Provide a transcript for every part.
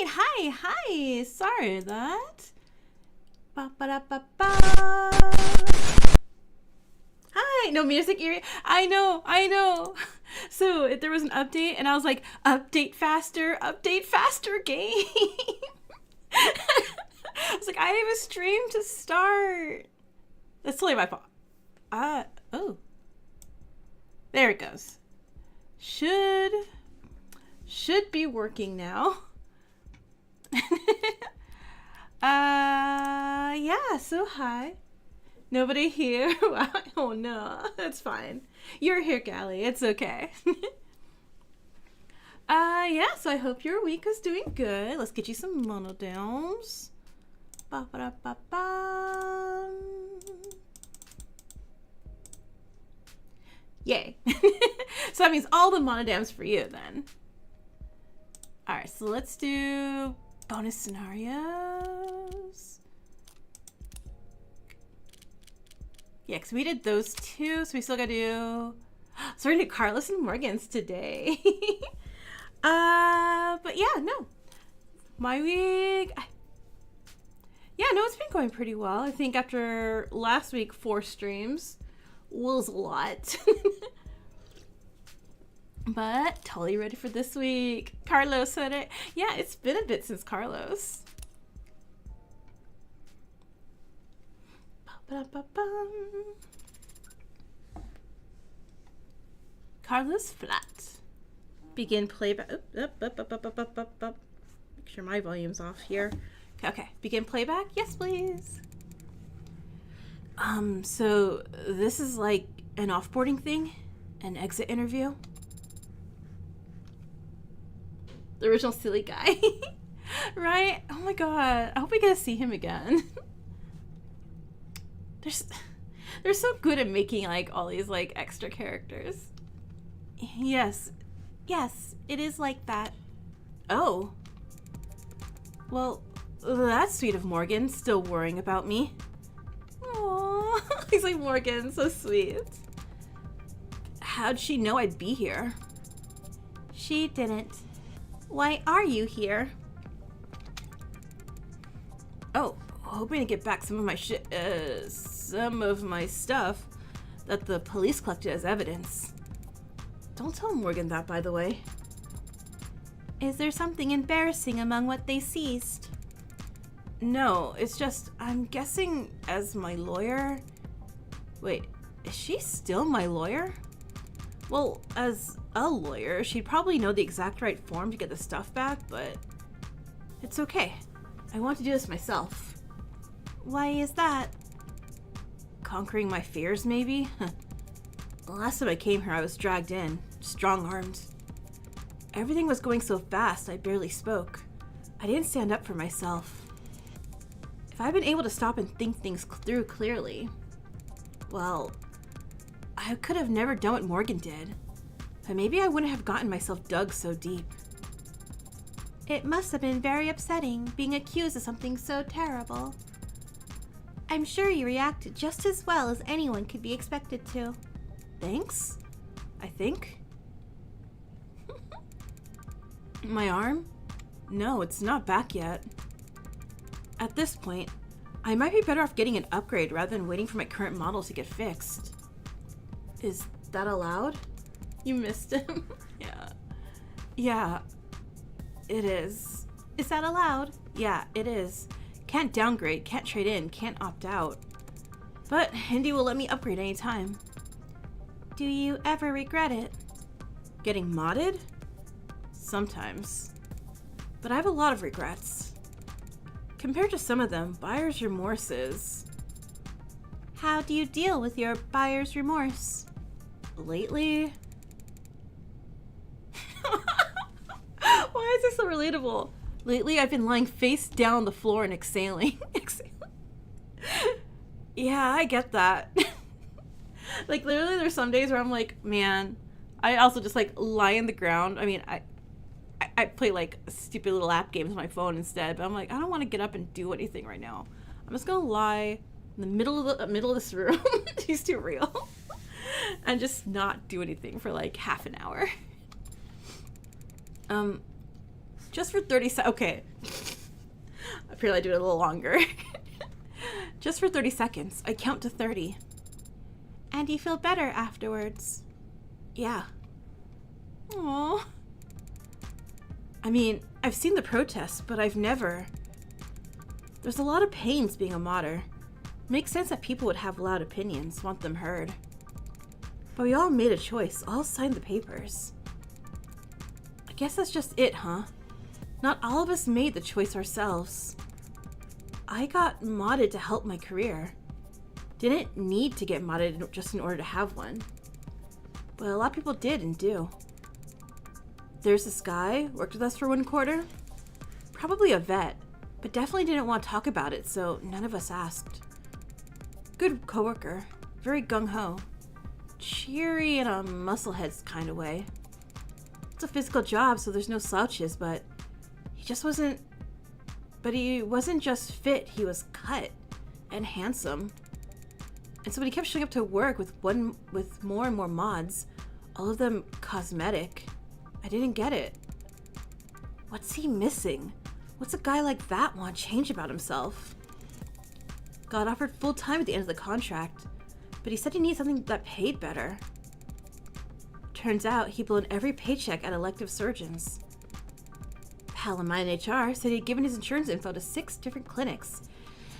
right. Hi. Sorry that. Ba-ba-da-ba-ba. Hi. No music area. I know. So if there was an update and I was like, update faster game. I was like, I have a stream to start. That's totally my fault. Oh. There it goes. Should be working now. Yeah, so hi. Nobody here? Oh no, that's fine. You're here, Callie. It's okay. Yeah, so I hope your week is doing good. Let's get you some monodams. Ba-ba-da-ba-ba. Yay. So that means all the monodams for you then. Alright, so let's do bonus scenarios. Yeah, because we did those two, so we still gotta do... So we're gonna do Carlos and Morgan's today. But yeah, no. My week... Yeah, no, it's been going pretty well. I think after last week, 4 streams was a lot. But totally ready for this week. Carlos said it. Yeah, it's been a bit since Carlos. Carlos flat. Begin playback. Make sure my volume's off here. Okay, begin playback. Yes, please. So this is like an offboarding thing, an exit interview. The original silly guy. Right? Oh my god. I hope we get to see him again. They're so good at making like all these like extra characters. Yes, it is like that. Oh. Well, that's sweet of Morgan, still worrying about me. Aww. He's like, Morgan, so sweet. How'd she know I'd be here? She didn't. Why are you here? Oh, hoping to get back some of my stuff that the police collected as evidence. Don't tell Morgan that, by the way. Is there something embarrassing among what they seized? No, it's just, I'm guessing as my lawyer... Wait, is she still my lawyer? Well, as a lawyer, she'd probably know the exact right form to get the stuff back, but... It's okay. I want to do this myself. Why is that? Conquering my fears, maybe? The last time I came here, I was dragged in, strong-armed. Everything was going so fast, I barely spoke. I didn't stand up for myself. If I'd been able to stop and think things through clearly, well, I could have never done what Morgan did. But maybe I wouldn't have gotten myself dug so deep. It must have been very upsetting, being accused of something so terrible. I'm sure you reacted just as well as anyone could be expected to. Thanks, I think. My arm? No, it's not back yet. At this point, I might be better off getting an upgrade rather than waiting for my current model to get fixed. Is that allowed? You missed him. Yeah, it is. Is that allowed? Yeah, it is. Can't downgrade, can't trade in, can't opt out. But Indy will let me upgrade anytime. Do you ever regret it? Getting modded? Sometimes. But I have a lot of regrets. Compared to some of them, buyer's remorse is... How do you deal with your buyer's remorse? Lately? Why is this so relatable? Lately, I've been lying face down on the floor and exhaling. Yeah, I get that. Like, literally, there's some days where I'm like, man, I also just, like, lie on the ground. I mean, I play, like, stupid little app games on my phone instead, but I'm like, I don't want to get up and do anything right now. I'm just gonna lie in the middle of this room. She's too real. And just not do anything for, like, half an hour. Just for 30 seconds. Okay. Apparently I do it a little longer. Just for 30 seconds. I count to 30. And you feel better afterwards. Yeah. Aww. I mean, I've seen the protests, but I've never... There's a lot of pains being a modder. Makes sense that people would have loud opinions, want them heard. But we all made a choice, all signed the papers. I guess that's just it, huh? Not all of us made the choice ourselves. I got modded to help my career. Didn't need to get modded just in order to have one. But a lot of people did and do. There's this guy, worked with us for 1 quarter. Probably a vet, but definitely didn't want to talk about it, so none of us asked. Good coworker, very gung-ho. Cheery in a musclehead kind of way. It's a physical job, so there's no slouches, but he wasn't just fit, he was cut and handsome. And so when he kept showing up to work with more and more mods, all of them cosmetic, I didn't get it. What's he missing? What's a guy like that want to change about himself? Got offered full time at the end of the contract, but he said he needed something that paid better. Turns out he'd blown every paycheck at elective surgeons. Pal of mine in HR said he'd given his insurance info to 6 different clinics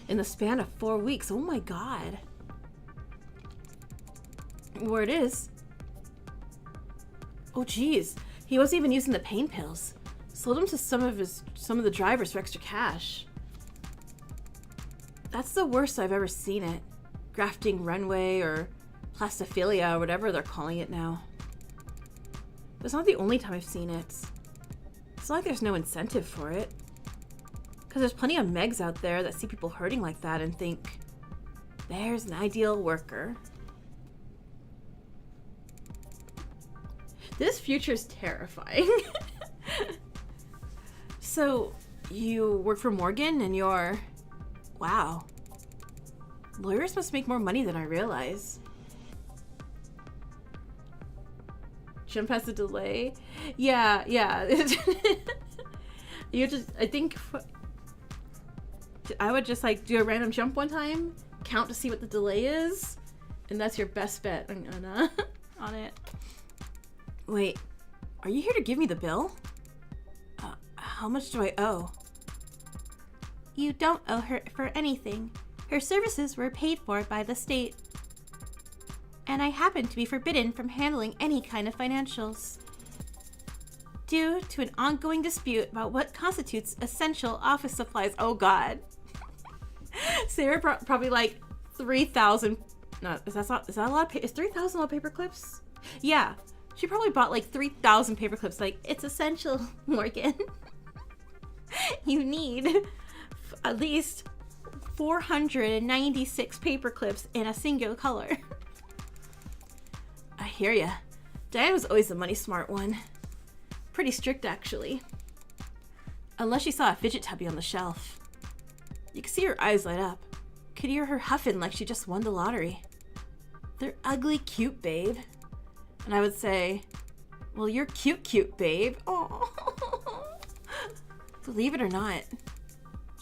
in the span of 4 weeks. Oh my god. Word is. Oh geez, he wasn't even using the pain pills. Sold them to some of the drivers for extra cash. That's the worst I've ever seen it. Grafting runway or plastophilia or whatever they're calling it now. But it's not the only time I've seen it. It's not like there's no incentive for it. Because there's plenty of megs out there that see people hurting like that and think, there's an ideal worker. This future is terrifying. So, you work for Morgan and you're... Wow. Lawyers must make more money than I realize. Jump has a delay? Yeah. You just... I think... I would just like do a random jump one time, count to see what the delay is, and that's your best bet on it. Wait, are you here to give me the bill? How much do I owe? You don't owe her for anything. Her services were paid for by the state. And I happen to be forbidden from handling any kind of financials. Due to an ongoing dispute about what constitutes essential office supplies. Oh god. Sarah probably like 3,000. No, is that a lot? Is 3,000 a lot of paper clips? Yeah. She probably bought like 3,000 paper clips. Like, it's essential, Morgan. You need at least 496 paper clips in a singular color. I hear ya. Diane was always the money smart one. Pretty strict, actually. Unless she saw a fidget tubby on the shelf. You could see her eyes light up. Could hear her huffing like she just won the lottery. They're ugly cute, babe. And I would say, well, you're cute, babe. Oh. Believe it or not,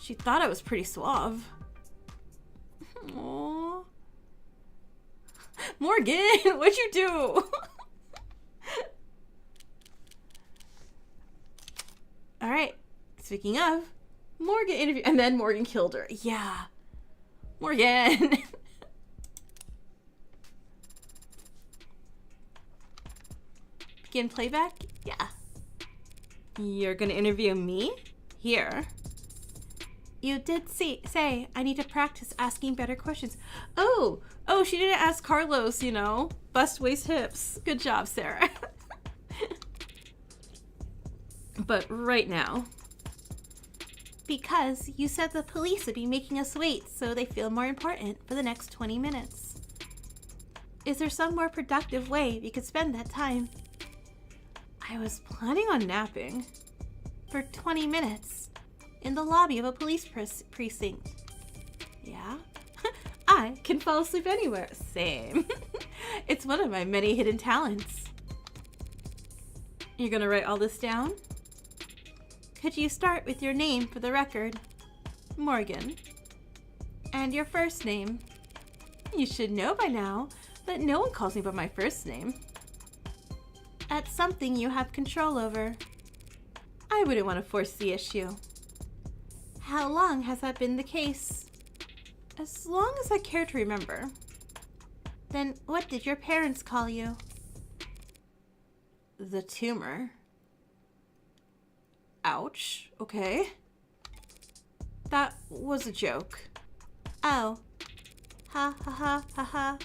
she thought I was pretty suave. Aww. Morgan, what'd you do? All right, speaking of, Morgan interview, and then Morgan killed her. Yeah, Morgan. Begin playback? Yeah. You're gonna interview me? Here. You did say I need to practice asking better questions. Oh, she didn't ask Carlos, bust, waist, hips. Good job, Sarah. But right now. Because you said the police would be making us wait, so they feel more important for the next 20 minutes. Is there some more productive way we could spend that time? I was planning on napping for 20 minutes in the lobby of a police precinct. Yeah? I can fall asleep anywhere. Same. It's one of my many hidden talents. You're gonna write all this down? Could you start with your name for the record? Morgan. And your first name? You should know by now that no one calls me by my first name. That's something you have control over. I wouldn't want to force the issue. How long has that been the case? As long as I care to remember. Then what did your parents call you? The tumor. Ouch. Okay. That was a joke. Oh. Ha ha ha ha ha.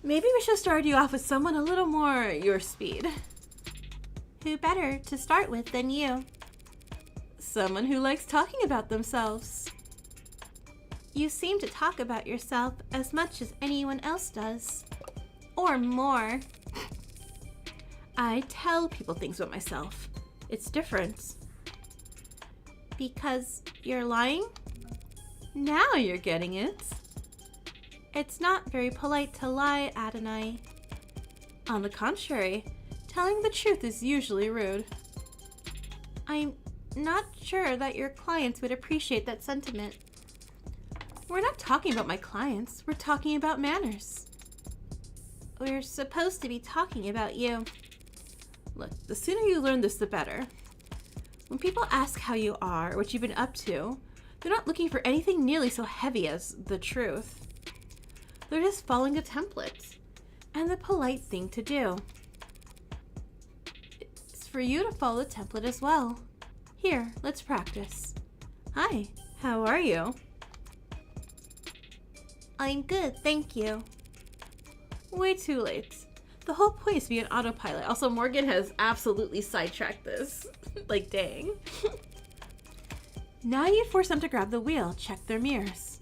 Maybe we should start you off with someone a little more your speed. Who better to start with than you? Someone who likes talking about themselves. You seem to talk about yourself as much as anyone else does. Or more. I tell people things about myself. It's different. Because you're lying? Now you're getting it. It's not very polite to lie, Adonai. On the contrary, telling the truth is usually rude. I'm not sure that your clients would appreciate that sentiment. We're not talking about my clients, we're talking about manners. We're supposed to be talking about you. Look, the sooner you learn this, the better. When people ask how you are, what you've been up to, they're not looking for anything nearly so heavy as the truth. They're just following a template, and the polite thing to do. It's for you to follow the template as well. Here, let's practice. Hi, how are you? I'm good, thank you. Way too late. The whole point is to be an autopilot. Also, Morgan has absolutely sidetracked this. Like, dang. Now you force them to grab the wheel, check their mirrors.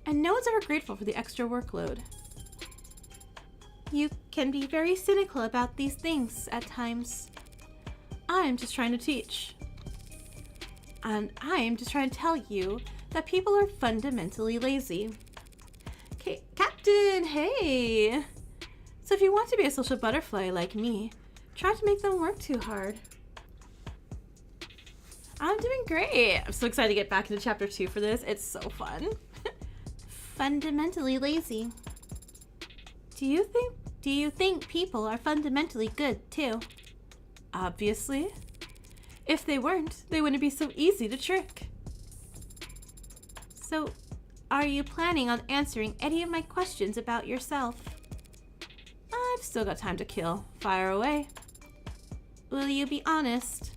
And no one's ever grateful for the extra workload. You can be very cynical about these things at times. I'm just trying to teach. And I'm just trying to tell you that people are fundamentally lazy. Okay, Captain, hey! So if you want to be a social butterfly like me, try to make them work too hard. I'm doing great. I'm so excited to get back into chapter 2 for this. It's so fun. Fundamentally lazy. Do you think people are fundamentally good too? Obviously. If they weren't, they wouldn't be so easy to trick. So, are you planning on answering any of my questions about yourself? I've still got time to kill. Fire away. Will you be honest?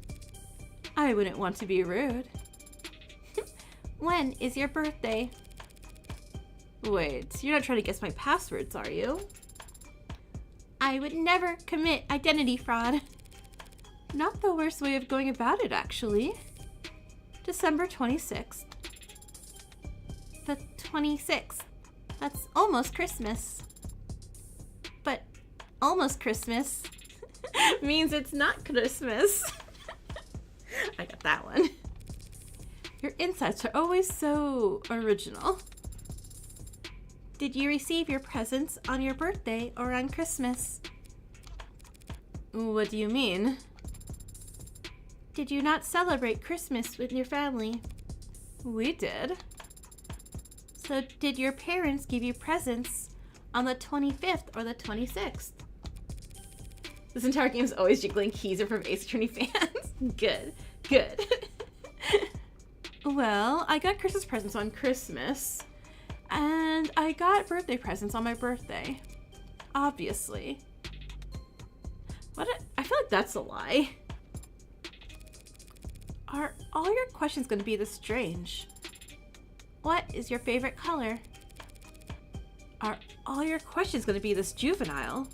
I wouldn't want to be rude. When is your birthday? Wait, you're not trying to guess my passwords, are you? I would never commit identity fraud. Not the worst way of going about it, actually. December 26th. The 26th. That's almost Christmas. But almost Christmas means it's not Christmas. I got that one. Your insights are always so original. Did you receive your presents on your birthday or on Christmas? What do you mean? Did you not celebrate Christmas with your family? We did. So did your parents give you presents on the 25th or the 26th? This entire game is always jiggling keys are from Ace Attorney fans. Good, good. Well, I got Christmas presents on Christmas, and I got birthday presents on my birthday. Obviously. I feel like that's a lie. Are all your questions going to be this strange? What is your favorite color? Are all your questions going to be this juvenile?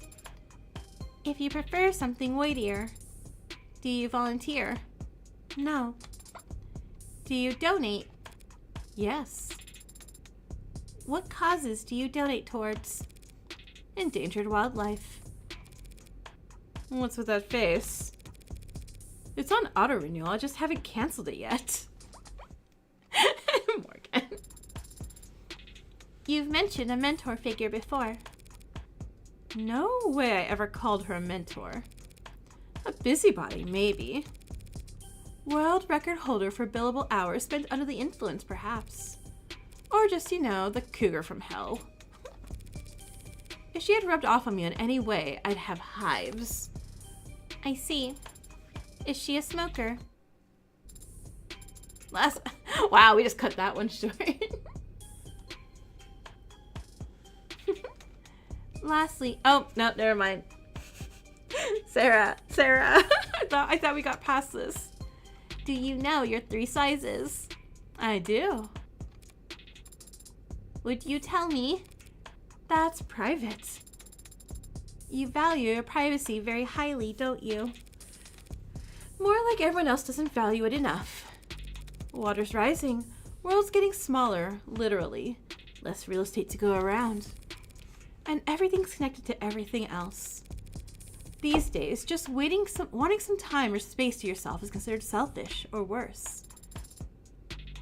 If you prefer something weightier, do you volunteer? No. Do you donate? Yes. What causes do you donate towards? Endangered wildlife. What's with that face? It's on auto renewal, I just haven't canceled it yet. Morgan. You've mentioned a mentor figure before. No way I ever called her a mentor. A busybody, maybe. World record holder for billable hours spent under the influence, perhaps. Or just, you know, the cougar from hell. If she had rubbed off on me in any way, I'd have hives. I see. Is she a smoker? Wow, we just cut that one short. Lastly, oh, no, never mind. Sarah. I thought we got past this. Do you know your 3 sizes? I do. Would you tell me? That's private. You value your privacy very highly, don't you? More like everyone else doesn't value it enough. Water's rising. World's getting smaller, literally. Less real estate to go around. And everything's connected to everything else. These days, just wanting some time or space to yourself is considered selfish or worse.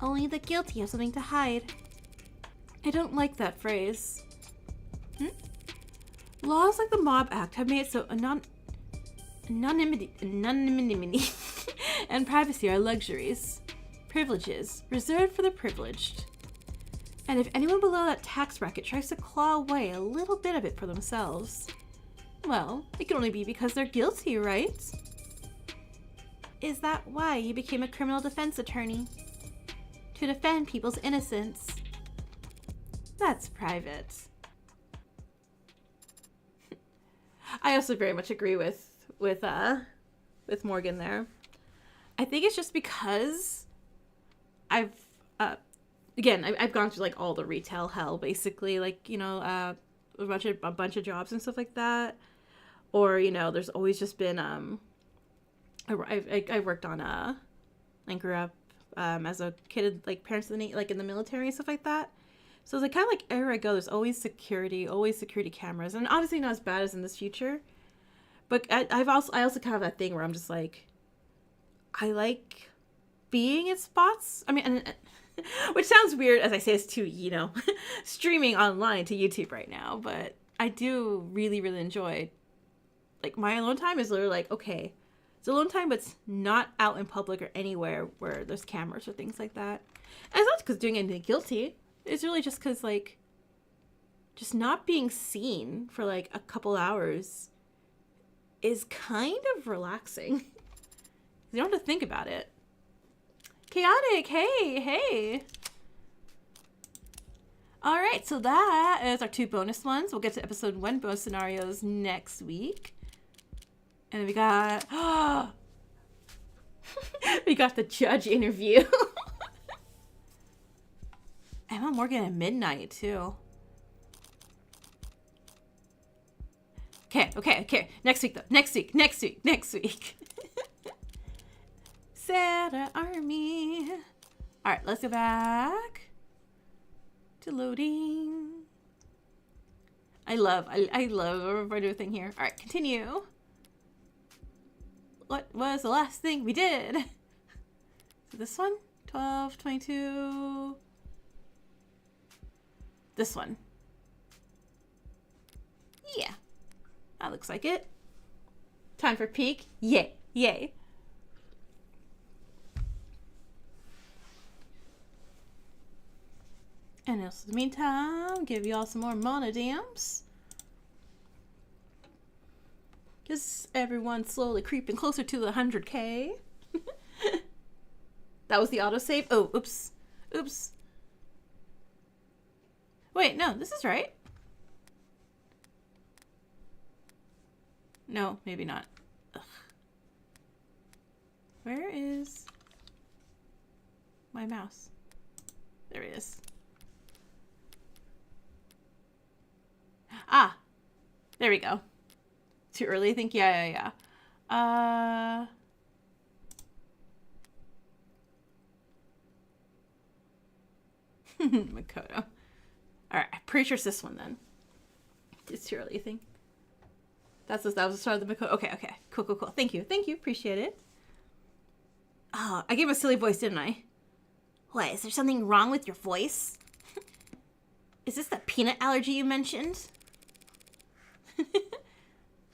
Only the guilty have something to hide. I don't like that phrase. Laws like the Mob Act have made it so anonymity and privacy are luxuries, privileges reserved for the privileged. And if anyone below that tax bracket tries to claw away a little bit of it for themselves, well, it can only be because they're guilty, right? Is that why you became a criminal defense attorney? To defend people's innocence? That's private. I also very much agree with Morgan there. I think it's just because I've gone through like all the retail hell, basically, like, you know, a bunch of jobs and stuff like that, or, you know, there's always just been I worked on and grew up as a kid, like parents in the military and stuff like that. So it's like kind of like everywhere I go, there's always security cameras, and obviously not as bad as in this future. But I also kind of have that thing where I'm just like, I like being in spots. I mean, which sounds weird as I say this to, you know, streaming online to YouTube right now, but I do really, really enjoy, like, my alone time is literally like, okay, it's alone time, but it's not out in public or anywhere where there's cameras or things like that. And it's not because doing anything guilty. It's really just because, like, just not being seen for, like, a couple hours is kind of relaxing. You don't have to think about it. Chaotic, hey. All right, so that is our 2 bonus ones. We'll get to episode 1 bonus scenarios next week. And then we got, we got the judge interview. Emma Morgan at midnight, too. Okay. Next week, though. Next week. Sarah Army. All right, let's go back to loading. I love everything here. All right, continue. What was the last thing we did? So this one? 12, 22. This one. Yeah. That looks like it. Time for peek. Yay. And in the meantime, give you all some more monodams. Just everyone slowly creeping closer to the 100K. That was the autosave. Oh, oops. Wait, no, this is right. No, maybe not. Ugh. Where is my mouse? There it is. Ah, there we go. Too early, I think. Yeah. Makoto. Alright, I'm pretty sure it's this one then. It's too early, you think? That was the start of the Makoto. Okay. Cool. Thank you. Appreciate it. Oh, I gave a silly voice, didn't I? What, is there something wrong with your voice? Is this the peanut allergy you mentioned?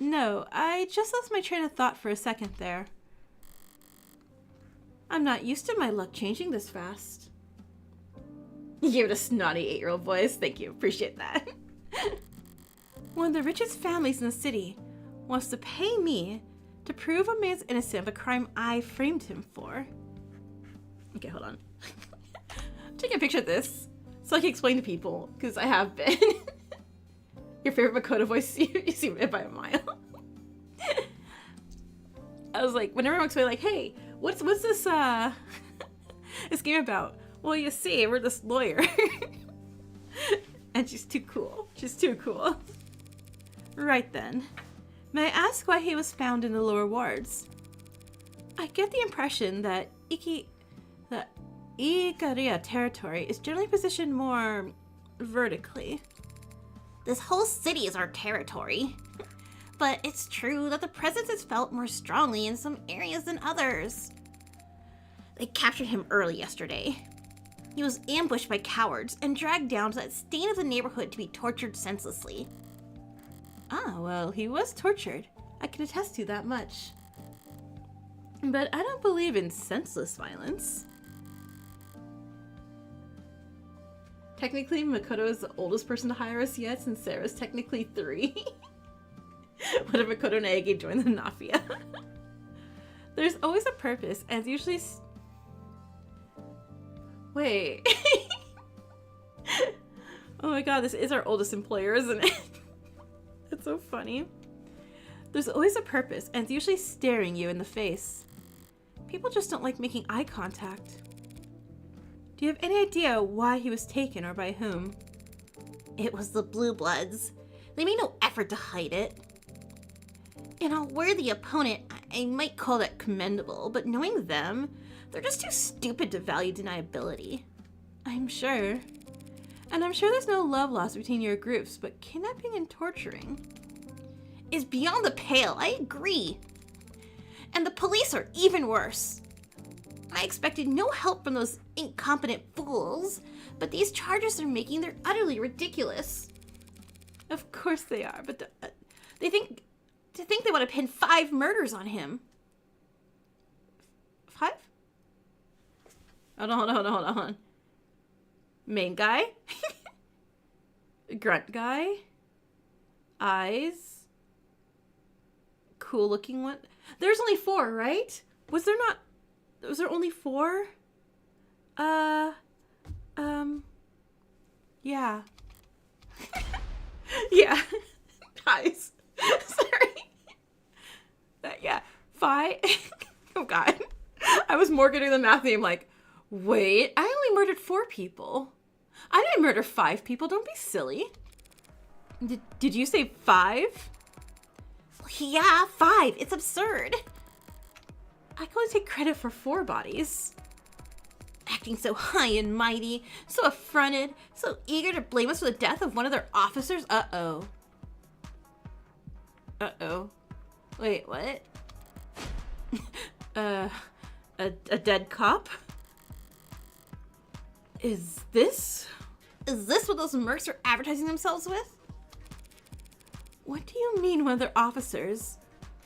No, I just lost my train of thought for a second there. I'm not used to my luck changing this fast. You gave it a snotty 8-year-old voice. Thank you. Appreciate that. One of the richest families in the city wants to pay me to prove a man's innocent of a crime I framed him for. Okay, hold on. Take a picture of this so I can explain to people, because I have been. Your favorite Makoto voice, you see it by a mile. I was like, whenever I'm explaining, like, hey, what's this this game about? Well, you see, we're this lawyer. And she's too cool. She's too cool. Right then. May I ask why he was found in the lower wards? I get the impression that Ikaria territory is generally positioned more vertically. This whole city is our territory. But it's true that the presence is felt more strongly in some areas than others. They captured him early yesterday. He was ambushed by cowards and dragged down to that stain of the neighborhood to be tortured senselessly. Ah, well, he was tortured. I can attest to that much. But I don't believe in senseless violence. Technically, Makoto is the oldest person to hire us yet, since Sarah's technically 3. What if Makoto and Aege join the Mafia? There's always a purpose, and it's usually... Wait. Oh my god, this is our oldest employer, isn't it? That's so funny. There's always a purpose, and it's usually staring you in the face. People just don't like making eye contact. Do you have any idea why he was taken or by whom? It was the Blue Bloods. They made no effort to hide it. In a worthy opponent, I might call that commendable, but knowing them, they're just too stupid to value deniability. I'm sure. And I'm sure there's no love lost between your groups, but kidnapping and torturing is beyond the pale, I agree. And the police are even worse. I expected no help from those incompetent fools, but these charges they're making, they're utterly ridiculous. Of course they are, but they think they want to pin 5 murders on him. 5? Hold on. Main guy? Grunt guy? Eyes? Cool looking one? There's only 4, right? Was there only 4? Yeah. Yeah. Eyes. Sorry. Yeah. 5. Oh god. I was more good at the math and I'm like, wait, I only murdered 4 people. I didn't murder 5 people. Don't be silly. Did you say 5? Yeah, 5. It's absurd. I can only take credit for 4 bodies. Acting so high and mighty, so affronted, so eager to blame us for the death of one of their officers. Uh-oh. Uh-oh. Wait, what? A dead cop? Is this what those mercs are advertising themselves with? What do you mean one of their officers?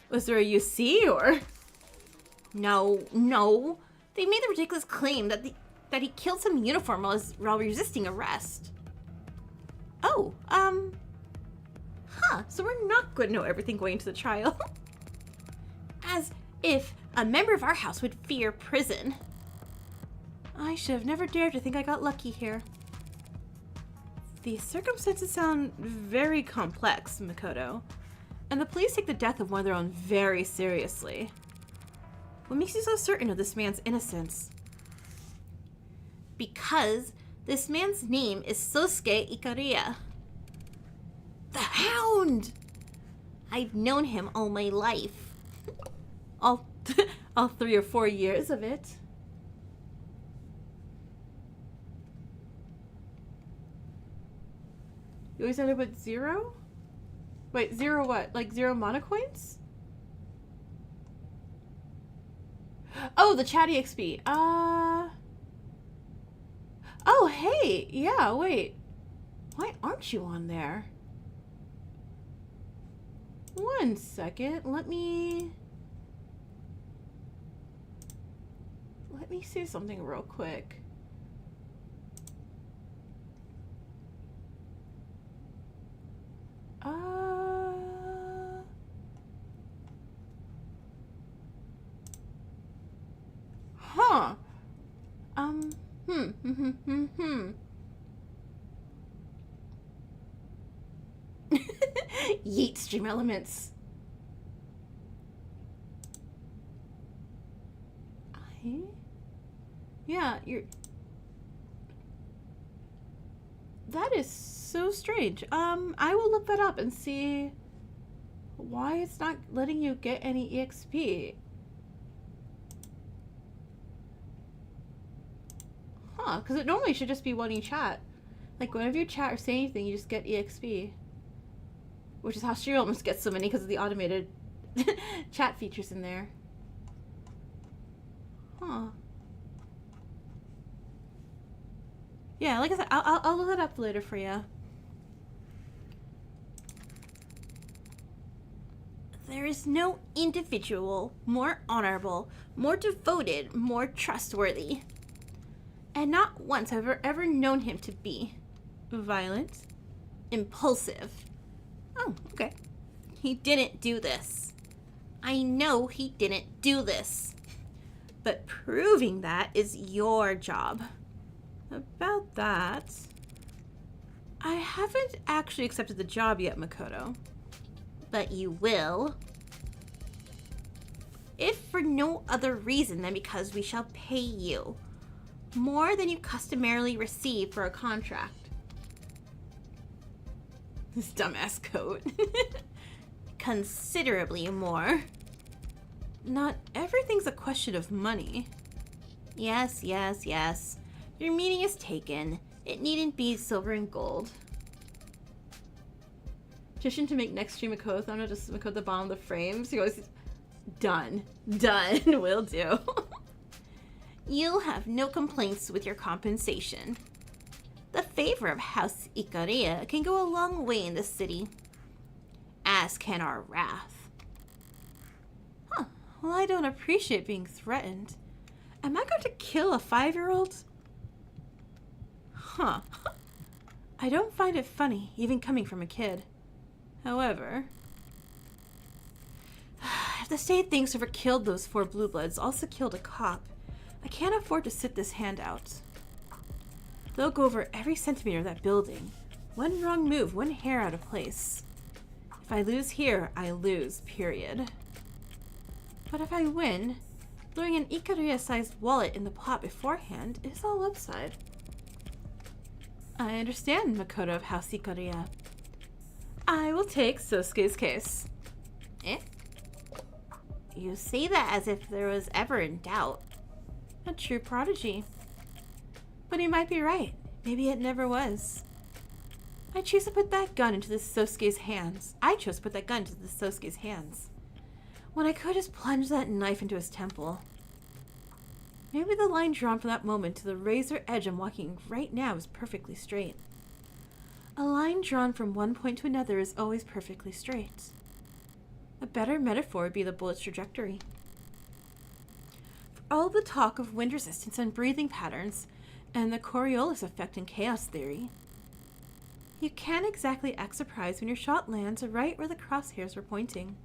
Was there a UC or? No. They made the ridiculous claim that he killed some uniform while resisting arrest. Oh, so we're not going to know everything going into the trial. As if a member of our house would fear prison. I should have never dared to think I got lucky here. The circumstances sound very complex, Makoto, and the police take the death of one of their own very seriously. What makes you so certain of this man's innocence? Because this man's name is Sosuke Ikaria. The Hound! I've known him all my life. All 3 or 4 years of it. You always ended with 0? Wait, 0 what? Like 0 mana coins? Oh, the chatty XP. Oh, hey. Yeah, wait. Why aren't you on there? What 1 second. Let me see something real quick. Huh. Yeet stream elements. Yeah, that is so strange. I will look that up and see why it's not letting you get any EXP. Huh, because it normally should just be when you chat. Like, whenever you chat or say anything, you just get EXP. Which is how Stream almost gets so many, because of the automated chat features in there. Huh. Yeah, like I said, I'll look it up later for you. There is no individual more honorable, more devoted, more trustworthy. And not once have I ever known him to be violent, impulsive. Oh, okay. He didn't do this. I know he didn't do this. But proving that is your job. About that, I haven't actually accepted the job yet, Makoto. But you will. If for no other reason than because we shall pay you more than you customarily receive for a contract. This dumbass coat. Considerably more. Not everything's a question of money. Yes, yes, yes. Your meaning is taken. It needn't be silver and gold. Petition to make next stream a code. I'm not just Makoto the bottom of the frames. He goes, done. Done. Will do. You'll have no complaints with your compensation. The favor of House Ikaria can go a long way in this city. As can our wrath. Huh. Well, I don't appreciate being threatened. Am I going to kill a 5-year-old? Huh. I don't find it funny, even coming from a kid. However, if the state thinks whoever killed those 4 blue bloods also killed a cop, I can't afford to sit this hand out. They'll go over every centimeter of that building. One wrong move, one hair out of place. If I lose here, I lose, period. But if I win, throwing an Ikaria-sized wallet in the pot beforehand is all upside. I understand, Makoto of House Ikaria. I will take Sosuke's case. Eh? You say that as if there was ever in doubt. A true prodigy. But he might be right. Maybe it never was. I choose to put that gun into this Sosuke's hands. I chose to put that gun into this Sosuke's hands. When I could just plunge that knife into his temple. Maybe the line drawn from that moment to the razor edge I'm walking right now is perfectly straight. A line drawn from one point to another is always perfectly straight. A better metaphor would be the bullet's trajectory. For all the talk of wind resistance and breathing patterns, and the Coriolis effect in chaos theory, you can't exactly act surprised when your shot lands right where the crosshairs were pointing.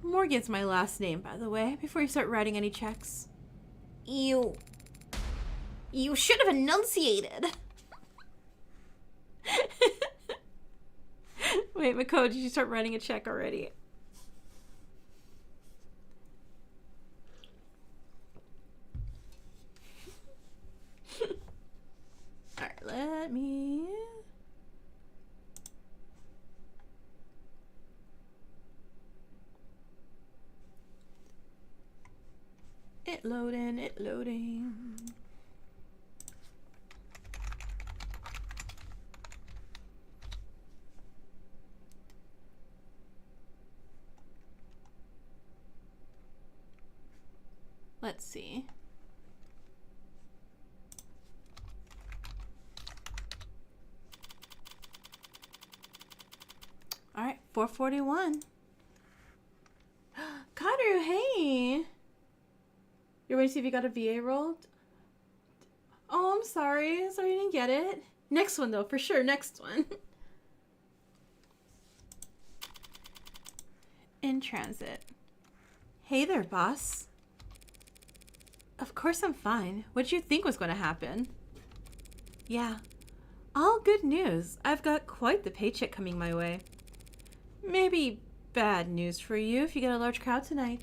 Morgan's my last name, by the way, before you start writing any checks. You should have enunciated. Wait, Makoto, did you start writing a check already? Alright, let me... It loading, it loading. Let's see. 4:41. Karu, hey! You're waiting to see if you got a VA rolled? Oh, I'm sorry. Sorry you didn't get it. Next one, though, for sure. Next one. In transit. Hey there, boss. Of course I'm fine. What did you think was going to happen? Yeah. All good news. I've got quite the paycheck coming my way. Maybe bad news for you if you get a large crowd tonight.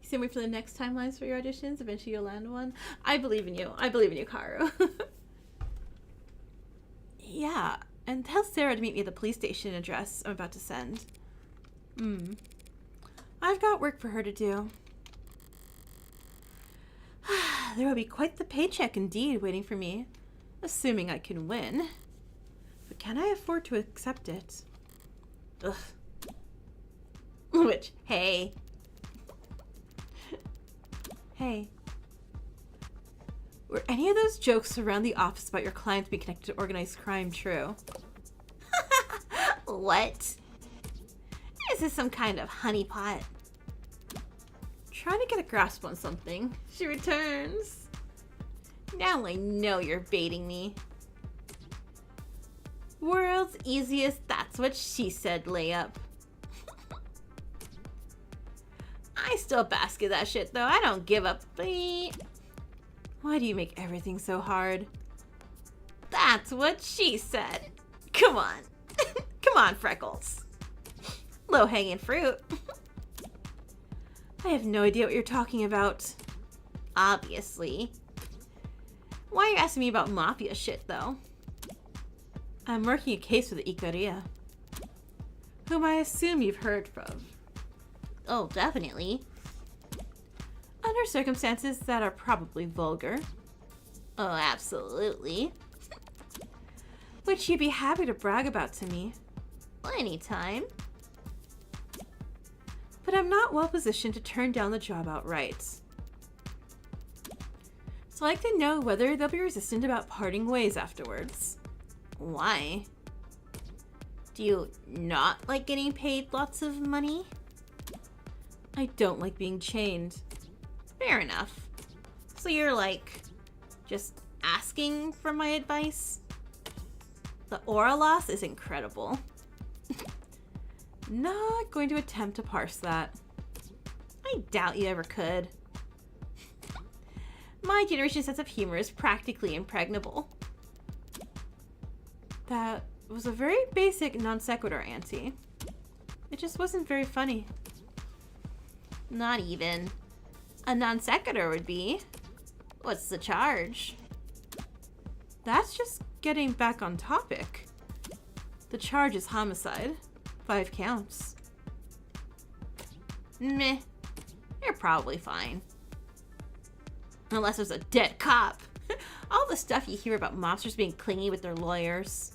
You send me for the next timelines for your auditions. Eventually you'll land one. I believe in you. I believe in you, Karu. Yeah, and tell Sarah to meet me at the police station address I'm about to send. I've got work for her to do. There will be quite the paycheck indeed waiting for me, assuming I can win. But can I afford to accept it? Ugh. Which, hey. Hey. Were any of those jokes around the office about your clients being connected to organized crime true? What? Is this some kind of honeypot? Trying to get a grasp on something. She returns. Now I know you're baiting me. World's easiest, that's what she said, layup. I still basket that shit though. I don't give up. Why do you make everything so hard? That's what she said. Come on. Come on, Freckles. Low-hanging fruit. I have no idea what you're talking about. Obviously. Why are you asking me about mafia shit, though? I'm working a case with the Ikaria, whom I assume you've heard from. Oh, definitely. Under circumstances that are probably vulgar. Oh, absolutely. Which you'd be happy to brag about to me. Anytime. But I'm not well positioned to turn down the job outright. So I'd like to know whether they'll be resistant about parting ways afterwards. Why? Do you not like getting paid lots of money? I don't like being chained. Fair enough. So you're like, just asking for my advice? The aura loss is incredible. Not going to attempt to parse that. I doubt you ever could. My generation's sense of humor is practically impregnable. That was a very basic non sequitur, Auntie. It just wasn't very funny. Not even. A non sequitur would be. What's the charge? That's just getting back on topic. The charge is homicide. 5 counts. Meh. You're probably fine. Unless there's a dead cop. All the stuff you hear about mobsters being clingy with their lawyers.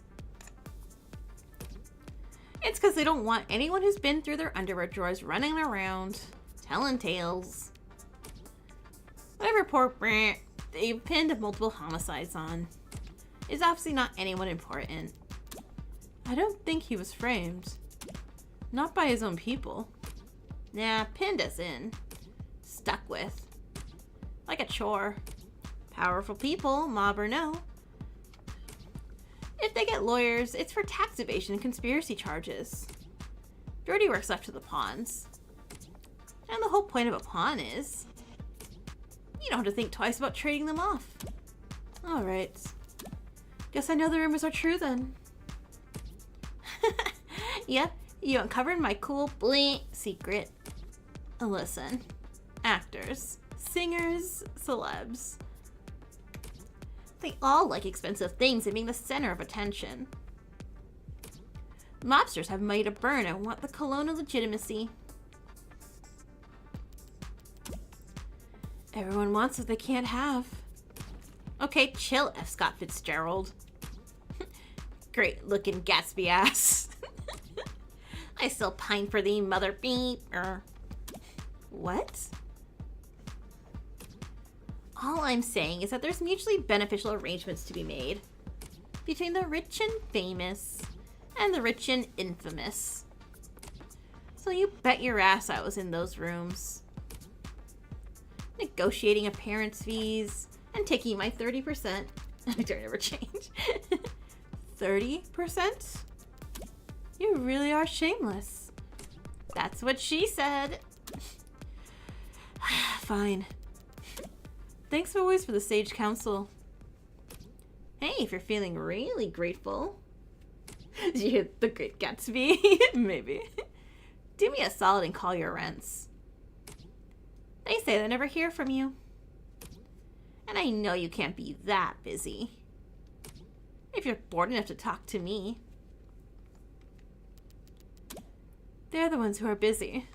It's because they don't want anyone who's been through their underwear drawers running around, telling tales. Whatever poor they've pinned multiple homicides on is obviously not anyone important. I don't think he was framed. Not by his own people. Nah, pinned us in. Stuck with. Like a chore. Powerful people, mob or no. If they get lawyers, it's for tax evasion and conspiracy charges. Dirty work's left to the pawns. And the whole point of a pawn is you don't have to think twice about trading them off. Alright. Guess I know the rumors are true then. Yep, you uncovered my cool bling secret. Listen, actors, singers, celebs. They all like expensive things and being the center of attention. Mobsters have money to burn and want the cologne of legitimacy. Everyone wants what they can't have. Okay, chill, F. Scott Fitzgerald. Great looking Gatsby ass. I still pine for thee, mother beep. What? All I'm saying is that there's mutually beneficial arrangements to be made between the rich and famous and the rich and infamous. So you bet your ass I was in those rooms. Negotiating a parent's fees and taking my 30%. I don't ever change. 30%? You really are shameless. That's what she said. Fine. Thanks always for the sage counsel. Hey, if you're feeling really grateful. Did you hear The Great Gatsby? Maybe. Do me a solid and call your rents. They say they never hear from you. And I know you can't be that busy. If you're bored enough to talk to me. They're the ones who are busy.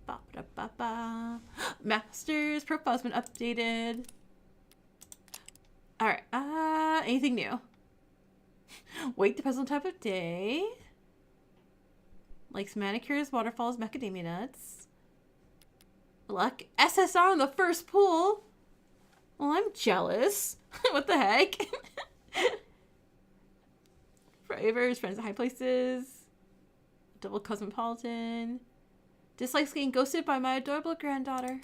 Ba-ba-da-ba-ba. Master's profile's been updated. Alright, anything new? Weight depends on type of day. Likes manicures, waterfalls, macadamia nuts. Luck, SSR on the first pull. Well, I'm jealous. What the heck? Favors, friends at high places. Double cosmopolitan. Dislikes getting ghosted by my adorable granddaughter.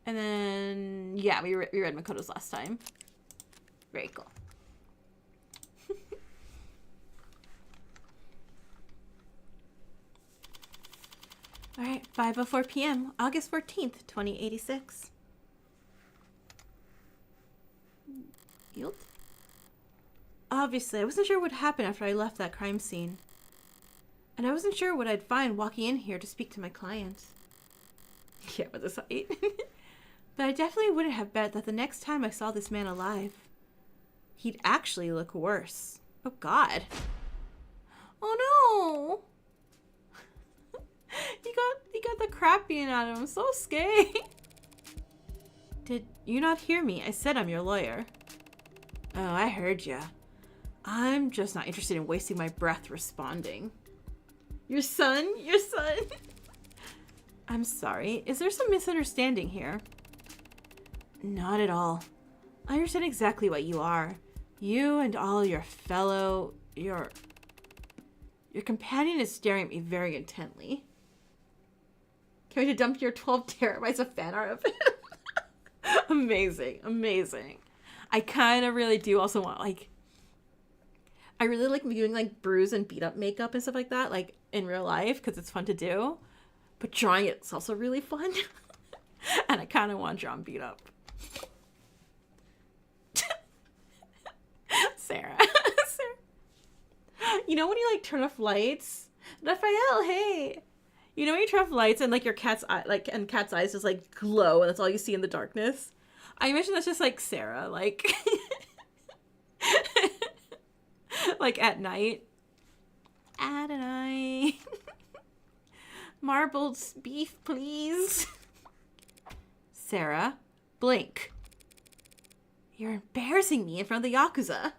And then, yeah, we read Makoto's last time. Very cool. Alright, 5:04 p.m., August 14th, 2086. Yield? Obviously, I wasn't sure what happened after I left that crime scene. And I wasn't sure what I'd find walking in here to speak to my client. Yeah, with the sight. But I definitely wouldn't have bet that the next time I saw this man alive, he'd actually look worse. Oh, God. Oh, no. He got the crap beaten out of him. I'm so scared. Did you not hear me? I said I'm your lawyer. Oh, I heard ya. I'm just not interested in wasting my breath responding. Your son? Your son? I'm sorry. Is there some misunderstanding here? Not at all. I understand exactly what you are. You and all your fellow... Your companion is staring at me very intently. Can we dump your 12 terabytes of fan art of him? Amazing. Amazing. I kind of really do also want, like... I really like doing, like, bruise and beat up makeup and stuff like that, like, in real life, because it's fun to do. But drawing it's also really fun. And I kind of want to draw him beat up. Sarah. You know when you, like, turn off lights? Raphael, hey! You know when you turn off lights and, like, your cat's eye, like, and cat's eyes just, like, glow and that's all you see in the darkness? I imagine that's just, like, Sarah, like... like, at night. Adonai. Marbled beef, please. Sarah, blink. You're embarrassing me in front of the Yakuza.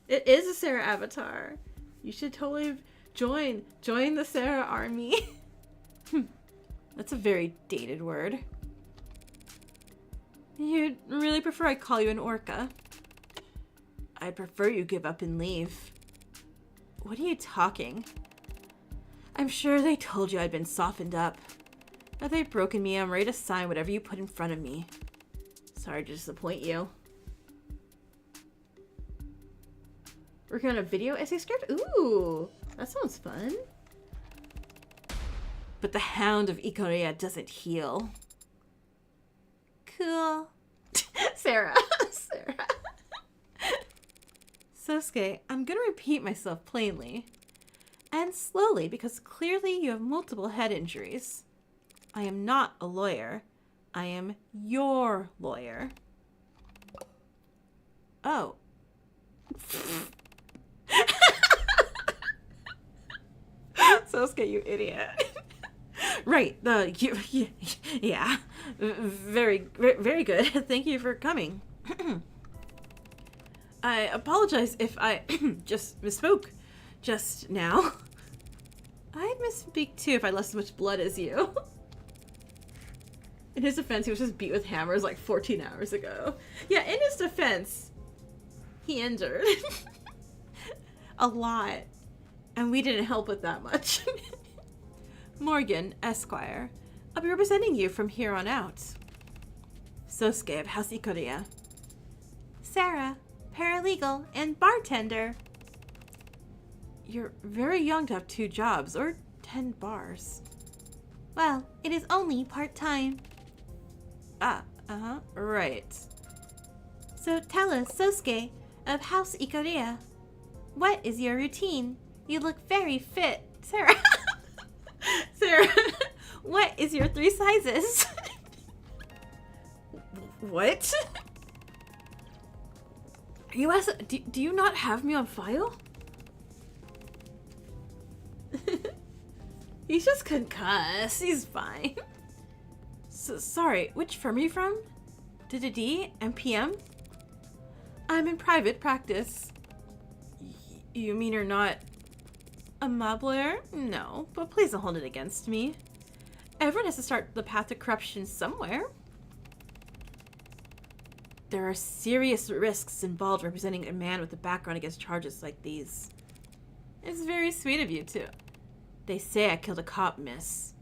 It is a Sarah avatar. You should totally join the Sarah army. That's a very dated word. You'd really prefer I call you an orca? I'd prefer you give up and leave. What are you talking? I'm sure they told you I'd been softened up. Now they've broken me, I'm ready to sign whatever you put in front of me. Sorry to disappoint you. Working on a video essay script? Ooh, that sounds fun. But the hound of Ikoria doesn't heal. Cool. Sarah. Sarah. Sosuke, I'm gonna repeat myself plainly. And slowly, because clearly you have multiple head injuries. I am not a lawyer. I am your lawyer. Oh. Sosuke, you idiot. Right, yeah. Very, very good. Thank you for coming. I apologize if I just misspoke just now. I'd misspeak too if I lost as much blood as you. In his defense, he was just beat with hammers like 14 hours ago. Yeah, in his defense, he injured. A lot. And we didn't help with that much. Morgan, Esquire. I'll be representing you from here on out. Sosuke of House Ikoria. Sarah, paralegal and bartender. You're very young to have 2 jobs, or 10 bars. Well, it is only part-time. Right. So tell us, Sosuke, of House Ikoria, what is your routine? You look very fit. Sarah. Sarah, what is your 3 sizes? What? Do you not have me on file? He's just concussed. He's fine. So, sorry, which firm are you from? D MPM? I'm in private practice. You mean you're not a mob lawyer? No, but please don't hold it against me. Everyone has to start the path to corruption somewhere. There are serious risks involved representing a man with a background against charges like these. It's very sweet of you, too. They say I killed a cop, miss.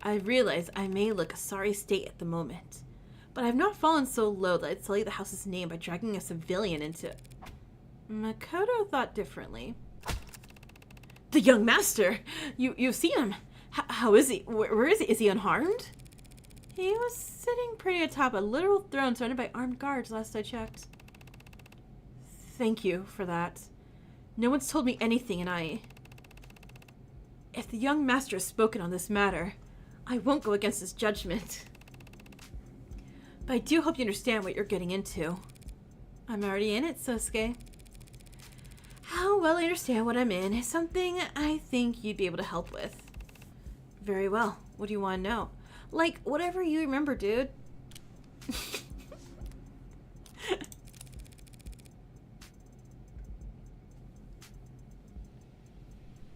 I realize I may look a sorry state at the moment, but I've not fallen so low that I'd sully the house's name by dragging a civilian into... Makoto thought differently. The young master! You've seen him! How is he? Where is he? Is he unharmed? He was sitting pretty atop a literal throne surrounded by armed guards last I checked. Thank you for that. No one's told me anything, and if the young master has spoken on this matter, I won't go against his judgment. But I do hope you understand what you're getting into. I'm already in it, Sosuke. How well I understand what I'm in is something I think you'd be able to help with. Very well. What do you want to know? Like, whatever you remember, dude.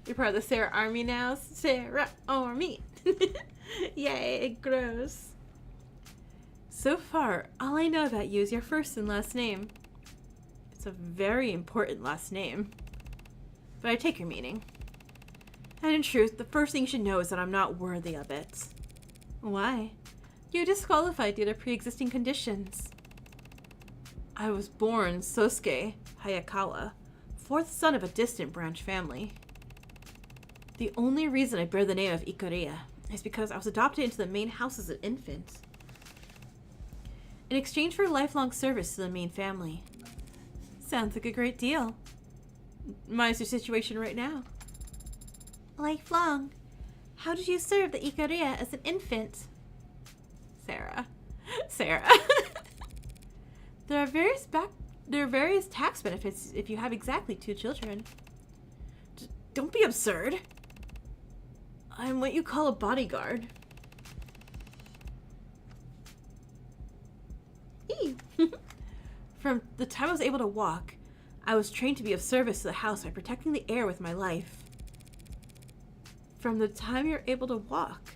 You're part of the Sarah Army now? Sarah Army. Yay, gross. So far, all I know about you is your first and last name. It's a very important last name. But I take your meaning. And in truth, the first thing you should know is that I'm not worthy of it. Why? You're disqualified due to pre-existing conditions. I was born Sosuke Hayakawa, 4th son of a distant branch family. The only reason I bear the name of Ikoria is because I was adopted into the main house as an infant. In exchange for lifelong service to the main family. Sounds like a great deal. Mine's your situation right now. Lifelong? How did you serve the Ikoria as an infant? Sarah. There are various tax benefits if you have exactly 2 children. Don't be absurd. I'm what you call a bodyguard. From the time I was able to walk, I was trained to be of service to the house by protecting the air with my life. From the time you're able to walk,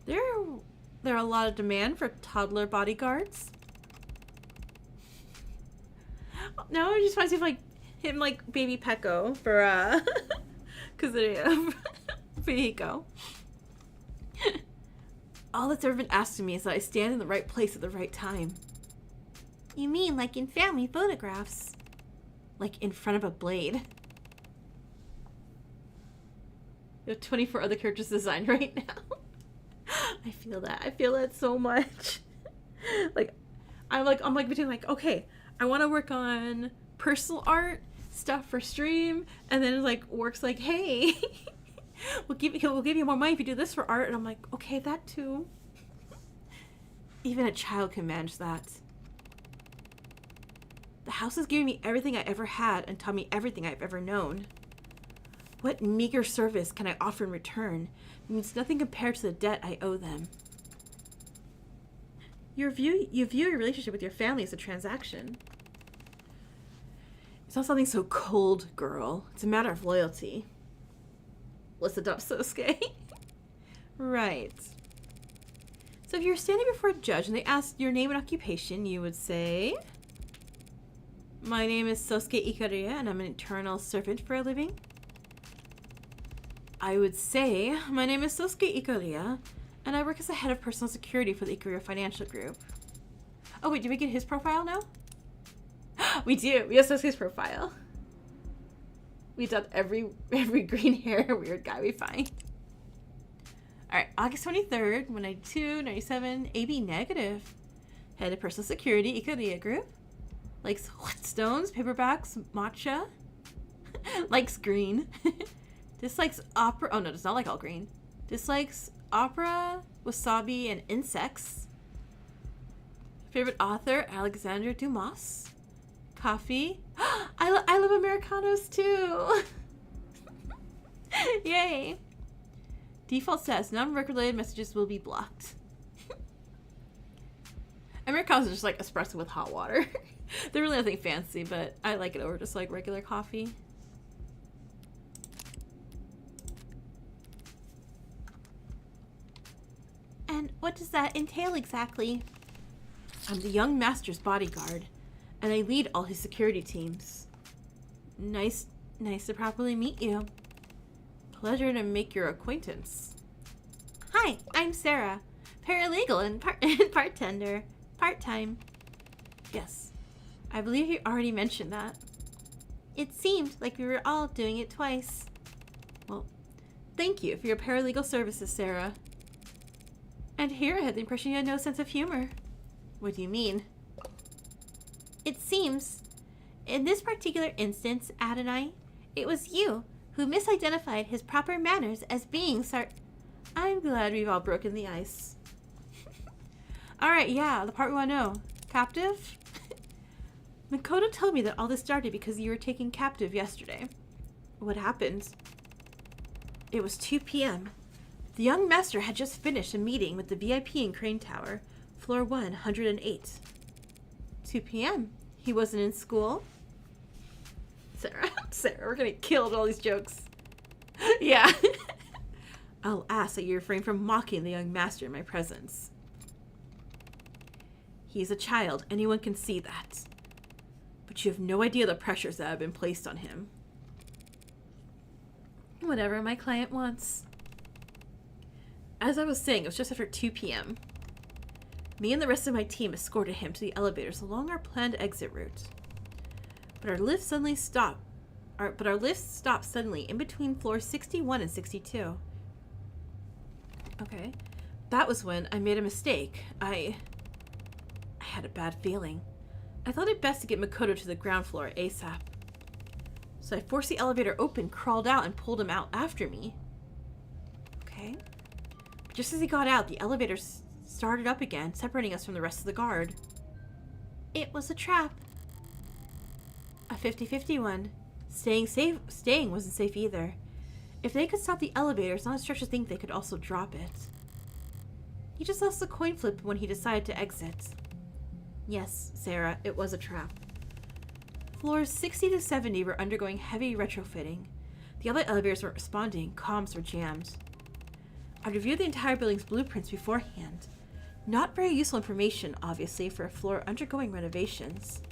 there are a lot of demand for toddler bodyguards. No, it just reminds me of like him like baby Pecco for Kazuya Fihiko. All that's ever been asked of me is that I stand in the right place at the right time. You mean like in family photographs? Like in front of a blade? You have 24 other characters designed right now. I feel that. I feel that so much. I'm like between like, okay, I want to work on personal art stuff for stream, and then it like works like, hey, we'll give you more money if you do this for art, and I'm like, okay, that too. Even a child can manage that. The house has given me everything I ever had and taught me everything I've ever known. What meager service can I offer in return? It means nothing compared to the debt I owe them. You view your relationship with your family as a transaction. It's not something so cold, girl. It's a matter of loyalty. Listened up, Sosuke. Right. So if you're standing before a judge and they ask your name and occupation, you would say, "My name is Sosuke Ikaria and I'm an eternal servant for a living." I would say, "My name is Sosuke Ikaria and I work as the head of personal security for the Ikaria Financial Group." Oh wait, did we get his profile now? We do. We have Sosuke's profile. We've done every green hair weird guy we find. Alright, August 23rd, 192, 97, AB negative. Head of personal security, Ikaria Group. Likes stones, paperbacks, matcha. Likes green. Dislikes opera. Oh no, does not like all green. Dislikes opera, wasabi, and insects. Favorite author, Alexander Dumas. Coffee. I love Americanos too. Yay. Default says non-work related messages will be blocked. Americanos are just like espresso with hot water. They're really nothing fancy, but I like it over just like regular coffee. And what does that entail exactly? I'm the young master's bodyguard, and I lead all his security teams. Nice to properly meet you. Pleasure to make your acquaintance. Hi, I'm Sarah, paralegal and bartender, part-time. Yes, I believe you already mentioned that. It seemed like we were all doing it twice. Well, thank you for your paralegal services, Sarah. And here I had the impression you had no sense of humor. What do you mean? It seems, in this particular instance, Adonai, it was you who misidentified his proper manners as being I'm glad we've all broken the ice. Alright, yeah, the part we want to know. Captive? Makoto told me that all this started because you were taken captive yesterday. What happened? It was 2 p.m. The young master had just finished a meeting with the VIP in Crane Tower, floor 108. 2 p.m. He wasn't in school? Sarah, we're gonna kill with all these jokes. Yeah. I'll ask that you refrain from mocking the young master in my presence. He's a child, anyone can see that. But you have no idea the pressures that have been placed on him. Whatever my client wants. As I was saying, it was just after 2 p.m. Me and the rest of my team escorted him to the elevators along our planned exit route. But our lift stopped suddenly in between floors 61 and 62. Okay. That was when I made a mistake. I had a bad feeling. I thought it best to get Makoto to the ground floor ASAP. So I forced the elevator open, crawled out, and pulled him out after me. Okay. Just as he got out, the elevator started up again, separating us from the rest of the guard. It was a trap. A 50-50 one. Staying wasn't safe either. If they could stop the elevator, it's not a stretch to think they could also drop it. He just lost the coin flip when he decided to exit. Yes, Sarah, it was a trap. Floors 60 to 70 were undergoing heavy retrofitting. The other elevators weren't responding, comms were jammed. I reviewed the entire building's blueprints beforehand. Not very useful information, obviously, for a floor undergoing renovations.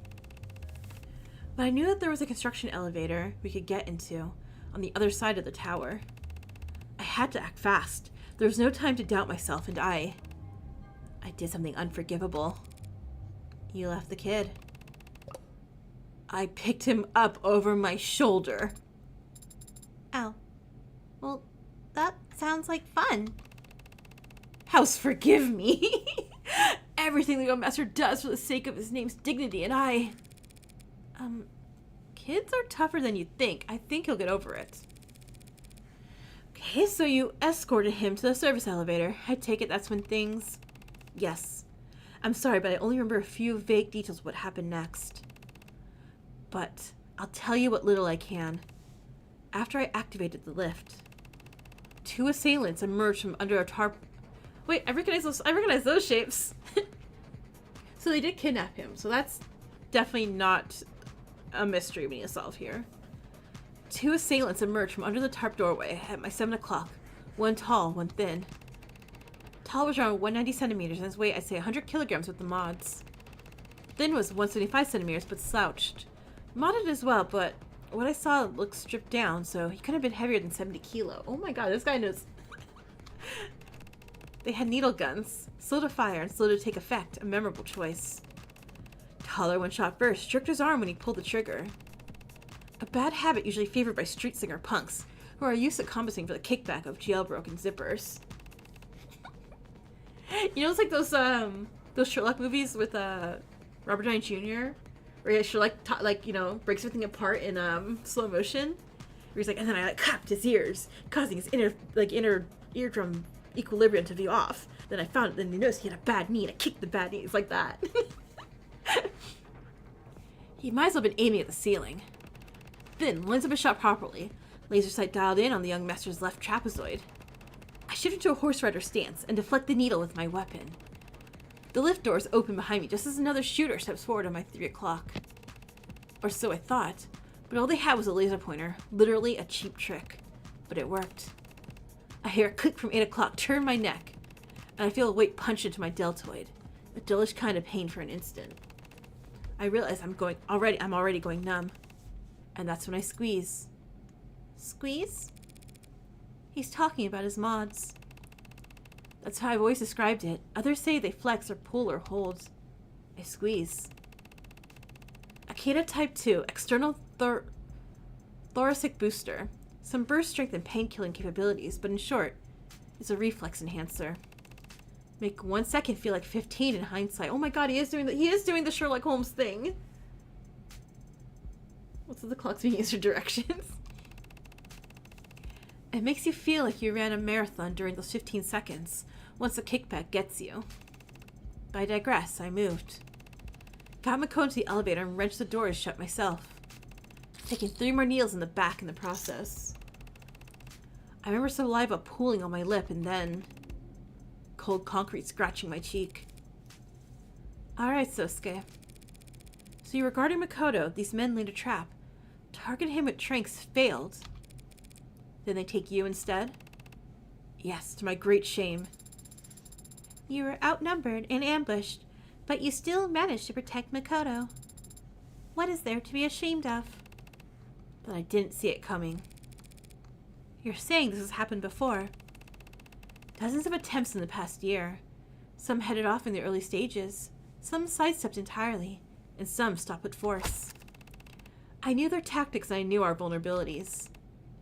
But I knew that there was a construction elevator we could get into on the other side of the tower. I had to act fast. There was no time to doubt myself, and I did something unforgivable. You left the kid. I picked him up over my shoulder. Oh. Well, that sounds like fun. House, forgive me. Everything the young master does for the sake of his name's dignity, and kids are tougher than you'd think. I think he'll get over it. Okay, so you escorted him to the service elevator. I take it that's when things... Yes. I'm sorry, but I only remember a few vague details of what happened next. But I'll tell you what little I can. After I activated the lift, 2 assailants emerged from under a tarp... Wait, I recognize those shapes. So they did kidnap him, so that's definitely not a mystery we need to solve here. 2 assailants emerged from under the tarp doorway at my 7 o'clock. One tall, one thin. Tall was around 190 centimeters, and his weight, I'd say 100 kilograms with the mods. Thin was 175 centimeters, but slouched. Modded as well, but what I saw looked stripped down, so he couldn't have been heavier than 70 kilo. Oh my god, this guy knows. They had needle guns, slow to fire and slow to take effect, a memorable choice. Taller when shot first, jerked his arm when he pulled the trigger. A bad habit usually favored by street singer punks, who are used to compensating for the kickback of jailbroken zippers. You know, it's like those Sherlock movies with Robert Downey Jr., where Sherlock breaks everything apart in slow motion. Where he's like, and then I clapped his ears, causing his inner eardrum equilibrium to be off. Then I found it, then you noticed he had a bad knee, and I kicked the bad knee. It's like that. He might as well have been aiming at the ceiling. Then, lines of a shot properly, laser sight dialed in on the young master's left trapezoid. I shifted to a horse rider stance and deflect the needle with my weapon. The lift doors opened behind me just as another shooter steps forward on my 3 o'clock. Or so I thought, but all they had was a laser pointer, literally a cheap trick. But it worked. I hear a click from 8 o'clock turn my neck, and I feel a weight punch into my deltoid, a dullish kind of pain for an instant. I realize I'm already going numb, and that's when I squeeze. Squeeze? He's talking about his mods. That's how I've always described it. Others say they flex or pull or hold. I squeeze. Akeda Type 2, external thoracic booster. Some burst strength and pain-killing capabilities, but in short, it's a reflex enhancer. Make 1 second feel like 15 in hindsight. Oh my god, he is doing the Sherlock Holmes thing. What's with the clocks being used for directions? It makes you feel like you ran a marathon during those 15 seconds, once the kickback gets you. But I digress, I moved. Got Makoto to the elevator and wrenched the doors shut myself. Taking 3 more needles in the back in the process. I remember saliva pooling on my lip and then cold concrete scratching my cheek. Alright, Sosuke. So you were guarding Makoto, these men laid a trap. Target him with tranks failed. Then they take you instead? Yes, to my great shame. You were outnumbered and ambushed, but you still managed to protect Makoto. What is there to be ashamed of? But I didn't see it coming. You're saying this has happened before. Dozens of attempts in the past year. Some headed off in the early stages. Some sidestepped entirely. And some stopped with force. I knew their tactics and I knew our vulnerabilities.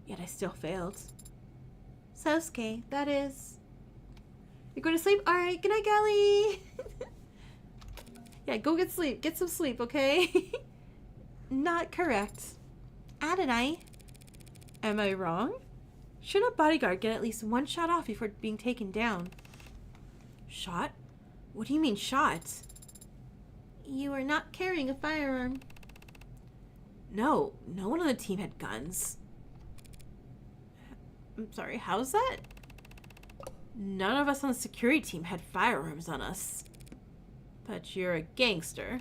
Yet I still failed. Sosuke, that is... You're going to sleep? Alright, good night, Gally! Yeah, go get sleep. Get some sleep, okay? Not correct. Adonai. Am I wrong? Shouldn't a bodyguard get at least 1 shot off before being taken down? Shot? What do you mean shot? You are not carrying a firearm. No, no one on the team had guns. I'm sorry, how's that? None of us on the security team had firearms on us. But you're a gangster.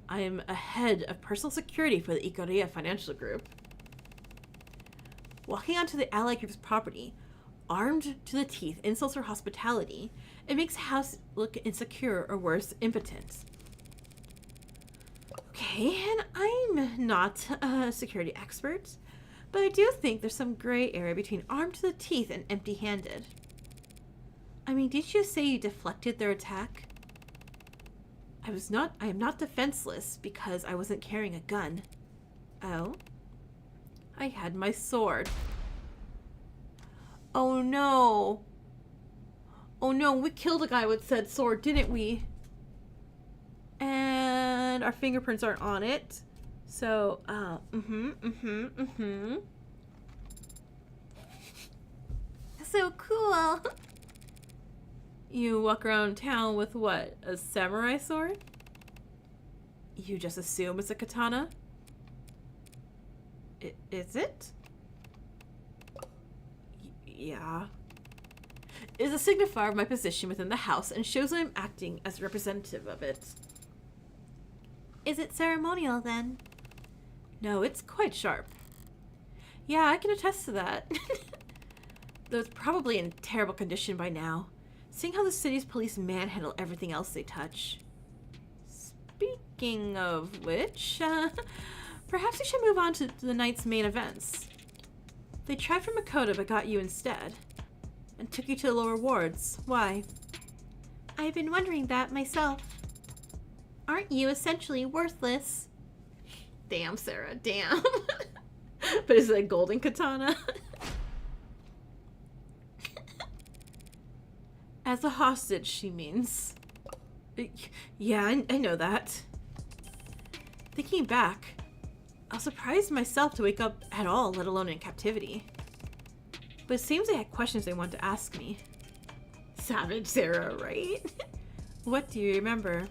I am a head of personal security for the Ikaria Financial Group. Walking onto the Allied Group's property, armed to the teeth, insults her hospitality. It makes the house look insecure or worse, impotent. Okay, and I'm not a security expert, but I do think there's some gray area between armed to the teeth and empty-handed. I mean, did you say you deflected their attack? I am not defenseless because I wasn't carrying a gun. Oh? I had my sword. Oh no. Oh no, we killed a guy with said sword, didn't we? And our fingerprints aren't on it. So, So cool. You walk around town with what? A samurai sword? You just assume it's a katana? Is it? Yeah. It is a signifier of my position within the house and shows I am acting as a representative of it. Is it ceremonial then? No, it's quite sharp. Yeah, I can attest to that. Though it's probably in terrible condition by now. seeing how the city's police manhandle everything else they touch. Speaking of which, perhaps we should move on to the night's main events. They tried for Makoto but got you instead, and took you to the lower wards. Why? I've been wondering that myself. Aren't you essentially worthless? Damn, Sarah, damn. But is it a golden katana? As a hostage, she means. Yeah, I know that. Thinking back, I was surprised myself to wake up at all, let alone in captivity. But it seems they had questions they wanted to ask me. Savage Sarah, right? What do you remember?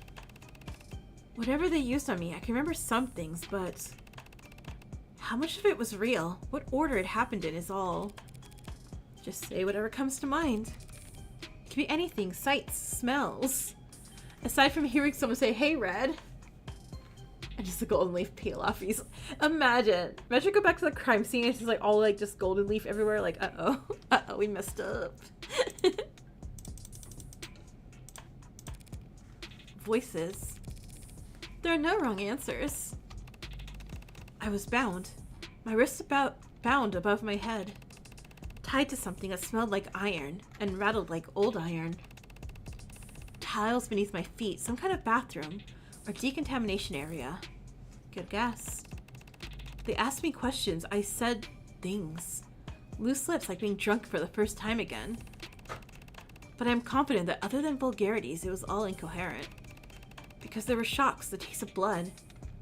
Whatever they used on me, I can remember some things, but how much of it was real? What order it happened in is all. Just say whatever comes to mind. It could be anything, sights, smells. Aside from hearing someone say, "Hey, Red," and just the golden leaf peel off. Imagine go back to the crime scene. It's just like all like just golden leaf everywhere. Like, we messed up. Voices. There are no wrong answers. I was bound. My wrists bound above my head, tied to something that smelled like iron and rattled like old iron. Tiles beneath my feet, some kind of bathroom or decontamination area. Good guess. They asked me questions. I said things. Loose lips, like being drunk for the first time again. But I'm confident that other than vulgarities, it was all incoherent. Because there were shocks, the taste of blood.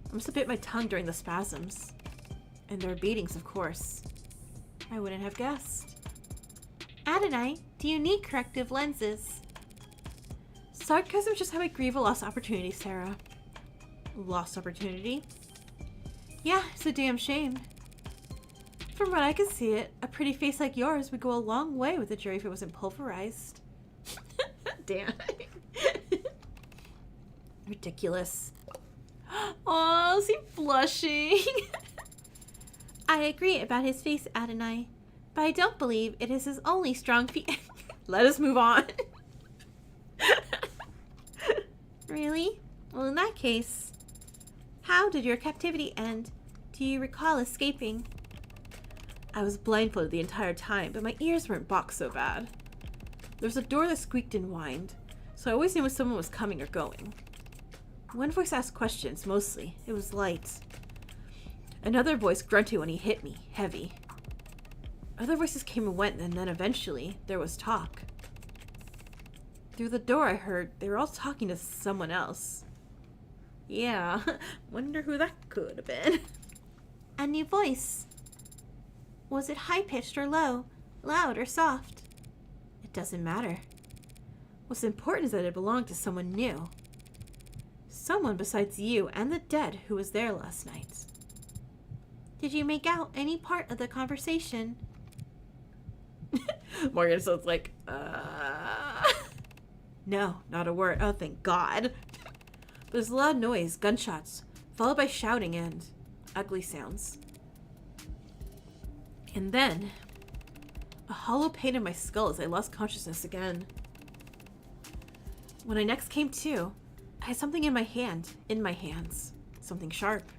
I must have bit my tongue during the spasms. And there were beatings, of course. I wouldn't have guessed. Adonai, do you need corrective lenses? Sarcasm is just how I grieve a lost opportunity, Sarah. Lost opportunity? Yeah, it's a damn shame. From what I can see it, a pretty face like yours would go a long way with the jury if it wasn't pulverized. Damn. Ridiculous. Oh, is he blushing? I agree about his face, Adonai, but I don't believe it is his only strong Let us move on. Really? Well, in that case, how did your captivity end? Do you recall escaping? I was blindfolded the entire time, but my ears weren't boxed so bad. There was a door that squeaked and whined, so I always knew when someone was coming or going. One voice asked questions, mostly. It was light. Another voice grunted when he hit me, heavy. Other voices came and went, and then eventually, there was talk. Through the door I heard they were all talking to someone else. Yeah, wonder who that could have been. A new voice. Was it high-pitched or low? Loud or soft? It doesn't matter. What's important is that it belonged to someone new. Someone besides you and the dead who was there last night. Did you make out any part of the conversation? Morgan sounds like, No, not a word. Oh, thank God. There's a loud noise, gunshots, followed by shouting and ugly sounds. And then, a hollow pain in my skull as I lost consciousness again. When I next came to, I had something in my hands. Something sharp.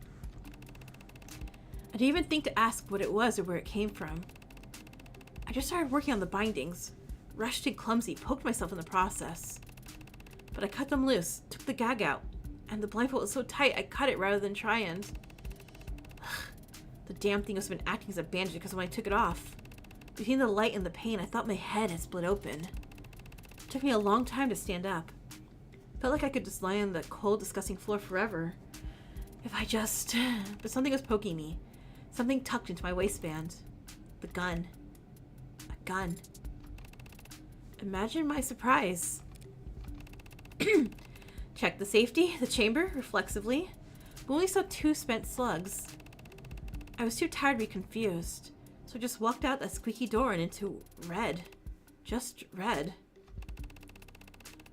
I didn't even think to ask what it was or where it came from. I just started working on the bindings, rushed and clumsy, poked myself in the process. But I cut them loose, took the gag out, and the blindfold was so tight I cut it rather than try and... The damn thing must have been acting as a bandage because when I took it off, between the light and the pain, I thought my head had split open. It took me a long time to stand up. Felt like I could just lie on the cold, disgusting floor forever. If I just... But something was poking me. Something tucked into my waistband. The gun. A gun. Imagine my surprise. Checked the safety, the chamber, reflexively. But only saw 2 spent slugs. I was too tired to be confused, so I just walked out that squeaky door and into red. Just red.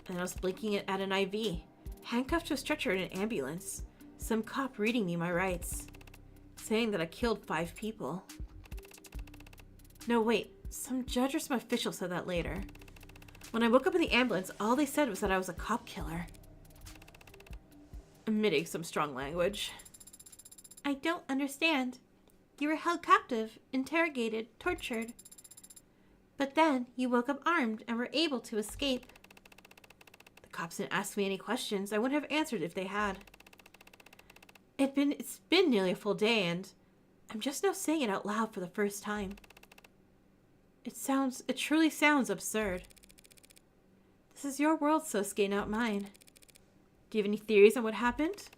And I was blinking at an IV, handcuffed to a stretcher in an ambulance. Some cop reading me my rights, saying that I killed 5 people. No, wait, some judge or some official said that later. When I woke up in the ambulance, all they said was that I was a cop killer. Emitting some strong language. I don't understand. You were held captive, interrogated, tortured. But then you woke up armed and were able to escape. The cops didn't ask me any questions. I wouldn't have answered if they had. It's been nearly a full day, and I'm just now saying it out loud for the first time. It truly sounds absurd. This is your world, Sosuke, not mine. Do you have any theories on what happened?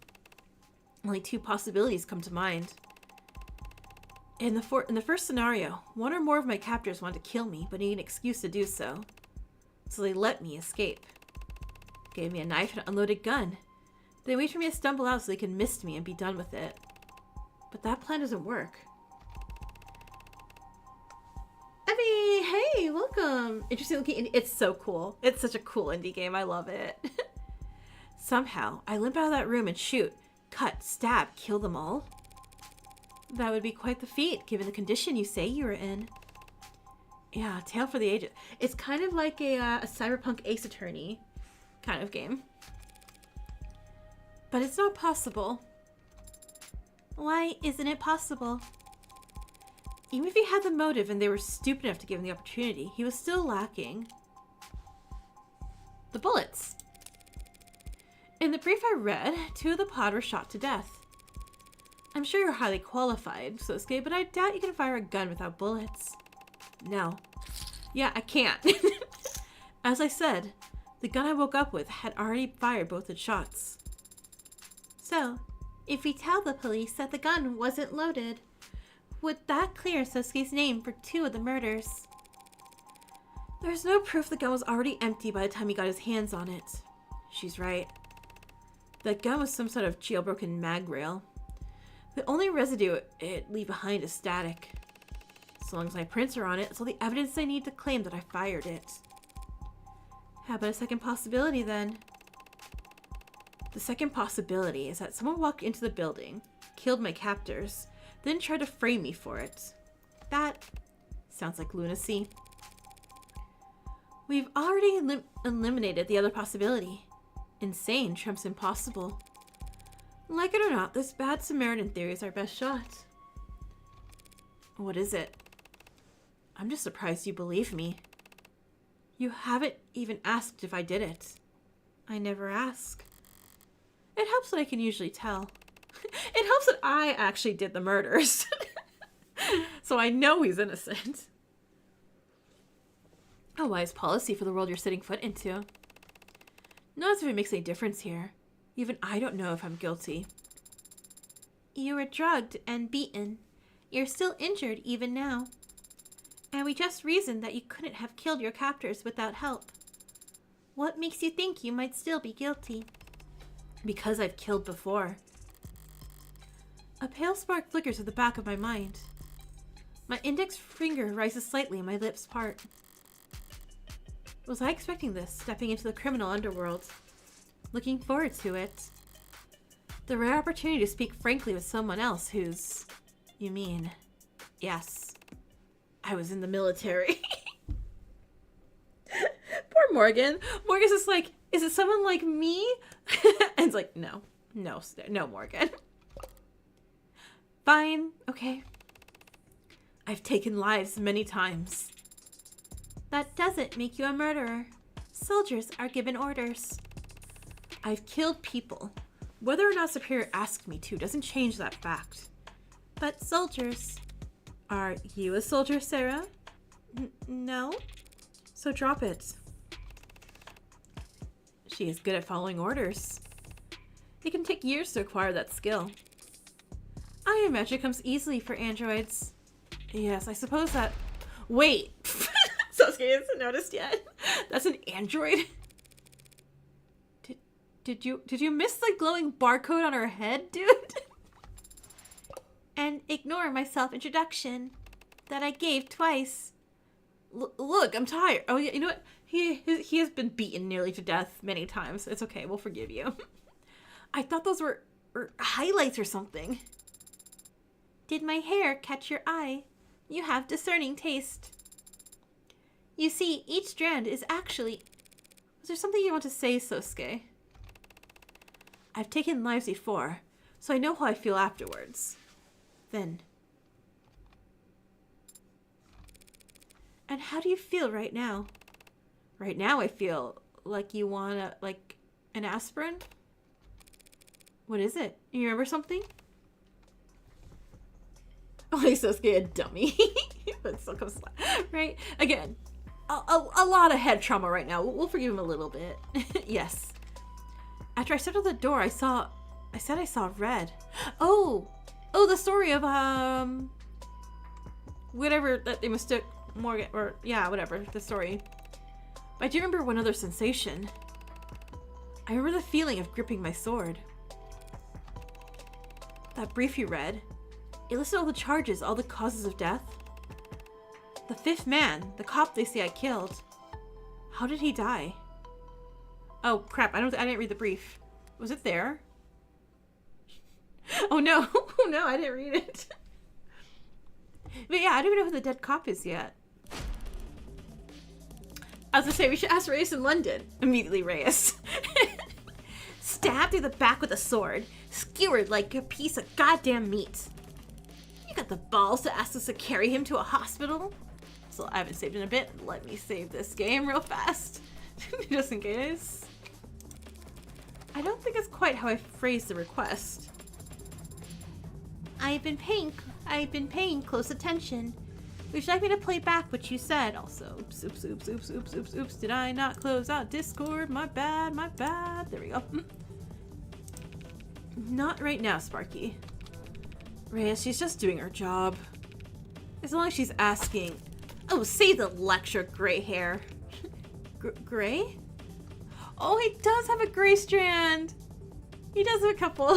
Only 2 possibilities come to mind. In the first scenario, one or more of my captors wanted to kill me, but needed an excuse to do so. So they let me escape. Gave me a knife and an unloaded gun. They wait for me to stumble out so they can mist me and be done with it. But that plan doesn't work. Evie, hey, welcome. Interesting looking. It's so cool. It's such a cool indie game. I love it. Somehow, I limp out of that room and shoot, cut, stab, kill them all. That would be quite the feat, given the condition you say you were in. Yeah, tale for the ages. It's kind of like a cyberpunk Ace Attorney kind of game. But it's not possible. Why isn't it possible? Even if he had the motive and they were stupid enough to give him the opportunity, he was still lacking the bullets. In the brief I read, 2 of the pod were shot to death. I'm sure you're highly qualified, Sosuke, but I doubt you can fire a gun without bullets. No. Yeah, I can't. As I said, the gun I woke up with had already fired both its shots. So, if we tell the police that the gun wasn't loaded, would that clear Sosuke's name for 2 of the murders? There's no proof the gun was already empty by the time he got his hands on it. She's right. That gun was some sort of jailbroken mag rail. The only residue it leave behind is static. So long as my prints are on it, it's all the evidence I need to claim that I fired it. How about a second possibility then? The second possibility is that someone walked into the building, killed my captors, then tried to frame me for it. That sounds like lunacy. We've already eliminated the other possibility. Insane trumps impossible. Like it or not, this bad Samaritan theory is our best shot. What is it? I'm just surprised you believe me. You haven't even asked if I did it. I never ask. It helps that I can usually tell. It helps that I actually did the murders. So I know he's innocent. A wise policy for the world you're setting foot into. Not as if it makes any difference here. Even I don't know if I'm guilty. You were drugged and beaten. You're still injured even now. And we just reasoned that you couldn't have killed your captors without help. What makes you think you might still be guilty? Because I've killed before. A pale spark flickers at the back of my mind. My index finger rises slightly and my lips part. Was I expecting this, stepping into the criminal underworld? Looking forward to it. The rare opportunity to speak frankly with someone else who's... You mean... Yes. I was in the military. Poor Morgan. Morgan's just like, is it someone like me? And it's like, no, Morgan. Fine, okay. I've taken lives many times. That doesn't make you a murderer. Soldiers are given orders. I've killed people. Whether or not Superior asked me to doesn't change that fact. But soldiers... Are you a soldier, Sarah? No? So drop it. She is good at following orders. It can take years to acquire that skill. I imagine it comes easily for androids. Yes, I suppose that... Wait! Sasuke hasn't noticed yet. That's an android? Did you miss the glowing barcode on her head, dude? And ignore my self-introduction that I gave twice. Look, I'm tired. Oh, yeah, you know what? He has been beaten nearly to death many times. It's okay. We'll forgive you. I thought those were highlights or something. Did my hair catch your eye? You have discerning taste. You see, each strand is actually... Was there something you want to say, Sosuke? I've taken lives before, so I know how I feel afterwards. Then. And how do you feel right now? Right now I feel like you want like an aspirin? What is it? You remember something? Oh, he's so scared, a dummy. But still comes, right? Again, a lot of head trauma right now. We'll forgive him a little bit. Yes. After I stepped out the door, I said I saw red. Oh, the story of whatever that they mistook Morgan, or yeah, whatever the story. But I do remember one other sensation. I remember the feeling of gripping my sword. That brief you read, it listed all the charges, all the causes of death. The fifth man, the cop they say I killed. How did he die? Oh crap! I didn't read the brief. Was it there? Oh no! Oh no! I didn't read it. But yeah, I don't even know who the dead cop is yet. I was gonna say we should ask Reyes in London. Immediately, Reyes. Stabbed through the back with a sword, skewered like a piece of goddamn meat. You got the balls to ask us to carry him to a hospital? So I haven't saved in a bit. Let me save this game real fast, just in case. I don't think it's quite how I phrased the request. I've been paying close attention. Would you like me to play back what you said? Also, oops. Did I not close out Discord? My bad. There we go. Not right now, Sparky. Reyes, she's just doing her job. As long as she's asking. Oh, save the lecture, gray hair. Gray? Oh, he does have a gray strand. He does have a couple.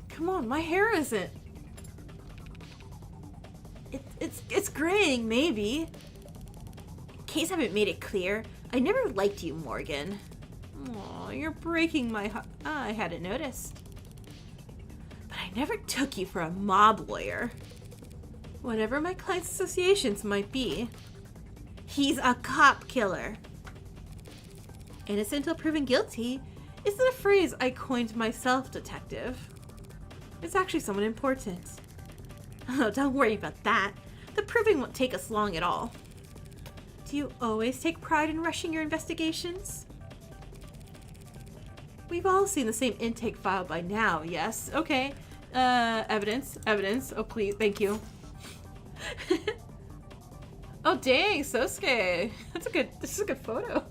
Come on, my hair isn't. It's graying, maybe. In case I haven't made it clear, I never liked you, Morgan. Aw, you're breaking my heart. I hadn't noticed. But I never took you for a mob lawyer. Whatever my client's associations might be, he's a cop killer. Innocent until proven guilty isn't a phrase I coined myself, detective. It's actually someone important. Oh, don't worry about that. The proving won't take us long at all. Do you always take pride in rushing your investigations? We've all seen the same intake file by now, yes? Okay. Evidence. Oh, please. Thank you. Oh, dang. Sosuke. This is a good photo.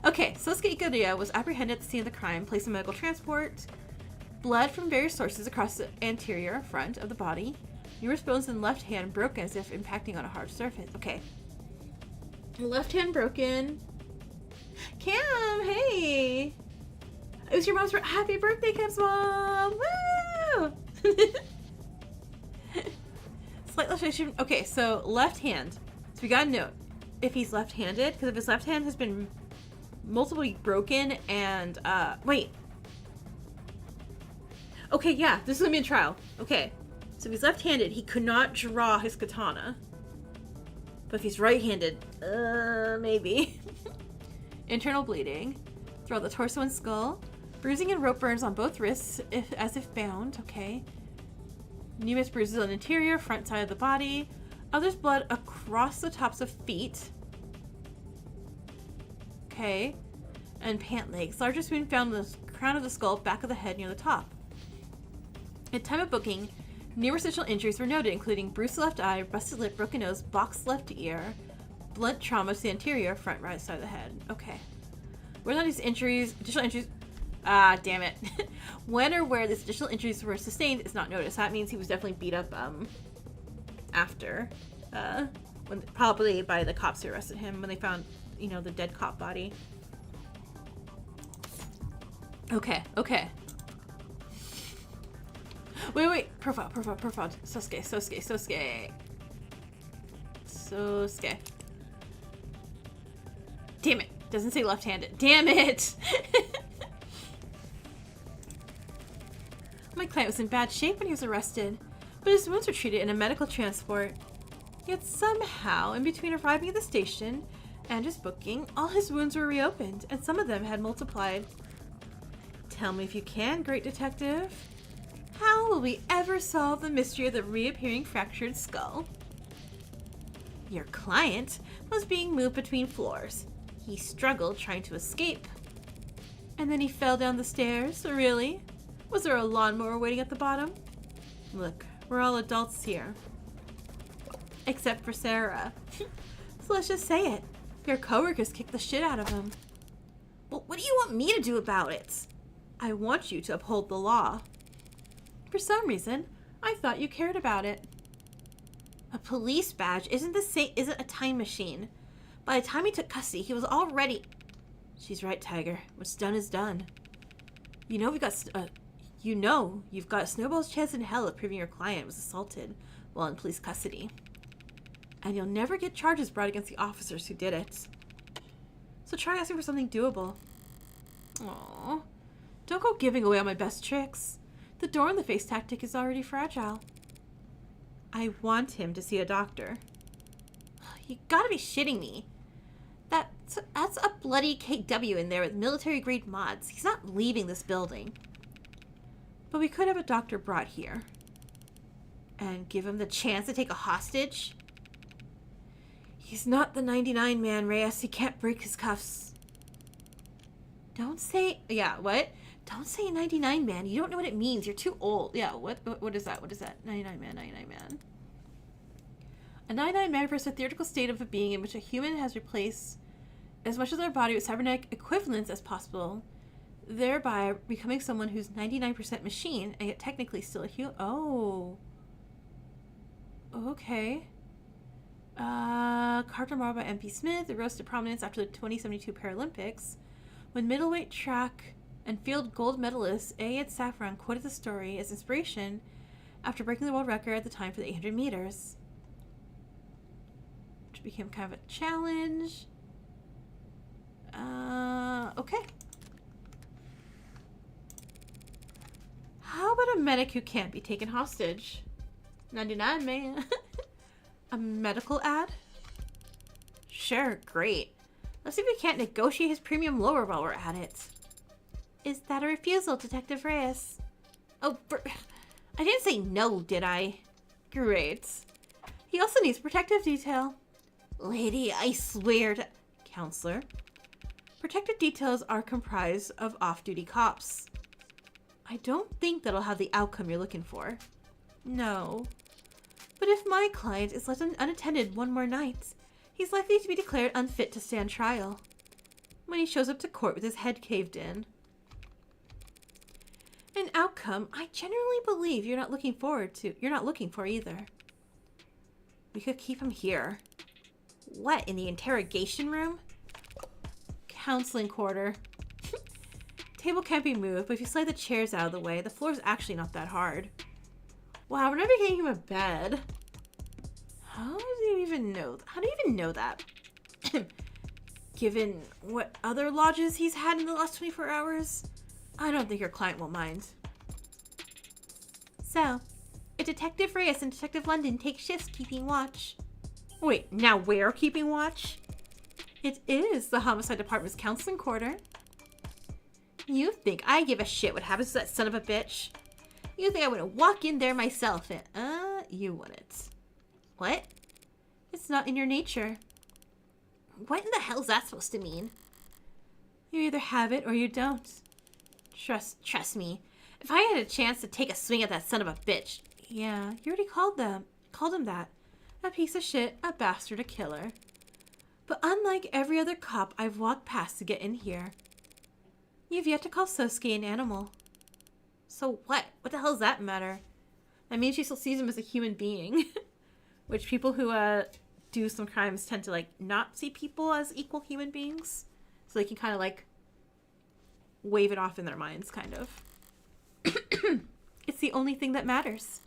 Okay. Sosuke Ikaria was apprehended at the scene of the crime, placed in medical transport. Blood from various sources across the anterior front of the body. Numerous bones in the left hand broken as if impacting on a hard surface. Okay. Left hand broken. Cam, hey! It was your mom's happy birthday, Cam's mom! Woo! Slight illustration. Okay, so left hand. So we got a note. If he's left-handed, because if his left hand has been multiply broken and, wait. Okay, yeah, this is gonna be a trial. Okay, so if he's left-handed, he could not draw his katana. But if he's right-handed, maybe. Internal bleeding throughout the torso and skull. Bruising and rope burns on both wrists, as if bound. Okay. Numerous bruises on the interior, front side of the body. Others blood across the tops of feet. Okay. And pant legs. Largest wound found in the crown of the skull, back of the head near the top. At time of booking, numerous additional injuries were noted, including bruised left eye, busted lip, broken nose, boxed left ear, blunt trauma to the anterior, front right side of the head. Okay. Whether these additional injuries... Ah, damn it. When or where these additional injuries were sustained is not noticed. That means he was definitely beat up, after. Probably by the cops who arrested him when they found, the dead cop body. Okay. Wait. Profile. Sosuke. Damn it. Doesn't say left-handed. Damn it! My client was in bad shape when he was arrested, but his wounds were treated in a medical transport. Yet somehow, in between arriving at the station and his booking, all his wounds were reopened, and some of them had multiplied. Tell me if you can, great detective. How will we ever solve the mystery of the reappearing fractured skull? Your client was being moved between floors. He struggled trying to escape. And then he fell down the stairs? Really? Was there a lawnmower waiting at the bottom? Look, we're all adults here. Except for Sarah. So let's just say it. Your coworkers kicked the shit out of him. Well, what do you want me to do about it? I want you to uphold the law. For some reason, I thought you cared about it. A police badge isn't a time machine. By the time he took custody, he was already... She's right, Tiger. What's done is done. You know you've got a snowball's chance in hell of proving your client was assaulted while in police custody. And you'll never get charges brought against the officers who did it. So try asking for something doable. Aww. Don't go giving away all my best tricks. The door in the face tactic is already fragile. I want him to see a doctor. You gotta be shitting me. That's a bloody KW in there with military-grade mods. He's not leaving this building. But we could have a doctor brought here. And give him the chance to take a hostage? He's not the 99 man, Reyes. He can't break his cuffs. Don't say... Yeah, what? Don't say 99 man. You don't know what it means. You're too old. Yeah, what is that? What is that? 99 man, 99 man. A 99 man refers to a theoretical state of a being in which a human has replaced as much of their body with cybernetic equivalents as possible, thereby becoming someone who's 99% machine and yet technically still a human. Oh. Okay. Carved on marble by M.P. Smith, it rose to prominence after the 2072 Paralympics, when middleweight track and field gold medalist Ayed Safran quoted the story as inspiration after breaking the world record at the time for the 800 meters. Which became kind of a challenge. Okay. How about a medic who can't be taken hostage? 99, man. A medical ad? Sure, great. Let's see if we can't negotiate his premium lower while we're at it. Is that a refusal, Detective Reyes? Oh, I didn't say no, did I? Great. He also needs protective detail. Lady, I swear to... Counselor. Protective details are comprised of off-duty cops. I don't think that'll have the outcome you're looking for. No. But if my client is left unattended one more night, he's likely to be declared unfit to stand trial when he shows up to court with his head caved in. An outcome I generally believe you're not looking for either. We could keep him here. What, in the interrogation room? Counseling quarter. Table can't be moved, but if you slide the chairs out of the way, the floor's actually not that hard. Wow, we're never getting him a bed. How do you even know? How do you even know that? Given what other lodges he's had in the last 24 hours, I don't think your client will mind. So, if Detective Reyes and Detective London take shifts keeping watch. Wait, now we're keeping watch? It is the Homicide Department's counseling quarter. You think I give a shit what happens to that son of a bitch? You think I wouldn't walk in there myself and, you wouldn't. What? It's not in your nature. What in the hell's that supposed to mean? You either have it or you don't. Trust me. If I had a chance to take a swing at that son of a bitch. Yeah, you already called him that. A piece of shit, a bastard, a killer. But unlike every other cop I've walked past to get in here, you've yet to call Sosuke an animal. So what? What the hell does that matter? That means she still sees him as a human being. Which people who do some crimes tend to like not see people as equal human beings. So they can kind of like wave it off in their minds, kind of. It's the only thing that matters.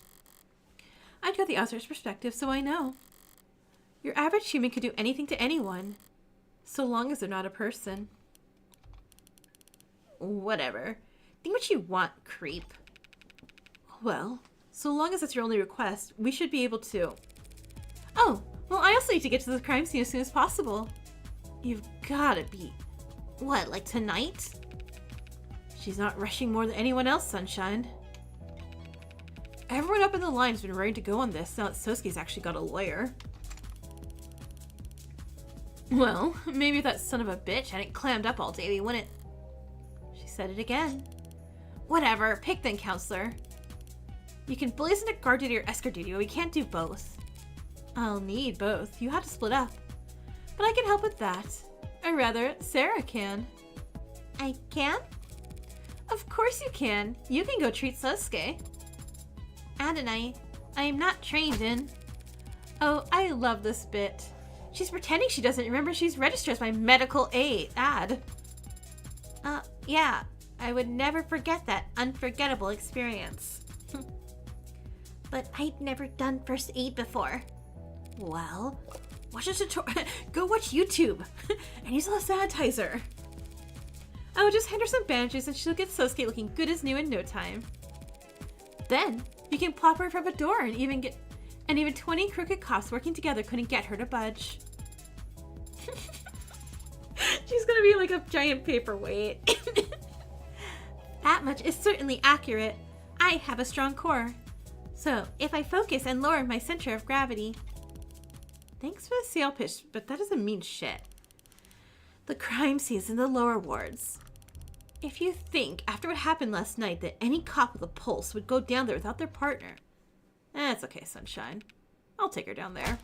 I've got the outsider's perspective, so I know. Your average human could do anything to anyone, so long as they're not a person. Whatever. Think what you want, creep. Well, so long as that's your only request, we should be able to... Oh, Well, I also need to get to the crime scene as soon as possible. You've gotta be... What, like tonight? She's not rushing more than anyone else, Sunshine. Everyone up in the line's been ready to go on this now that Sosuke's actually got a lawyer. Well, maybe if that son of a bitch hadn't clammed up all day, we wouldn't... She said it again. Whatever, pick then, counselor. You can blaze into guard duty or escort duty, but we can't do both. I'll need both. You have to split up. But I can help with that. Or rather, Sarah can. I can? Of course you can. You can go treat Sosuke. And I am not trained in... Oh, I love this bit. She's pretending she doesn't remember she's registered as my medical aid ad. Yeah. I would never forget that unforgettable experience. But I'd never done first aid before. Well, watch a tutorial. Go watch YouTube and use a little sanitizer. I will just hand her some bandages and she'll get Sosuke looking good as new in no time. Then you can plop her from a door and even 20 crooked cops working together couldn't get her to budge. She's gonna be like a giant paperweight. That much is certainly accurate. I have a strong core. So, if I focus and lower my center of gravity... Thanks for the sale pitch, but that doesn't mean shit. The crime scene's in the lower wards. If you think, after what happened last night, that any cop with a pulse would go down there without their partner... It's okay, Sunshine. I'll take her down there.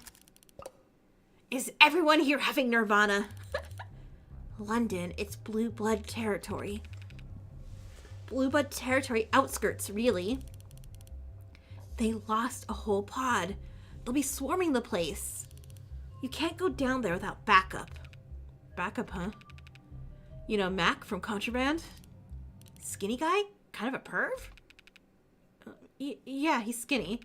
Is everyone here having Nirvana? London, it's blue blood territory. Blue blood territory outskirts, really. They lost a whole pod. They'll be swarming the place. You can't go down there without backup. Backup, huh? You know Mac from Contraband? Skinny guy? Kind of a perv? Yeah, he's skinny.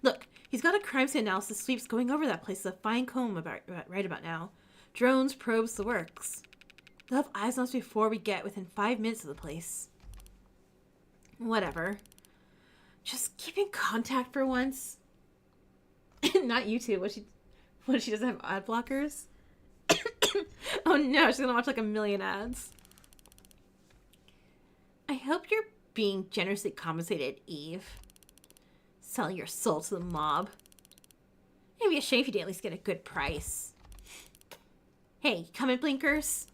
Look, he's got a crime scene analysis sweeps going over that place with a fine comb right about now. Drones, probes, the works. They'll have eyes on us before we get within 5 minutes of the place. Whatever. Just keep in contact for once. Not YouTube. What she doesn't have ad blockers? Oh no, she's gonna watch like a million ads. I hope you're being generously compensated, Eve. Selling your soul to the mob. It'd be a shame if you didn't at least get a good price. Hey, coming blinkers?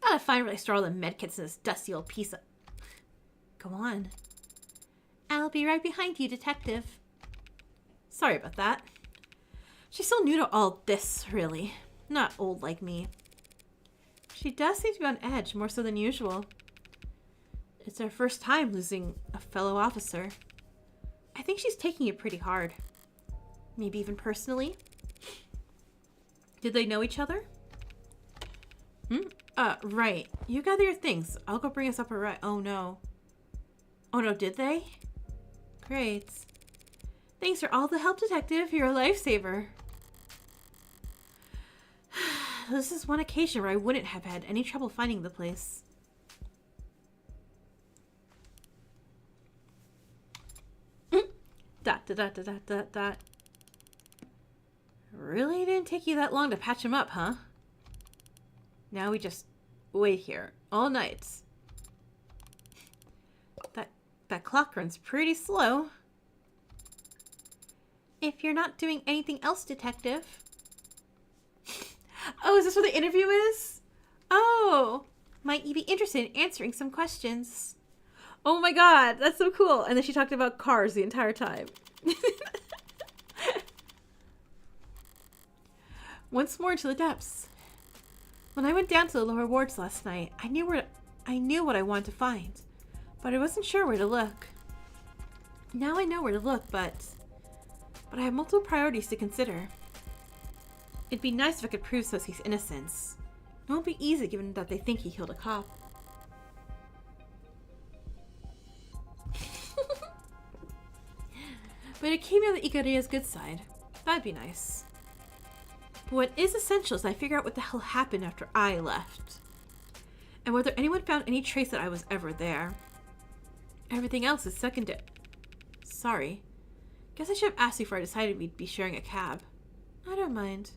Gotta find where they store all the medkits in this dusty old piece of... Go on. I'll be right behind you, detective. Sorry about that. She's still new to all this, really. Not old like me. She does seem to be on edge, more so than usual. It's her first time losing a fellow officer. I think she's taking it pretty hard. Maybe even personally. Did they know each other? Right. You gather your things. I'll go bring us up a right. Oh no. Oh no, did they? Great. Thanks for all the help, detective. You're a lifesaver. This is one occasion where I wouldn't have had any trouble finding the place. Dot. Really didn't take you that long to patch him up, huh? Now we just wait here all night. That clock runs pretty slow. If you're not doing anything else, detective. Oh, is this what the interview is? Oh, might you be interested in answering some questions? Oh my god, that's so cool. And then she talked about cars the entire time. Once more into the depths. When I went down to the lower wards last night, I knew what I wanted to find, but I wasn't sure where to look. Now I know where to look, but I have multiple priorities to consider. It'd be nice if I could prove Sosuke's innocence. It won't be easy given that they think he killed a cop. But it came out the Ikaria's good side. That'd be nice. But what is essential is I figure out what the hell happened after I left. And whether anyone found any trace that I was ever there. Everything else is secondary. Sorry. Guess I should have asked you before I decided we'd be sharing a cab. I don't mind.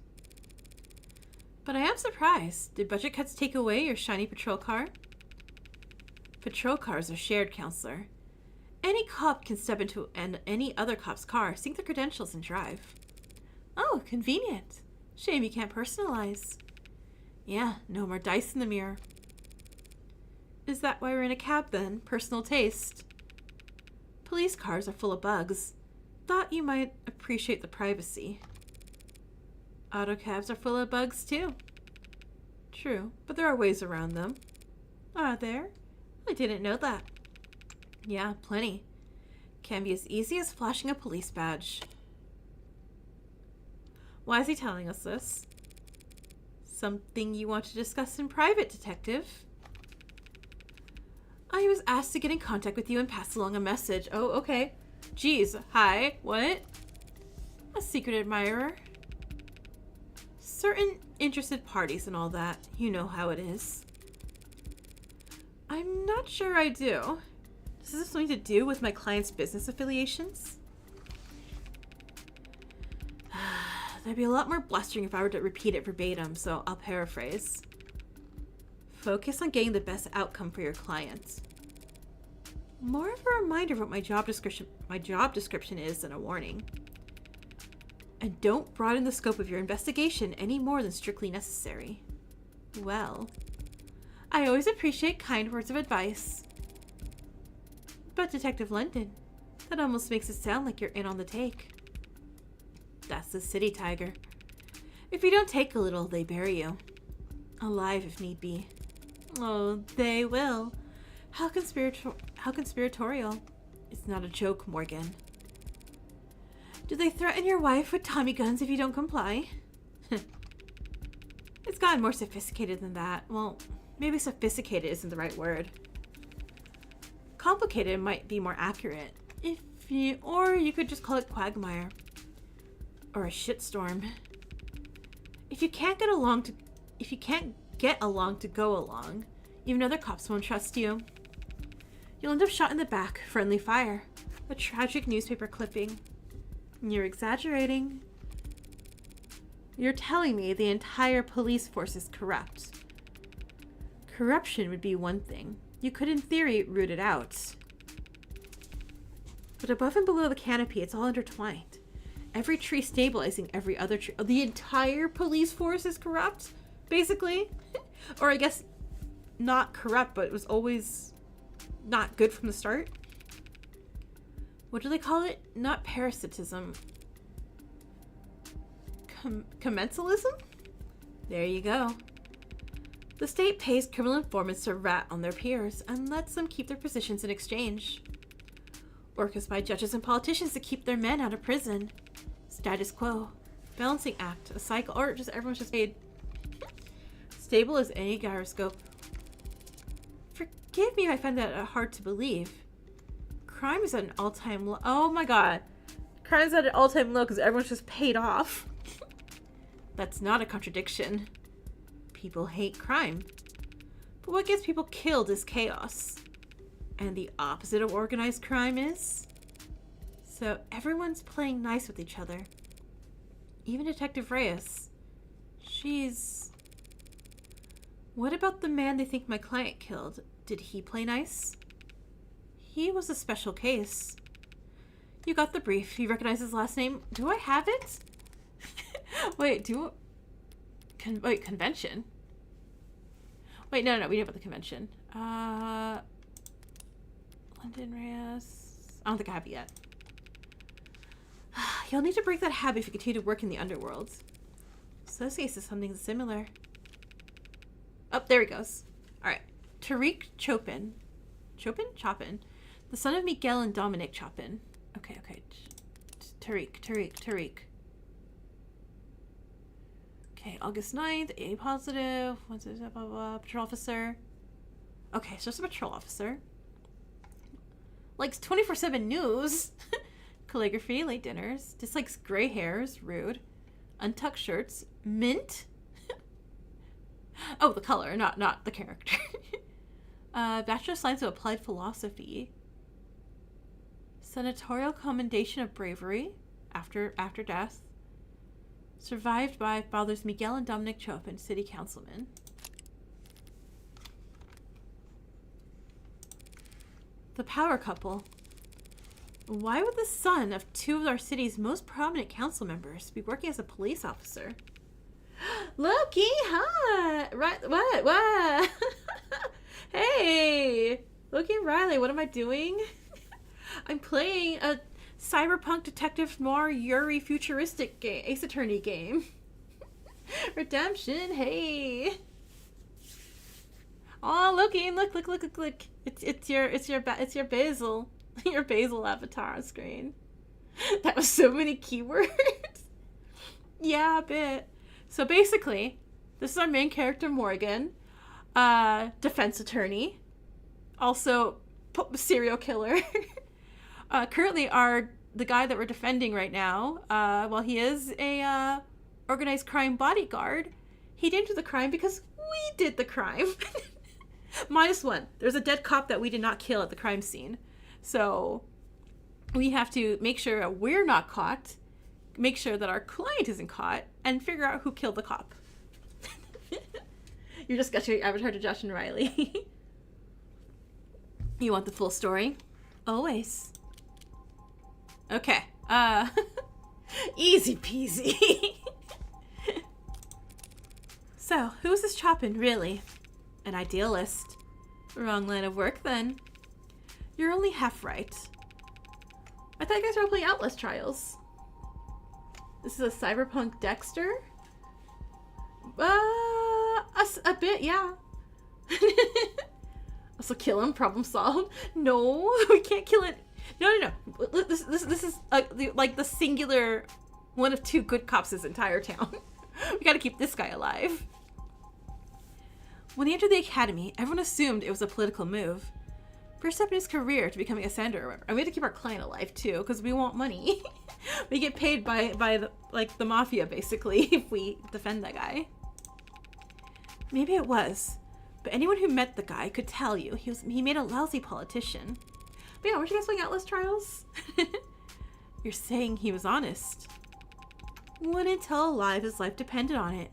But I am surprised. Did budget cuts take away your shiny patrol car? Patrol cars are shared, counselor. Any cop can step into any other cop's car, sync their credentials, and drive. Oh, convenient. Shame you can't personalize. Yeah, no more dice in the mirror. Is that why we're in a cab then? Personal taste. Police cars are full of bugs. Thought you might appreciate the privacy. Autocabs are full of bugs too. True, but there are ways around them. Are there? I didn't know that. Yeah, plenty. Can be as easy as flashing a police badge. Why is he telling us this? Something you want to discuss in private, Detective? I was asked to get in contact with you and pass along a message. Oh, okay. Geez, hi, what? A secret admirer. Certain interested parties and all that. You know how it is. I'm not sure I do. Does this have something to do with my client's business affiliations? There'd be a lot more blustering if I were to repeat it verbatim, so I'll paraphrase. Focus on getting the best outcome for your client. More of a reminder of what my job description is than a warning. And don't broaden the scope of your investigation any more than strictly necessary. Well, I always appreciate kind words of advice. But Detective London, that almost makes it sound like you're in on the take. That's the city, Tiger. If you don't take a little, they bury you. Alive if need be. Oh, they will. How conspiratorial. It's not a joke, Morgan. Do they threaten your wife with Tommy guns if you don't comply? It's gotten more sophisticated than that. Well, maybe sophisticated isn't the right word. Complicated might be more accurate. Or you could just call it quagmire. Or a shitstorm. If you can't get along to go along, even other cops won't trust you. You'll end up shot in the back, friendly fire. A tragic newspaper clipping. You're exaggerating. You're telling me the entire police force is corrupt. Corruption would be one thing. You could, in theory, root it out. But above and below the canopy, it's all intertwined. Every tree stabilizing every other tree. Oh, the entire police force is corrupt, basically? Or I guess not corrupt, but it was always not good from the start. What do they call it? Not parasitism. Commensalism? There you go. The state pays criminal informants to rat on their peers and lets them keep their positions in exchange. Orcas by judges and politicians to keep their men out of prison. Status quo. Balancing act. A cycle. Or just everyone's just paid. Stable as any gyroscope. Forgive me if I find that hard to believe. Crime is at an all-time low. Oh my god. Crime is at an all-time low because everyone's just paid off. That's not a contradiction. People hate crime. But what gets people killed is chaos. And the opposite of organized crime is? So everyone's playing nice with each other. Even Detective Reyes. She's... What about the man they think my client killed? Did he play nice? He was a special case. You got the brief. You recognize his last name? Do I have it? Wait, wait, convention? Wait, no, we didn't have the convention. London Reyes. I don't think I have it yet. You'll need to break that habit if you continue to work in the underworld. Associates is something similar. Oh, there he goes. Alright. Tariq Chopin. Chopin? The son of Miguel and Dominic Chopin. Okay. Tariq. Okay, August 9th, A positive. What's this? Blah, blah, blah. Patrol officer. Okay, it's just a patrol officer. Likes 24/7 news. Calligraphy, late dinners. Dislikes gray hairs. Rude. Untucked shirts. Mint. Oh, the color, not the character. Bachelor of Science of Applied Philosophy. Senatorial Commendation of Bravery after death. Survived by fathers Miguel and Dominic Chopin, city councilman. The power couple. Why would the son of two of our city's most prominent council members be working as a police officer? Loki, hi! Right, what? Hey! Loki and Riley, what am I doing? I'm playing a cyberpunk detective noir Yuri futuristic game, Ace Attorney game. Redemption, hey! Oh, Loki, look! It's your Basil. Your Basil avatar on screen. That was so many keywords. Yeah, a bit. So basically, this is our main character, Morgan. Defense attorney. Also, serial killer. Currently, the guy that we're defending right now, well, he is a organized crime bodyguard. He didn't do the crime because we did the crime. -1. There's a dead cop that we did not kill at the crime scene. So we have to make sure that we're not caught, make sure that our client isn't caught, and figure out who killed the cop. You just got your avatar to Josh and Riley. You want the full story? Always. Okay. Easy peasy. So, who is this Chopin, really? An idealist. Wrong line of work, then. You're only half right. I thought you guys were playing Outlast Trials. This is a cyberpunk Dexter? A bit, yeah. Also kill him, problem solved. No, we can't kill it. No. This is like the singular one of two good cops in this entire town. We gotta keep this guy alive. When he entered the academy, everyone assumed it was a political move. First step in his career to becoming a senator. And we have to keep our client alive too, because we want money. We get paid by the mafia, basically, if we defend that guy. Maybe it was, but anyone who met the guy could tell you he made a lousy politician. But yeah, weren't you guys playing Outlast Trials? You're saying he was honest. Wouldn't tell a lie if his life depended on it.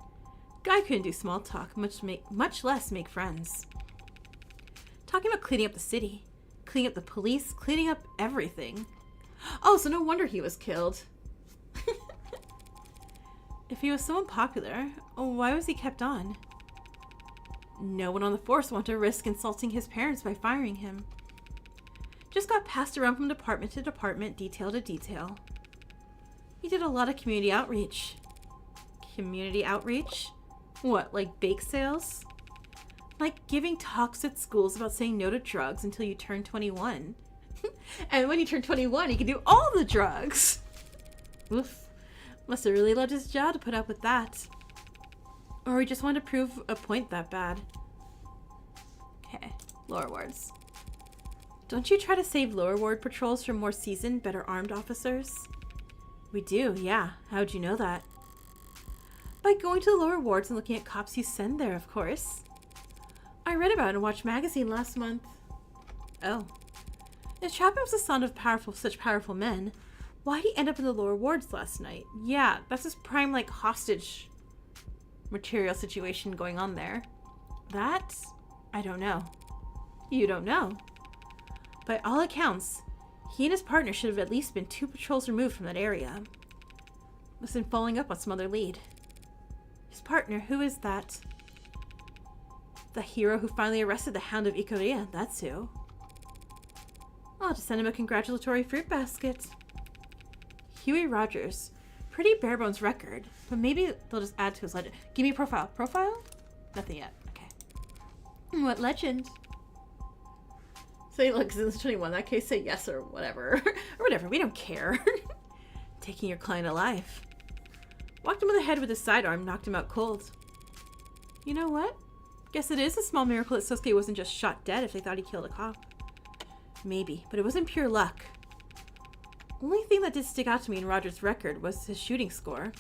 Guy couldn't do small talk, much less make friends. Talking about cleaning up the city, cleaning up the police, cleaning up everything. Oh, so no wonder he was killed. If he was so unpopular, why was he kept on? No one on the force wanted to risk insulting his parents by firing him. Just got passed around from department to department, detail to detail. He did a lot of community outreach. Community outreach? What, like bake sales? Like giving talks at schools about saying no to drugs until you turn 21. And when you turn 21, you can do all the drugs. Oof. Must have really loved his job to put up with that. Or he just wanted to prove a point that bad. Okay, lower wards. Don't you try to save lower ward patrols from more seasoned, better armed officers? We do, yeah. How'd you know that? By going to the lower wards and looking at cops you send there, of course. I read about it in Watch Magazine last month. Oh. If Chapman was the son of such powerful men, why'd he end up in the lower wards last night? Yeah, that's his prime, like, hostage material situation going on there. That? I don't know. You don't know. By all accounts, he and his partner should have at least been 2 patrols removed from that area. Must have been following up on some other lead. His partner, who is that? The hero who finally arrested the Hound of Ikaria, that's who. I'll just send him a congratulatory fruit basket. Huey Rogers. Pretty bare bones record, but maybe they'll just add to his legend. Give me a profile. Profile? Nothing yet. Okay. What legend? Say, look, since it's 21, in that case, say yes or whatever. Or whatever, we don't care. Taking your client alive. Walked him on the head with his sidearm, knocked him out cold. You know what? Guess it is a small miracle that Sosuke wasn't just shot dead if they thought he killed a cop. Maybe, but it wasn't pure luck. Only thing that did stick out to me in Roger's record was his shooting score.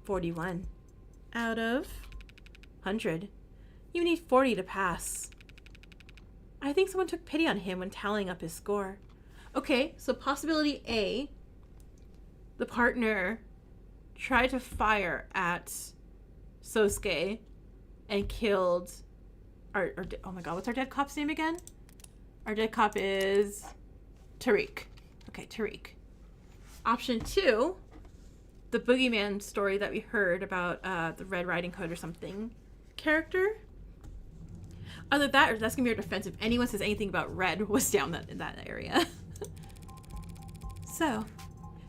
41. Out of 100. You need 40 to pass. I think someone took pity on him when tallying up his score. Okay, so possibility A, the partner tried to fire at Sosuke and killed oh my god, what's our dead cop's name again? Our dead cop is Tariq. Okay, Tariq. Option 2, the boogeyman story that we heard about the Red Riding Hood or something character. Either that or that's gonna be our defense if anyone says anything about Red was down in that area. So,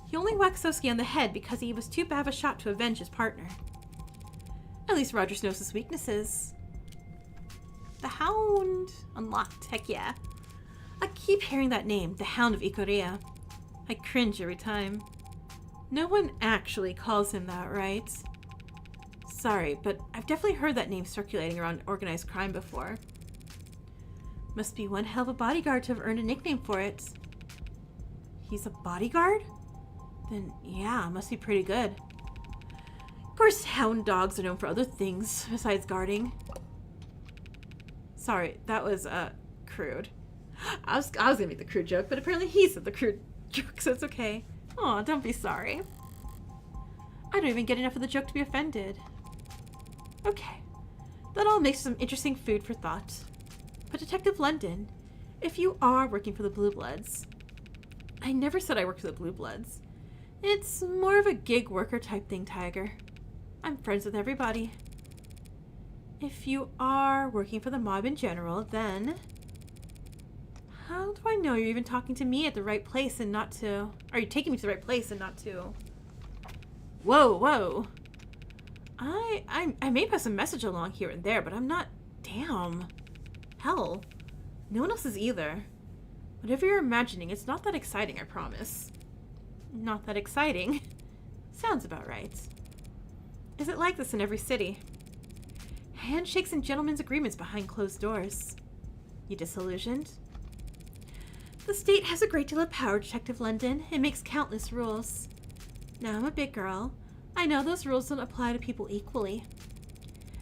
he only whacked Sosuke on the head because he was too bad of a shot to avenge his partner. At least Rogers knows his weaknesses. The Hound. Unlocked. Heck yeah. I keep hearing that name, the Hound of Ikoria. I cringe every time. No one actually calls him that, right? Sorry, but I've definitely heard that name circulating around organized crime before. Must be one hell of a bodyguard to have earned a nickname for it. He's a bodyguard? Then yeah, must be pretty good. Of course, hound dogs are known for other things besides guarding. Sorry, that was crude. I was gonna make the crude joke, but apparently he said the crude joke, so it's okay. Aw, don't be sorry. I don't even get enough of the joke to be offended. Okay, that all makes some interesting food for thought. But Detective London, if you are working for the Blue Bloods... I never said I worked for the Blue Bloods. It's more of a gig worker type thing, Tiger. I'm friends with everybody. If you are working for the mob in general, then... How do I know you're even talking to me at the right place and not to... Are you taking me to the right place and not to... Whoa, whoa. I may pass a message along here and there, but I'm not... Damn. Hell. No one else is either. Whatever you're imagining, it's not that exciting, I promise. Not that exciting? Sounds about right. Is it like this in every city? Handshakes and gentlemen's agreements behind closed doors. You disillusioned? The state has a great deal of power, Detective London. It makes countless rules. Now I'm a big girl. I know those rules don't apply to people equally.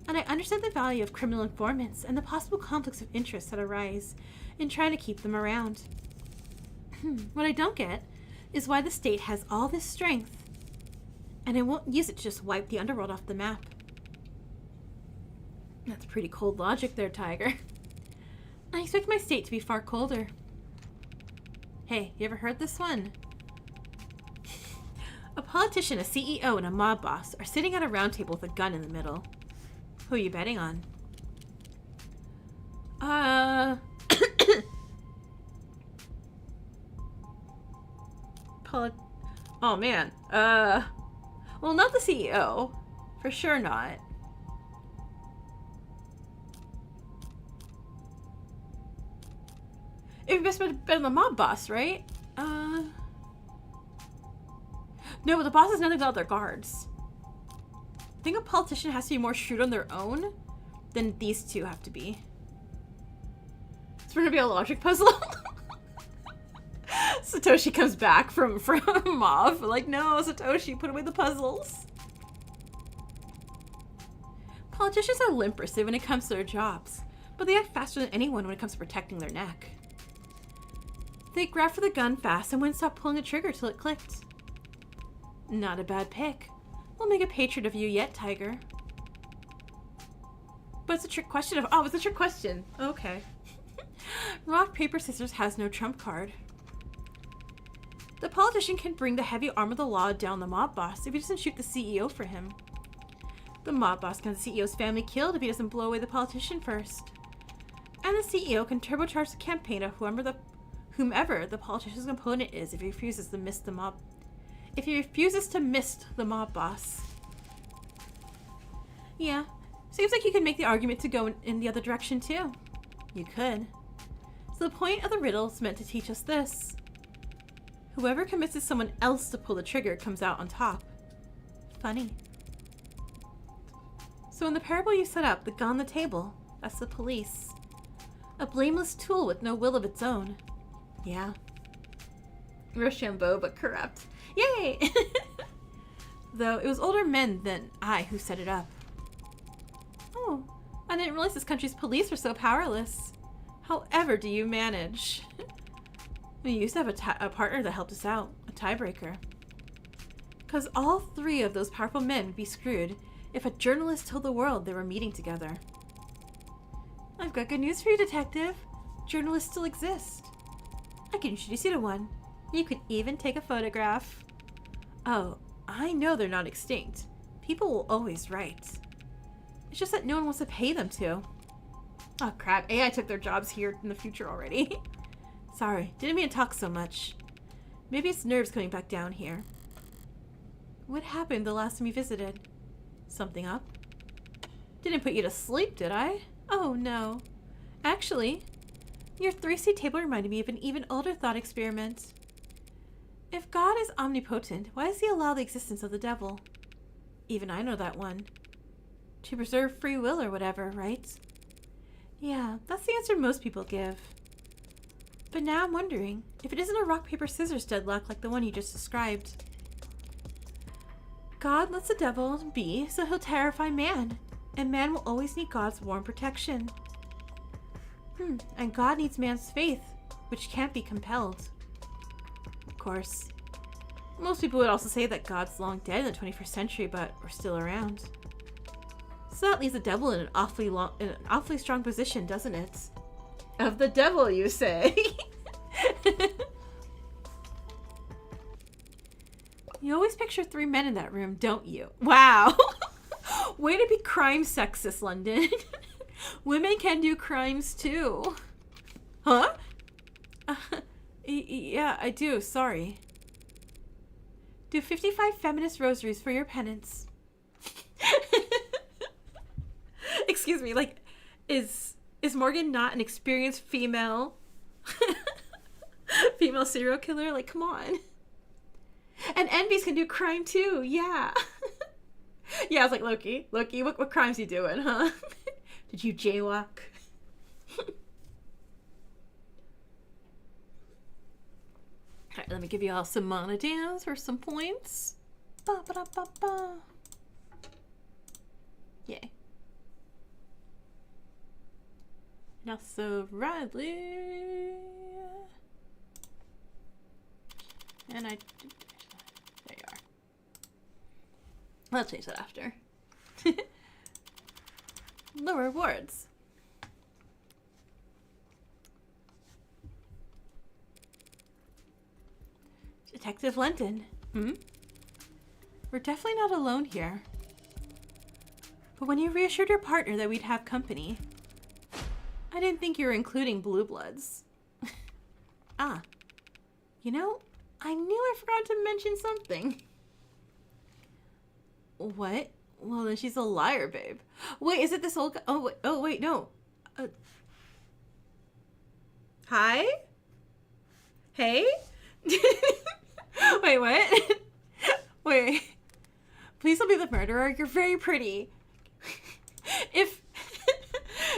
And I understand the value of criminal informants and the possible conflicts of interest that arise in trying to keep them around. What I don't get is why the state has all this strength and it won't use it to just wipe the underworld off the map. That's pretty cold logic there, Tiger. I expect my state to be far colder. Hey, you ever heard this one? A politician, a CEO, and a mob boss are sitting at a round table with a gun in the middle. Who are you betting on? Oh man. Well, not the CEO. For sure not. It must have been the mob boss, right? No, but the boss is nothing without their guards. I think a politician has to be more shrewd on their own than these two have to be. It's going to be a logic puzzle. Satoshi comes back from Mauve. Like, no, Satoshi, put away the puzzles. Politicians are limp-wristed when it comes to their jobs, but they act faster than anyone when it comes to protecting their neck. They grabbed for the gun fast and wouldn't stop pulling the trigger till it clicked. Not a bad pick. We'll make a patriot of you yet, Tiger. But it's a trick question of... Oh, it's a trick question. Okay. Rock, paper, scissors has no trump card. The politician can bring the heavy arm of the law down the mob boss if he doesn't shoot the CEO for him. The mob boss can have the CEO's family killed if he doesn't blow away the politician first. And the CEO can turbocharge the campaign of whomever the politician's opponent is if he refuses to miss the mob. If he refuses to miss the mob boss. Yeah, seems like you could make the argument to go in the other direction too. You could. So the point of the riddle is meant to teach us this. Whoever convinces someone else to pull the trigger comes out on top. Funny. So in the parable you set up, the gun on the table, that's the police. A blameless tool with no will of its own. Yeah. Rochambeau, but corrupt. Yay! Though it was older men than I who set it up. Oh, I didn't realize this country's police were so powerless. However do you manage? We used to have a partner that helped us out, a tiebreaker. Because all three of those powerful men would be screwed if a journalist told the world they were meeting together. I've got good news for you, Detective. Journalists still exist. I can introduce you to one. You can even take a photograph. Oh, I know they're not extinct. People will always write. It's just that no one wants to pay them to. Oh crap, AI took their jobs here in the future already. Sorry, didn't mean to talk so much. Maybe it's nerves coming back down here. What happened the last time you visited? Something up? Didn't put you to sleep, did I? Oh no. Actually, your 3C table reminded me of an even older thought experiment. If God is omnipotent, why does he allow the existence of the devil? Even I know that one. To preserve free will or whatever, right? Yeah, that's the answer most people give. But now I'm wondering if it isn't a rock, paper, scissors deadlock like the one you just described. God lets the devil be so he'll terrify man, and man will always need God's warm protection. And God needs man's faith, which can't be compelled. Of course. Most people would also say that God's long dead in the 21st century, but we're still around. So that leaves the devil in an awfully strong position, doesn't it? Of the devil, you say? You always picture three men in that room, don't you? Wow. Way to be crime sexist, London. Women can do crimes too. Huh? Yeah, I do. Sorry. Do 55 feminist rosaries for your penance. Excuse me, like, is Morgan not an experienced female serial killer? Like, come on. And NBs can do crime too, yeah. Yeah, I was like, Loki, what crimes you doing, huh? Did you jaywalk? Alright, let me give you all some monodams for some points. Ba ba da ba ba. Yay. Now so Riley. And there you are. I'll change that after. The rewards. Detective London. We're definitely not alone here. But when you reassured your partner that we'd have company, I didn't think you were including blue bloods. Ah. You know, I knew I forgot to mention something. What? Well, then she's a liar, babe. Wait, is it this old guy? Oh, wait, no. Hi? Hey? Wait, what? Wait. Please don't be the murderer. You're very pretty. If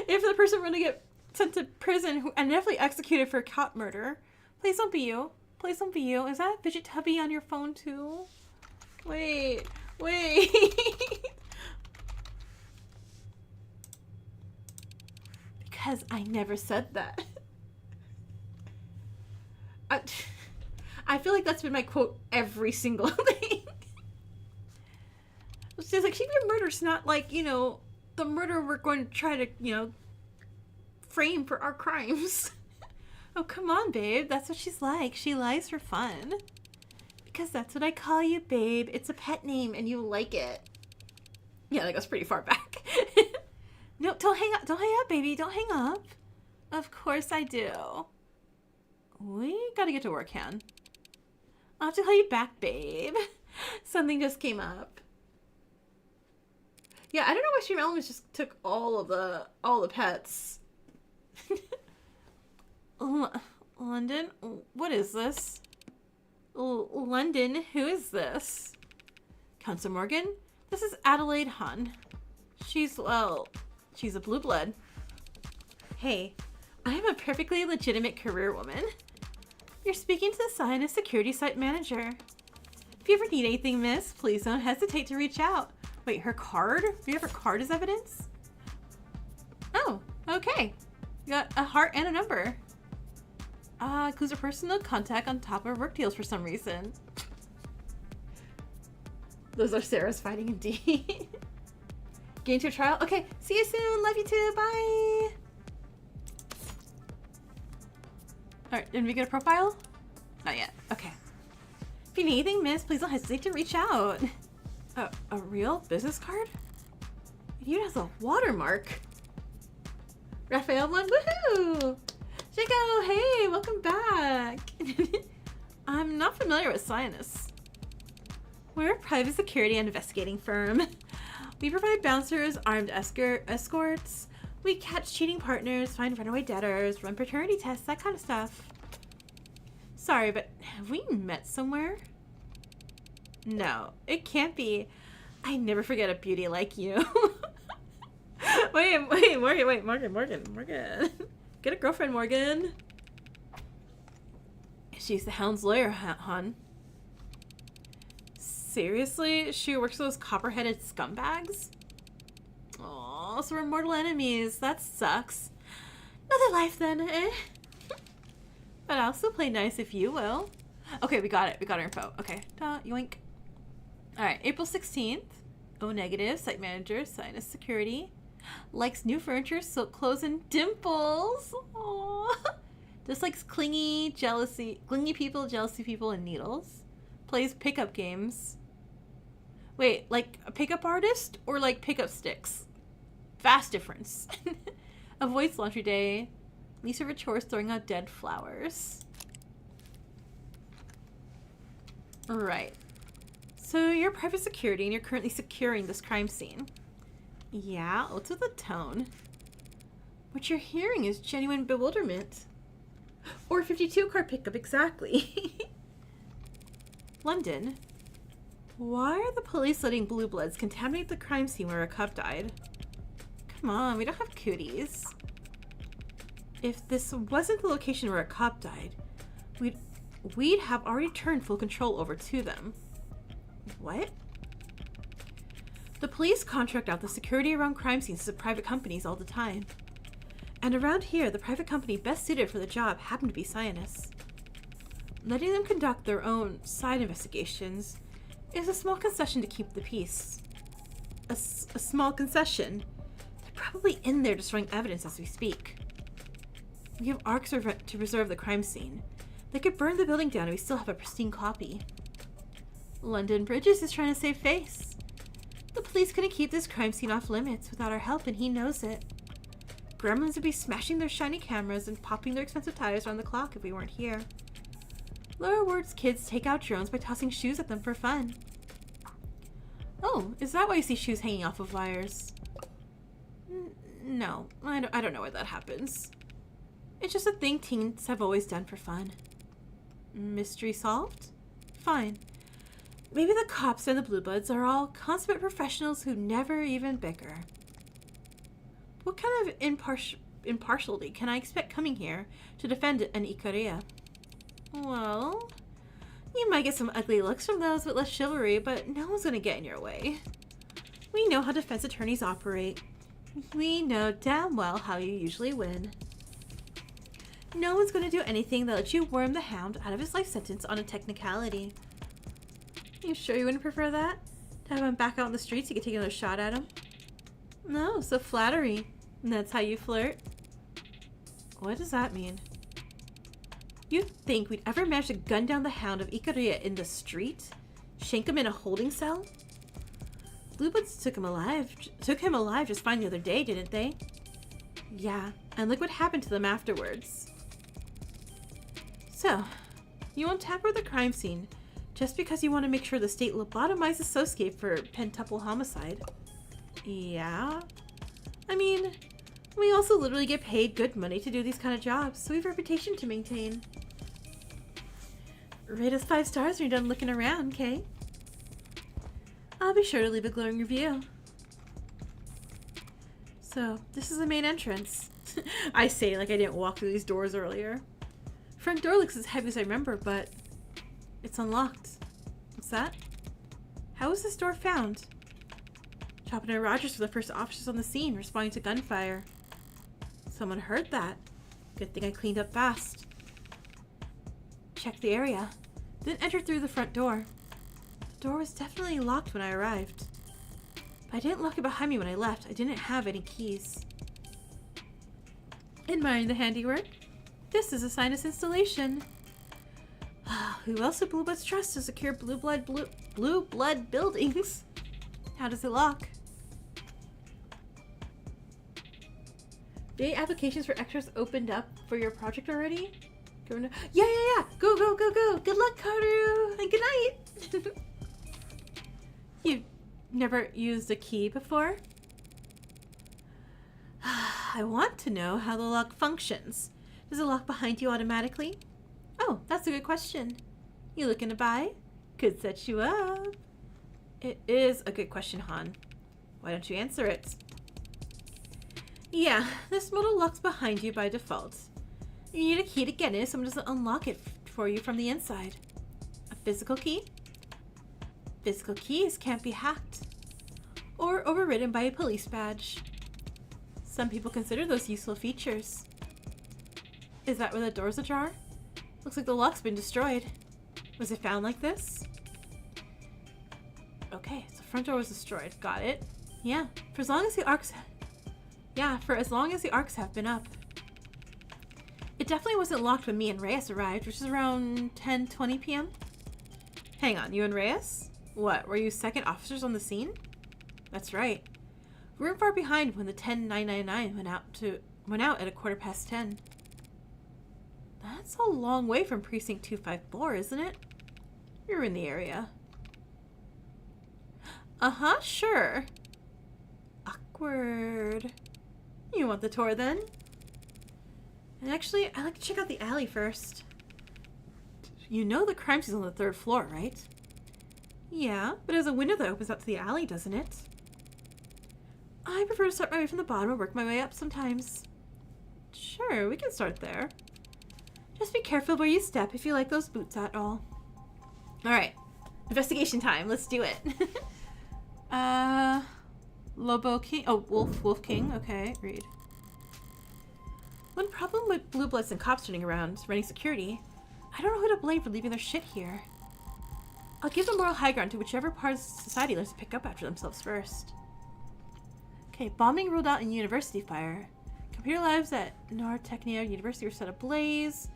the person were to get sent to prison and definitely executed for cat murder, please don't be you. Please don't be you. Is that Fidget Tubby on your phone too? Wait. Because I never said that. I feel like that's been my quote every single thing. It's just like, she be a murderer. It's not like, you know, the murderer we're going to try to, you know, frame for our crimes. Oh, come on, babe. That's what she's like. She lies for fun. Because that's what I call you, babe. It's a pet name and you like it. Yeah, that goes pretty far back. No, don't hang up. Don't hang up, baby. Don't hang up. Of course I do. We gotta get to work, Han. I'll have to call you back, babe. Something just came up. Yeah, I don't know why Stream Elements just took all the pets. London? What is this? London, who is this? Council Morgan? This is Adelaide Hun. She's a blue blood. Hey, I am a perfectly legitimate career woman. You're speaking to the Scientist Security Site Manager. If you ever need anything, miss, please don't hesitate to reach out. Wait, her card? Do you have her card as evidence? Oh, okay. You got a heart and a number. Includes her personal contact on top of work deals for some reason. Those are Sarah's fighting indeed. Get into a trial? Okay, see you soon. Love you too. Bye. Alright, did we get a profile? Not yet. Okay. If you need anything, miss, please don't hesitate to reach out. A real business card? It even has a watermark. Raphael won. Woohoo! Chico, hey, welcome back. I'm not familiar with Sinus. We're a private security and investigating firm. We provide bouncers, armed escorts. We catch cheating partners, find runaway debtors, run paternity tests, that kind of stuff. Sorry, but have we met somewhere? No, it can't be. I never forget a beauty like you. wait, Morgan. Get a girlfriend, Morgan. She's the Hound's lawyer, hon. Seriously? She works with those copper-headed scumbags? Aw, so we're mortal enemies. That sucks. Another life then, eh? But I'll still play nice if you will. Okay, we got it. We got our info. Okay. Yoink. Alright, April 16th. O negative. Site manager. Sinus security. Likes new furniture, silk clothes, and dimples. Aww. Dislikes clingy people, jealousy people, and needles. Plays pickup games. Wait, like a pickup artist or like pickup sticks? Vast difference. Avoids laundry day. Least favorite chores, throwing out dead flowers. Right. So you're private security and you're currently securing this crime scene. Yeah, what's with the tone? What you're hearing is genuine bewilderment. Or 52 car pickup, exactly. London. Why are the police letting blue bloods contaminate the crime scene where a cop died? Come on, we don't have cooties. If this wasn't the location where a cop died, we'd have already turned full control over to them. What? The police contract out the security around crime scenes to private companies all the time. And around here, the private company best suited for the job happened to be Sinus. Letting them conduct their own side investigations is a small concession to keep the peace. A small concession. They're probably in there destroying evidence as we speak. We have arcs to preserve the crime scene. They could burn the building down and we still have a pristine copy. London Bridges is trying to save face. The police couldn't keep this crime scene off limits without our help, and he knows it. Gremlins would be smashing their shiny cameras and popping their expensive tires around the clock if we weren't here. Lower Ward's kids take out drones by tossing shoes at them for fun. Oh, is that why you see shoes hanging off of wires? No, I don't know why that happens. It's just a thing teens have always done for fun. Mystery solved? Fine. Maybe the cops and the Blue Bloods are all consummate professionals who never even bicker. What kind of impartiality can I expect coming here to defend an Ikaria? Well, you might get some ugly looks from those with less chivalry, but no one's going to get in your way. We know how defense attorneys operate. We know damn well how you usually win. No one's going to do anything that lets you worm the Hound out of his life sentence on a technicality. You sure you wouldn't prefer that? To have him back out in the streets, you could take another shot at him? No, so flattery. And that's how you flirt? What does that mean? You think we'd ever manage to gun down the Hound of Ikaria in the street? Shank him in a holding cell? Blueboots took him alive just fine the other day, didn't they? Yeah, and look what happened to them afterwards. So, you won't tamper with the crime scene just because you want to make sure the state lobotomizes Sosuke for pentuple homicide. Yeah? I mean, we also literally get paid good money to do these kind of jobs, so we have a reputation to maintain. Rate us 5 stars when you're done looking around, okay? I'll be sure to leave a glowing review. So, this is the main entrance. I say like I didn't walk through these doors earlier. Front door looks as heavy as I remember, but it's unlocked. What's that? How was this door found? Chopin and Rogers were the first officers on the scene, responding to gunfire. Someone heard that. Good thing I cleaned up fast. Check the area, then enter through the front door. door was definitely locked when I arrived. But I didn't lock it behind me when I left. I didn't have any keys. Admiring the handiwork. This is a sinus installation. Who else would Blue Bloods trust to secure blue blood buildings? How does it lock? The applications for extras opened up for your project already? Yeah. Go. Good luck, Karu. And good night. You've never used a key before? I want to know how the lock functions. Does it lock behind you automatically? Oh, that's a good question. You looking to buy? Could set you up. It is a good question, Han. Why don't you answer it? Yeah, this model locks behind you by default. You need a key to get in if someone doesn't unlock it for you from the inside. A physical key? Physical keys can't be hacked or overridden by a police badge. Some people consider those useful features. Is that where the door's ajar? Looks like the lock's been destroyed. Was it found like this? Okay, so the front door was destroyed. Got it. Yeah, for as long as the arcs have been up. It definitely wasn't locked when me and Reyes arrived, which is around 10:20 p.m. Hang on, you and Reyes? What, were you second officers on the scene? That's right. We weren't far behind when the 10999 went out at 10:15. That's a long way from Precinct 254, isn't it? You're in the area. Uh-huh, sure. Awkward. You want the tour then? And actually, I'd like to check out the alley first. You know the crime scene's on the 3rd floor, right? Yeah, but there's a window that opens out to the alley, doesn't it? I prefer to start my way from the bottom and work my way up sometimes. Sure, we can start there. Just be careful where you step if you like those boots at all. Alright, investigation time. Let's do it. Lobo King. Oh, Wolf King. Okay, read. One problem with Blue Bloods and cops running around, running security, I don't know who to blame for leaving their shit here. I'll give the moral high ground to whichever part of society learns to pick up after themselves first. Okay, bombing ruled out in university fire. Computer labs at Technia University were set ablaze.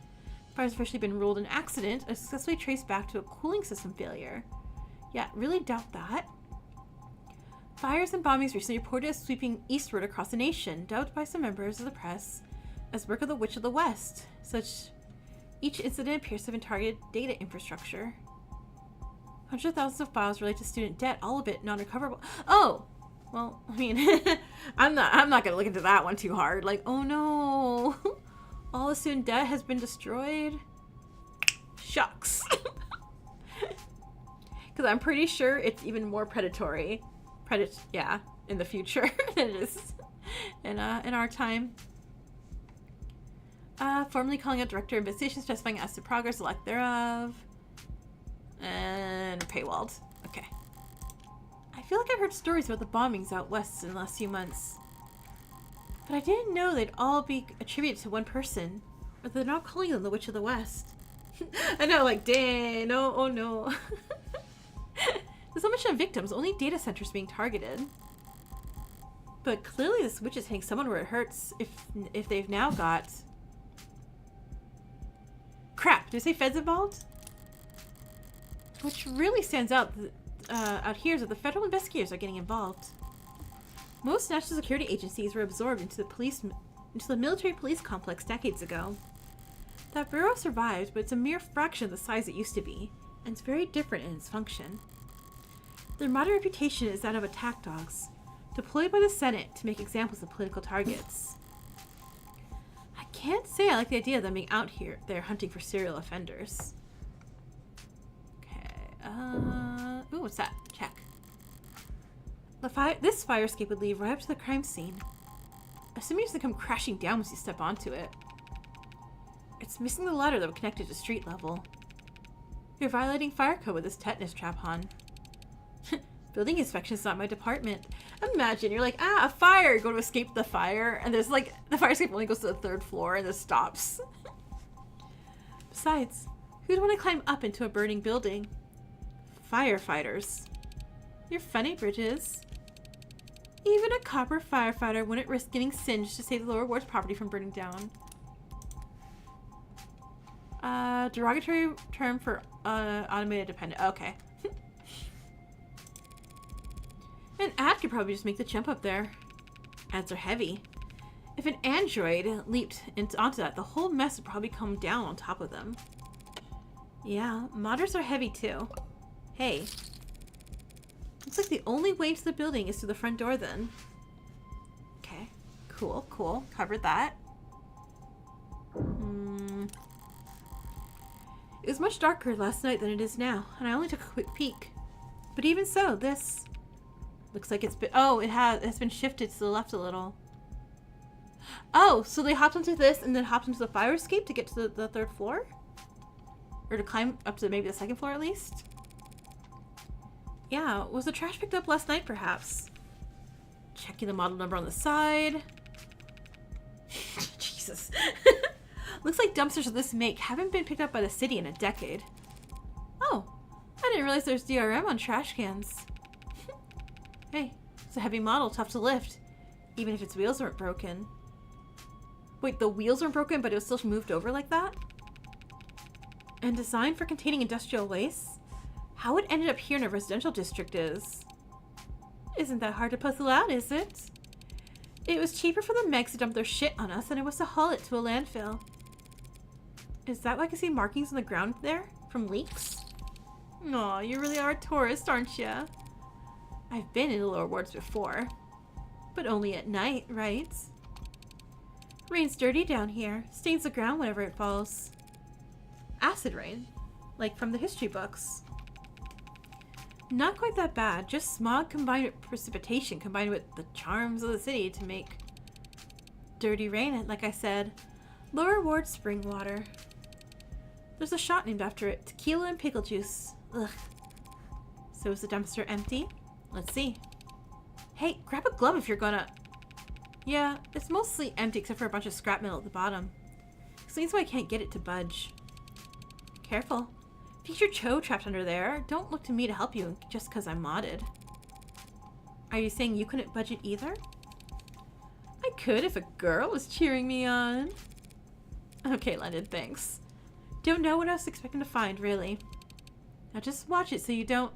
Fire's officially been ruled an accident and successfully traced back to a cooling system failure. Yeah, really doubt that. Fires and bombings recently reported as sweeping eastward across the nation, dubbed by some members of the press as work of the Witch of the West. Each incident appears to have been targeted data infrastructure. Hundreds of thousands of files relate to student debt, all of it non-recoverable. Oh! Well, I mean, I'm not gonna look into that one too hard. Like, oh no! All the student debt has been destroyed? Shucks. Because I'm pretty sure it's even more predatory. In the future than it is in our time. Formally calling out director of investigation, specifying as to progress, the lack thereof. And paywalled. Okay. I feel like I've heard stories about the bombings out west in the last few months. But I didn't know they'd all be attributed to one person. Or they're not calling them the Witch of the West. I know, like, dang, no, oh no. There's no mention of victims, only data centers being targeted. But clearly this witch is hitting someone where it hurts if they've now got... Crap, did I say feds involved? Which really stands out here is that the federal investigators are getting involved. Most national security agencies were absorbed into the military police complex decades ago. That bureau survived, but it's a mere fraction of the size it used to be, and it's very different in its function. Their modern reputation is that of attack dogs, deployed by the Senate to make examples of political targets. I can't say I like the idea of them being out there hunting for serial offenders. Okay, ooh, what's that? Check. This fire escape would lead right up to the crime scene. Assuming it's to come crashing down once you step onto it. It's missing the ladder that would connect it to street level. You're violating fire code with this tetanus trap, Han. Building inspection's not my department. Imagine, you're like, a fire! Go to escape the fire, and there's like, the fire escape only goes to the 3rd floor and then stops. Besides, who'd want to climb up into a burning building? Firefighters. You're funny, Bridges. Even a copper firefighter wouldn't risk getting singed to save the lower ward's property from burning down. Derogatory term for automated dependent. Okay. An ad could probably just make the jump up there. Ads are heavy. If an android leaped onto that, the whole mess would probably come down on top of them. Yeah, modders are heavy too. Hey. Looks like the only way to the building is through the front door then. Okay. Cool, cool. Covered that. It was much darker last night than it is now, and I only took a quick peek. But even so, this looks like it's been... Oh, it's been shifted to the left a little. Oh, so they hopped onto this and then hopped into the fire escape to get to the third floor? Or to climb up to maybe the second floor at least? Yeah, was the trash picked up last night perhaps? Checking the model number on the side. Jesus. Looks like dumpsters of this make haven't been picked up by the city in a decade. Oh, I didn't realize there's DRM on trash cans. Hey, it's a heavy model, tough to lift, even if its wheels weren't broken. Wait, the wheels weren't broken, but it was still moved over like that? And designed for containing industrial waste? How it ended up here in a residential district isn't that hard to puzzle out, is it? It was cheaper for the Megs to dump their shit on us than it was to haul it to a landfill. Is that why I can see markings on the ground there? From leaks? Aw, you really are a tourist, aren't you? I've been in the lower wards before. But only at night, right? Rain's dirty down here. Stains the ground whenever it falls. Acid rain. Like from the history books. Not quite that bad. Just smog combined with precipitation combined with the charms of the city to make dirty rain, like I said. Lower ward spring water. There's a shot named after it. Tequila and pickle juice. Ugh. So is the dumpster empty? Let's see. Hey, grab a glove if you're gonna... Yeah, it's mostly empty except for a bunch of scrap metal at the bottom. Explains why I can't get it to budge. Careful. Future Cho trapped under there. Don't look to me to help you just because I'm modded. Are you saying you couldn't budge it either? I could if a girl was cheering me on. Okay, London, thanks. Don't know what I was expecting to find, really. Now just watch it so you don't...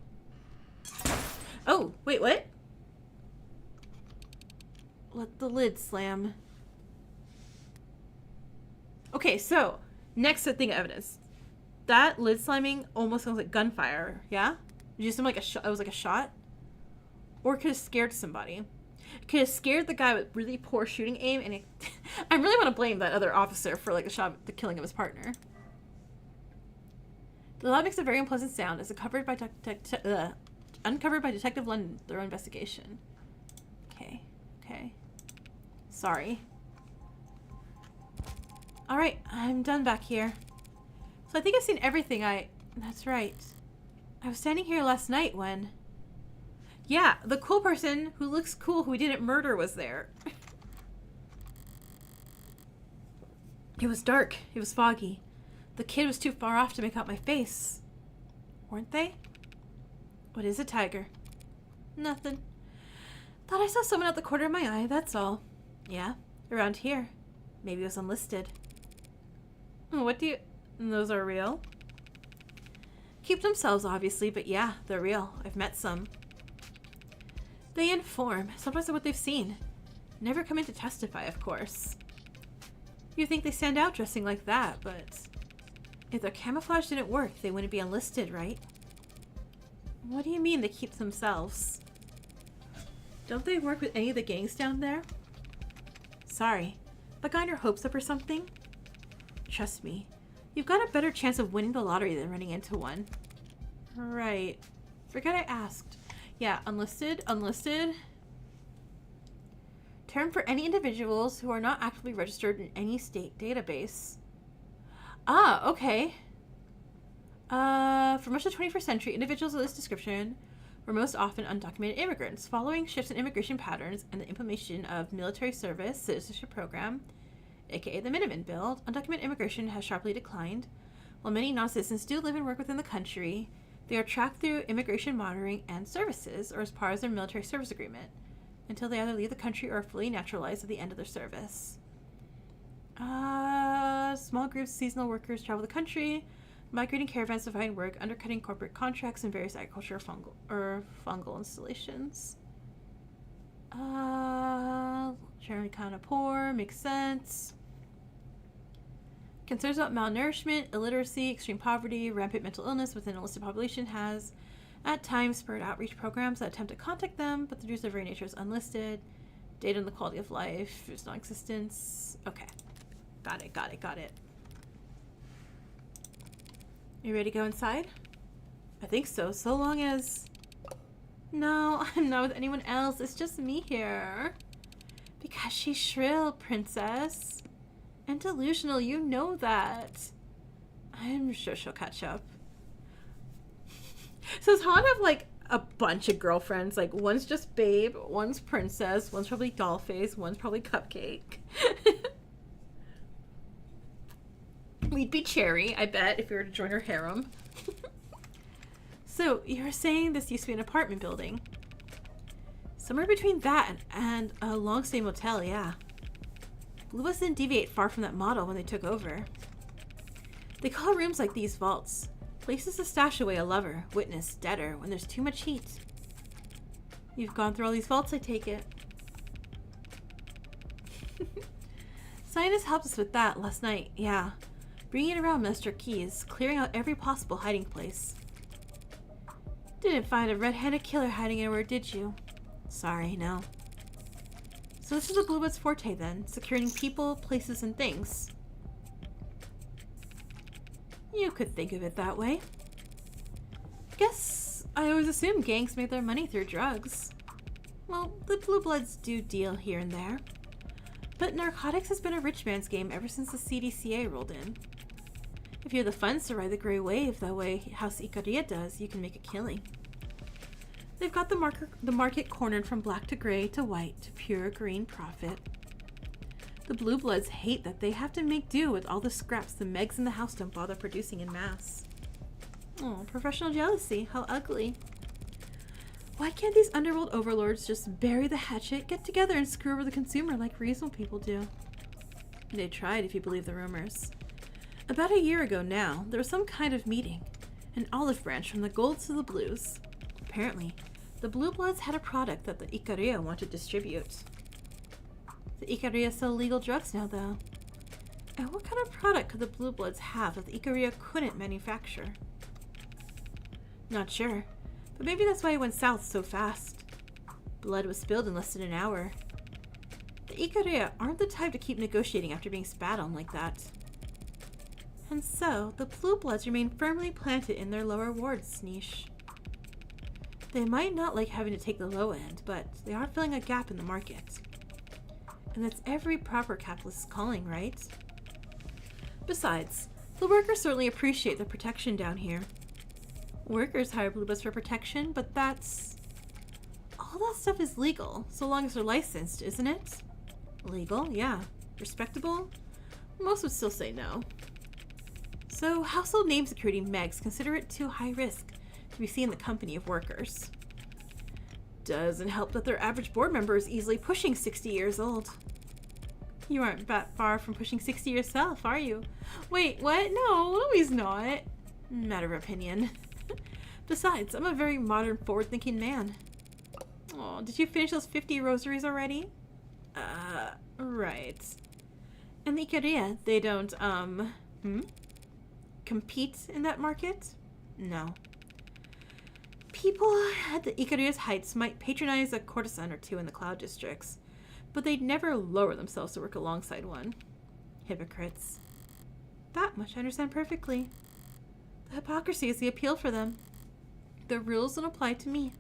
Oh, wait, what? Let the lid slam. Okay, so, next thing of evidence. That lid slamming almost sounds like gunfire, yeah? It just seemed like it was like a shot? Or it could have scared somebody. It could have scared the guy with really poor shooting aim, and I really want to blame that other officer for like the killing of his partner. The lab makes a very unpleasant sound as uncovered by Detective London's thorough investigation. Okay, okay. Sorry. Alright, I'm done back here. So I think I've seen everything That's right. I was standing here last night when... Yeah, the cool person who looks cool who we didn't murder was there. It was dark. It was foggy. The kid was too far off to make out my face. Weren't they? What is a tiger? Nothing. Thought I saw someone out the corner of my eye, that's all. Yeah, around here. Maybe it was unlisted. What do you... Those are real? Keep themselves, obviously, but yeah, they're real. I've met some. They inform, sometimes of what they've seen. Never come in to testify, of course. You think they stand out dressing like that, but... If their camouflage didn't work, they wouldn't be unlisted, right? What do you mean they keep themselves? Don't they work with any of the gangs down there? Sorry, but got your hopes up or something? Trust me, you've got a better chance of winning the lottery than running into one. Right. Forget I asked. Yeah, unlisted, unlisted. Term for any individuals who are not actively registered in any state database. Ah, okay. For much of the 21st century, individuals of this description were most often undocumented immigrants. Following shifts in immigration patterns and the implementation of military service citizenship program, aka the Minuteman Bill, undocumented immigration has sharply declined. While many non-citizens do live and work within the country, They are tracked through immigration monitoring and services, or as part of their military service agreement, until they either leave the country or are fully naturalized at the end of their service. Small groups of seasonal workers travel the country, migrating caravans to find work, undercutting corporate contracts in various agricultural fungal installations. Generally kind of poor, makes sense. Concerns about malnourishment, illiteracy, extreme poverty, rampant mental illness within a listed population has, at times, spurred outreach programs that attempt to contact them, but the truth of their nature is unlisted. Data on the quality of life is non-existence. Okay. Got it. You ready to go inside? I think so. So long as... No, I'm not with anyone else. It's just me here. Because she's shrill, princess. And delusional, you know that. I'm sure she'll catch up. So does Han have, like, a bunch of girlfriends? Like, one's just Babe, one's Princess, one's probably Dollface, one's probably Cupcake. We'd be Cherry, I bet, if we were to join her harem. So, you were saying this used to be an apartment building. Somewhere between that and a long-stay motel, yeah. Bluebus didn't deviate far from that model when they took over. They call rooms like these vaults. Places to stash away a lover, witness, debtor, when there's too much heat. You've gone through all these vaults, I take it. Scientist helped us with that last night, yeah. Bringing around Master Keys, clearing out every possible hiding place. Didn't find a red-handed killer hiding anywhere, did you? Sorry, no. So this is the Bluebud's forte then, securing people, places, and things. You could think of it that way. Guess I always assumed gangs made their money through drugs. Well, the Blue Bloods do deal here and there. But narcotics has been a rich man's game ever since the CDCA rolled in. If you have the funds to ride the gray wave the way House Ikaria does, you can make a killing. They've got the market cornered from black to gray to white to pure green profit. The Blue Bloods hate that they have to make do with all the scraps the Megs in the house don't bother producing in mass. Oh, professional jealousy. How ugly. Why can't these underworld overlords just bury the hatchet, get together, and screw over the consumer like reasonable people do? They tried, if you believe the rumors. About a year ago now, there was some kind of meeting. An olive branch from the golds to the blues. Apparently, the Blue Bloods had a product that the Ikaria wanted to distribute. The Ikaria sell legal drugs now, though. And what kind of product could the Blue Bloods have that the Ikaria couldn't manufacture? Not sure, but maybe that's why it went south so fast. Blood was spilled in less than an hour. The Ikaria aren't the type to keep negotiating after being spat on like that. And so, the Blue Bloods remain firmly planted in their lower wards niche. They might not like having to take the low end, but they are filling a gap in the market. And that's every proper capitalist's calling, right? Besides, the workers certainly appreciate the protection down here. Workers hire Blue Bloods for protection, but that's... all that stuff is legal, so long as they're licensed, isn't it? Legal, yeah. Respectable? Most would still say no. So, household name security Megs consider it too high risk to be seen in the company of workers. Doesn't help that their average board member is easily pushing 60 years old. You aren't that far from pushing 60 yourself, are you? Wait, what? No, he's not. Matter of opinion. Besides, I'm a very modern, forward-thinking man. Oh, did you finish those 50 rosaries already? Right. And the Ikaria, they don't, compete in that market? No. People at the Ikaria's heights might patronize a courtesan or two in the cloud districts, but they'd never lower themselves to work alongside one. Hypocrites. That much I understand perfectly. The hypocrisy is the appeal for them. The rules don't apply to me.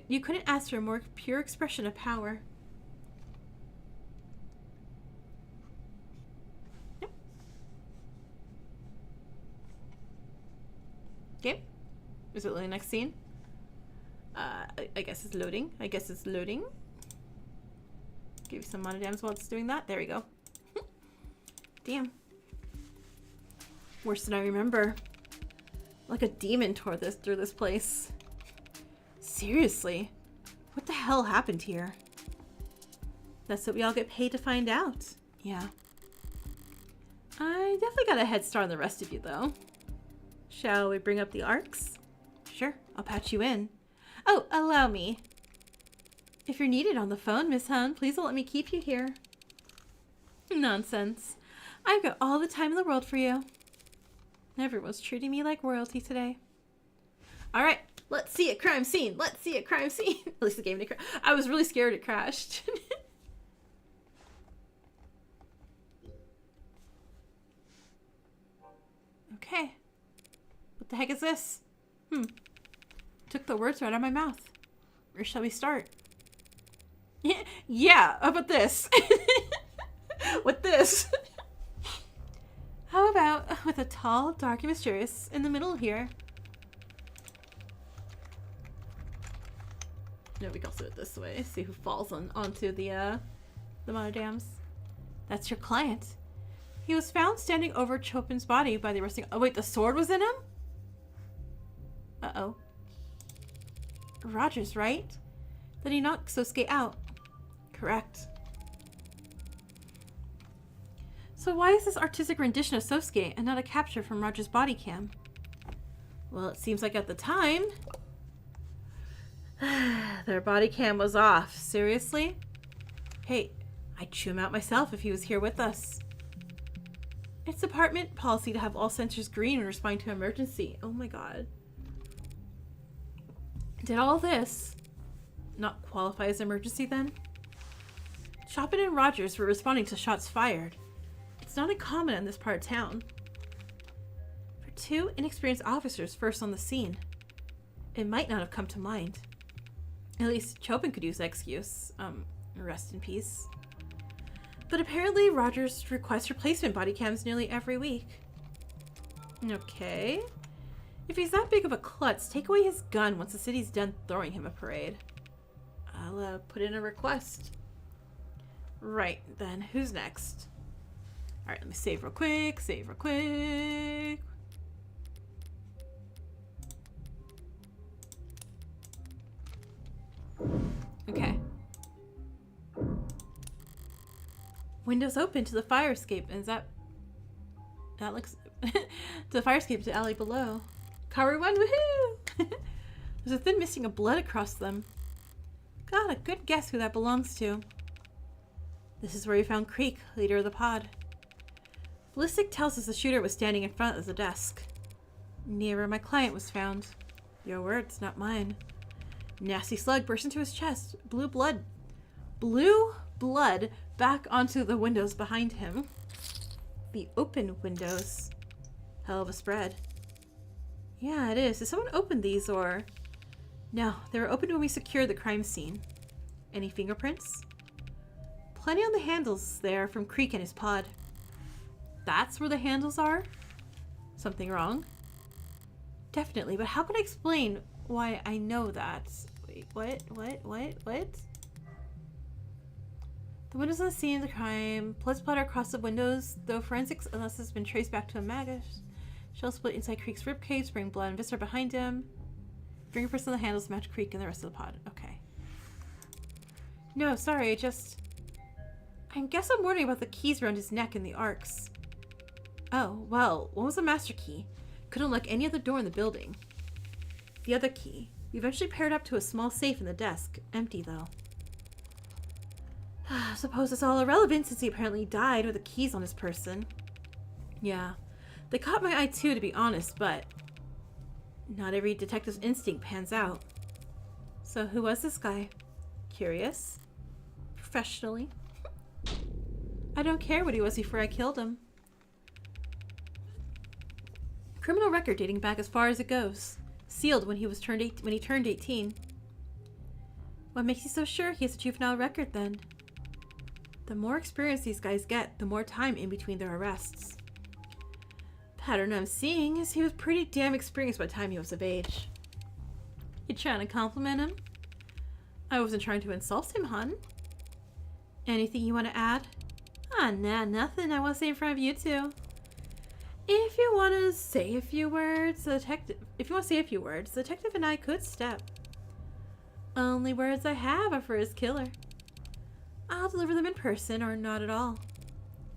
You couldn't ask for a more pure expression of power. Yep. Okay. Is it the next scene? I guess it's loading. Give you some monodams while it's doing that. There we go. Damn. Worse than I remember. Like a demon tore through this place. Seriously, what the hell happened here? That's what we all get paid to find out. Yeah. I definitely got a head start on the rest of you, though. Shall we bring up the arcs? Sure, I'll patch you in. Oh, allow me. If you're needed on the phone, Miss Hun, please don't let me keep you here. Nonsense. I've got all the time in the world for you. Everyone's treating me like royalty today. Alright, let's see a crime scene. Let's see a crime scene. At least the game didn't crash. I was really scared it crashed. Okay. What the heck is this? Took the words right out of my mouth. Where shall we start? Yeah, how about this? With this? How about with a tall, dark, and mysterious in the middle here? No, we can also do it this way. See who falls onto the monodams. That's your client. He was found standing over Chopin's body by the arresting. Oh wait, the sword was in him? Uh-oh. Rogers, right? Then he knocked Sosuke out. Correct. So why is this artistic rendition of Sosuke and not a capture from Rogers' body cam? Well, it seems like at the time, their body cam was off. Seriously? Hey, I'd chew him out myself if he was here with us. It's department policy to have all sensors green when responding to an emergency. Oh my god. Did all this not qualify as an emergency then? Chopin and Rogers were responding to shots fired. It's not uncommon in this part of town. For two inexperienced officers first on the scene, it might not have come to mind. At least Chopin could use that excuse. Rest in peace. But apparently Rogers requests replacement body cams nearly every week. Okay. If he's that big of a klutz, take away his gun once the city's done throwing him a parade. I'll put in a request. Right, then who's next? Alright, let me save real quick, save real quick. Okay. Windows open to the fire escape. And is that looks to the fire escape to the alley below. Car one, woohoo! There's a thin misting of blood across them. Got a good guess who that belongs to. This is where we found Creek, leader of the pod. Ballistic tells us the shooter was standing in front of the desk. Near where my client was found. Your words, not mine. Nasty slug burst into his chest. Blue blood back onto the windows behind him. The open windows. Hell of a spread. Yeah, it is. Did someone open these or... No, they were opened when we secured the crime scene. Any fingerprints? Plenty on the handles there from Creek and his pod. That's where the handles are? Something wrong? Definitely, but how can I explain why I know that? Wait, what? The windows on the scene of the crime. Blood splatter across the windows, though forensics unless it's been traced back to a maggot. Shell split inside Creek's ribcage, spraying blood and viscera behind him. Fingerprints on the handles match Creek and the rest of the pod. Okay. No, sorry, I guess I'm wondering about the keys around his neck and the arcs. Oh, well, one was a master key. Couldn't lock any other door in the building. The other key. We eventually paired up to a small safe in the desk. Empty, though. Suppose it's all irrelevant since he apparently died with the keys on his person. Yeah. They caught my eye too, to be honest, but not every detective's instinct pans out. So who was this guy? Curious? Professionally? I don't care what he was before I killed him. Criminal record dating back as far as it goes. Sealed when he turned 18. What makes you so sure he has a juvenile record then? The more experience these guys get, the more time in between their arrests. Pattern I'm seeing is he was pretty damn experienced by the time he was of age. You trying to compliment him? I wasn't trying to insult him, hun. Anything you want to add? Ah, nah, nothing. I want to say in front of you two. If you want to say a few words, the detective and I could step. Only words I have are for his killer. I'll deliver them in person or not at all.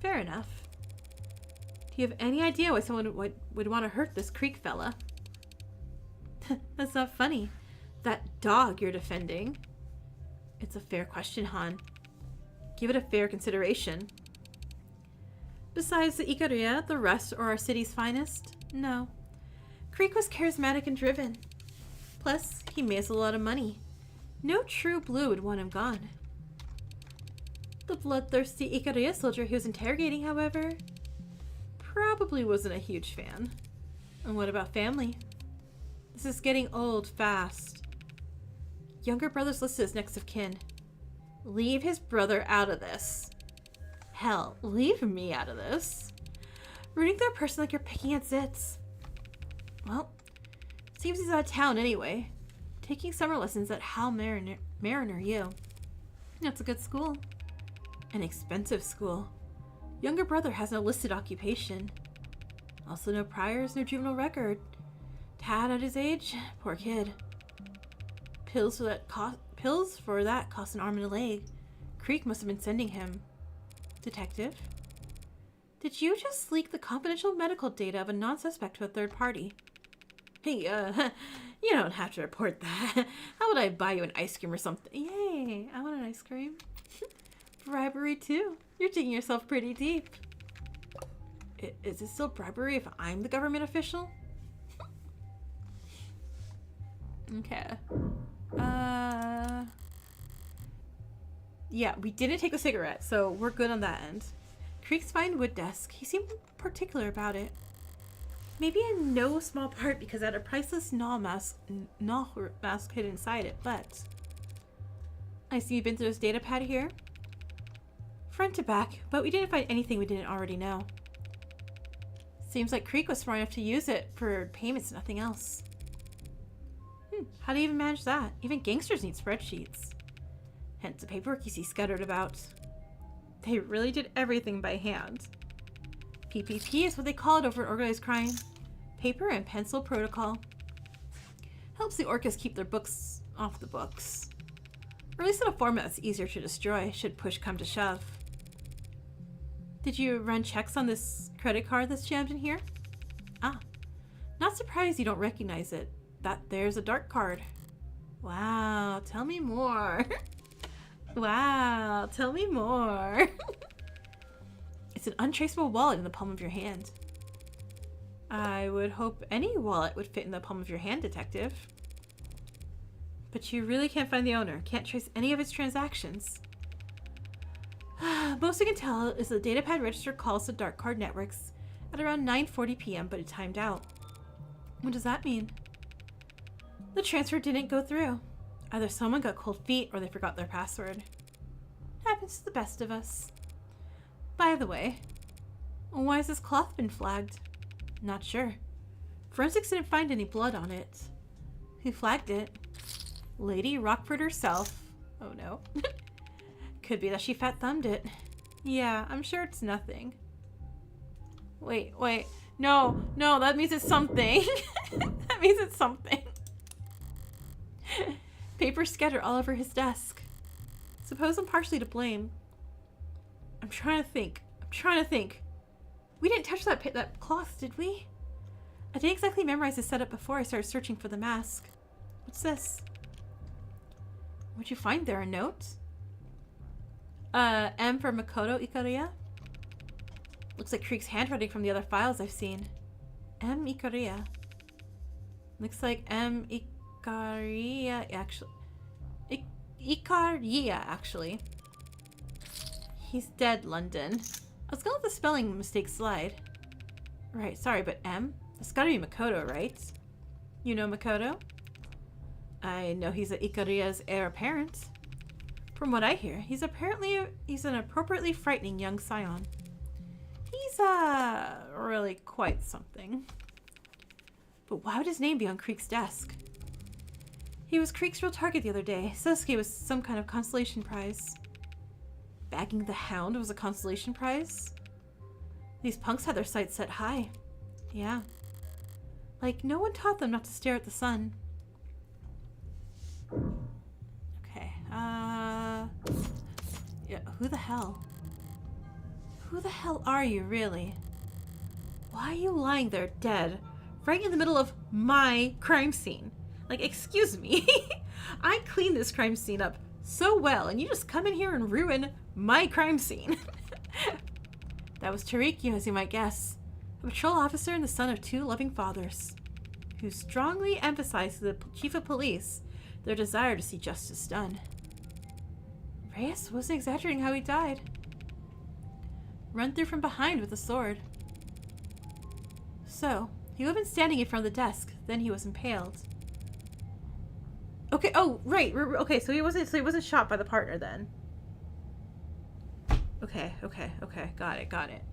Fair enough. Do you have any idea why someone would want to hurt this Creek fella? That's not funny. That dog you're defending. It's a fair question, Han. Give it a fair consideration. Besides the Ikaria, the rest are our city's finest? No. Creek was charismatic and driven. Plus, he makes a lot of money. No true blue would want him gone. The bloodthirsty Ikaria soldier he was interrogating, however, probably wasn't a huge fan. And what about family? This is getting old fast. Younger brother's listed as next of kin. Leave his brother out of this. Hell, leave me out of this. Rooting for a person like you're picking at zits. Well, seems he's out of town anyway. Taking summer lessons at Hal Mariner U. That's a good school. An expensive school. Younger brother has no listed occupation. Also no priors, no juvenile record. Tad at his age? Poor kid. Pills for that cost an arm and a leg. Creek must have been sending him. Detective? Did you just leak the confidential medical data of a non-suspect to a third party? Hey, you don't have to report that. How would I buy you an ice cream or something? Yay, I want an ice cream. Bribery too. You're digging yourself pretty deep. Is it still bribery if I'm the government official? Okay. Yeah, we didn't take the cigarette, so we're good on that end. Creek's fine wood desk. He seemed particular about it. Maybe in no small part because I had a priceless Gnaw mask hidden inside it, but... I see you've been through this data pad here. Front to back, but we didn't find anything we didn't already know. Seems like Creek was smart enough to use it for payments, nothing else. How do you even manage that? Even gangsters need spreadsheets. Hence the paperwork you see scattered about. They really did everything by hand. PPP is what they call it over in organized crime. Paper and pencil protocol. Helps the Orcas keep their books off the books. Or at least in a format that's easier to destroy, should push come to shove. Did you run checks on this credit card that's jammed in here? Ah, not surprised you don't recognize it. There's a dark card. Wow, tell me more. Wow, tell me more. It's an untraceable wallet in the palm of your hand. I would hope any wallet would fit in the palm of your hand, detective. But you really can't find the owner. Can't trace any of its transactions. Most we can tell is the datapad register calls the dark card networks at around 9:40 p.m., but it timed out. What does that mean? The transfer didn't go through. Either someone got cold feet or they forgot their password. Happens to the best of us. By the way, why has this cloth been flagged? Not sure. Forensics didn't find any blood on it. Who flagged it? Lady Rockford herself. Oh no. Could be that she fat-thumbed it. Yeah, I'm sure it's nothing. Wait. No, that means it's something. That means it's something. Paper scattered all over his desk. Suppose I'm partially to blame. I'm trying to think. We didn't touch that cloth, did we? I didn't exactly memorize the setup before I started searching for the mask. What's this? What'd you find there? A note? M for Makoto Ikaria? Looks like Creek's handwriting from the other files I've seen. M. Ikaria. Looks like M. Ikaria, actually. Ikaria, actually. He's dead, London. I was gonna let the spelling mistake slide. Right, sorry, but M? It's gotta be Makoto, right? You know Makoto? I know he's Ikaria's heir apparent. From what I hear, he's an appropriately frightening young scion. He's, really quite something. But why would his name be on Creek's desk? He was Creek's real target the other day. Sosuke was some kind of consolation prize. Bagging the Hound was a consolation prize? These punks had their sights set high. Yeah. Like, no one taught them not to stare at the sun. Okay, yeah, who the hell? Who the hell are you, really? Why are you lying there dead, right in the middle of my crime scene? Like, excuse me. I cleaned this crime scene up so well, and you just come in here and ruin my crime scene. That was Tariq, as you might guess. A patrol officer and the son of 2 loving fathers, who strongly emphasized to the chief of police their desire to see justice done. Reyes wasn't exaggerating how he died. Run through from behind with a sword. So, he would have been standing in front of the desk, then he was impaled. Okay, oh, right, okay, so he wasn't shot by the partner then. Okay, got it.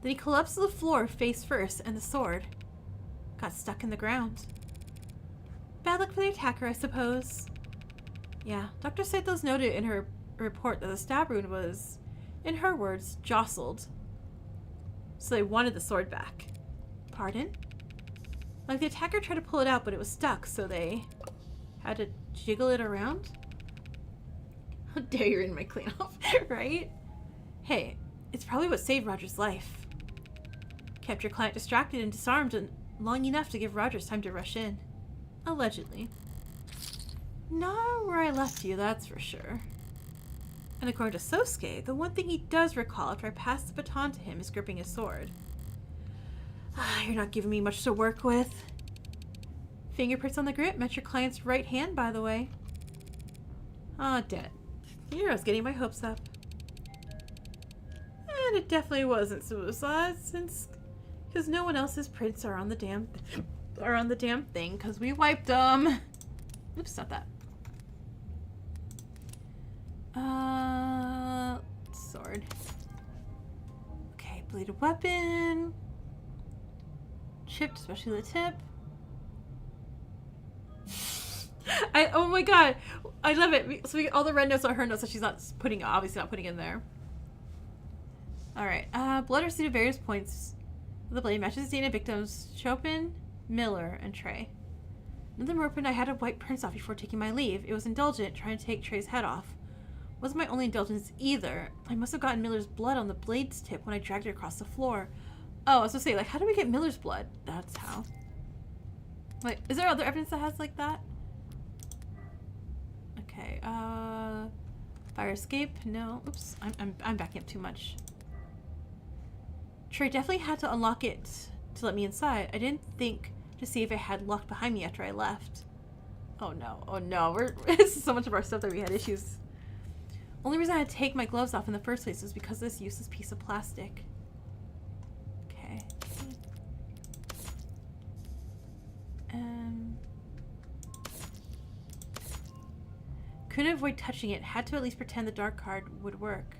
Then he collapsed to the floor face first, and the sword got stuck in the ground. Bad luck for the attacker, I suppose. Yeah, Dr. Satos noted in her report that the stab wound was, in her words, jostled. So they wanted the sword back. Pardon? Like the attacker tried to pull it out, but it was stuck, so they had to jiggle it around? How dare you read my clean off, right? Hey, it's probably what saved Roger's life. Kept your client distracted and disarmed long enough to give Rogers time to rush in. Allegedly. Not where I left you, that's for sure. And according to Sosuke, the one thing he does recall after I passed the baton to him is gripping his sword. You're not giving me much to work with. Fingerprints on the grip match your client's right hand, by the way. Aw, damn it. Here I was getting my hopes up. And it definitely wasn't suicide, because no one else's prints are on the damn thing, because we wiped them. Oops, not that. Sword. Okay, bladed weapon. Chipped, especially the tip. Oh my god, I love it. So we get all the red notes on her notes that she's obviously not putting in there. Alright, blood received at various points. The blade matches the DNA victims Chopin, Miller, and Trey. None of them were open. I had to wipe prints off before taking my leave. It was indulgent, trying to take Trey's head off. Wasn't my only indulgence either. I must have gotten Miller's blood on the blade's tip when I dragged it across the floor. Oh, I was gonna say, like, how do we get Miller's blood? That's how. Wait, is there other evidence that has like that? Okay, fire escape? No. Oops, I'm backing up too much. Trey definitely had to unlock it to let me inside. I didn't think to see if it had locked behind me after I left. Oh no, this is so much of our stuff that we had issues. Only reason I had to take my gloves off in the first place was because of this useless piece of plastic. Okay. Couldn't avoid touching it. Had to at least pretend the dark card would work.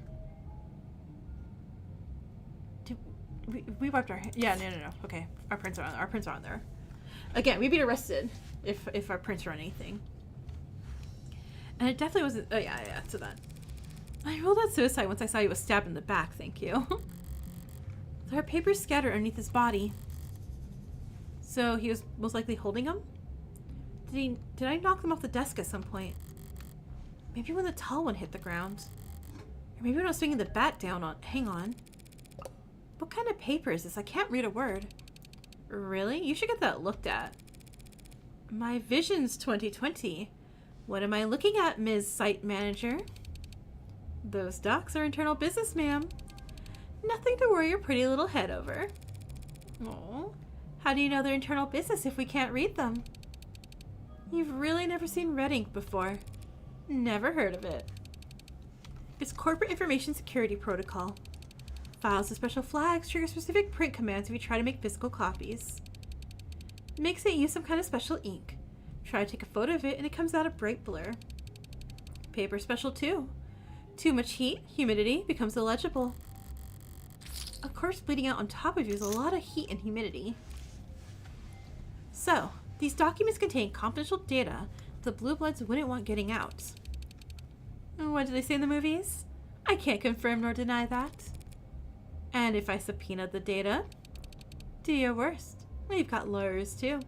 We wiped our hands. Yeah, no. Okay, our prints are on there. Again, we'd be arrested if our prints were on anything. And it definitely wasn't. Oh yeah. So that. I ruled out suicide once I saw he was stabbed in the back. Thank you. There are papers scattered underneath his body. So he was most likely holding them. Did I knock them off the desk at some point? Maybe when the tall one hit the ground. Or maybe when I was swinging the bat down on. Hang on. What kind of paper is this? I can't read a word. Really? You should get that looked at. My vision's 2020. What am I looking at, Ms. Site Manager? Those docs are internal business, ma'am. Nothing to worry your pretty little head over. Oh, how do you know they're internal business if we can't read them? You've really never seen red ink before. Never heard of it. It's Corporate Information Security Protocol. Files with special flags trigger specific print commands if you try to make physical copies. Makes it use some kind of special ink. Try to take a photo of it and it comes out a bright blur. Paper special too. Too much heat, humidity, becomes illegible. Of course, bleeding out on top of you is a lot of heat and humidity. So, these documents contain confidential data the Blue Bloods wouldn't want getting out. What do they say in the movies? I can't confirm nor deny that. And if I subpoenaed the data, Do your worst. We've got lawyers too.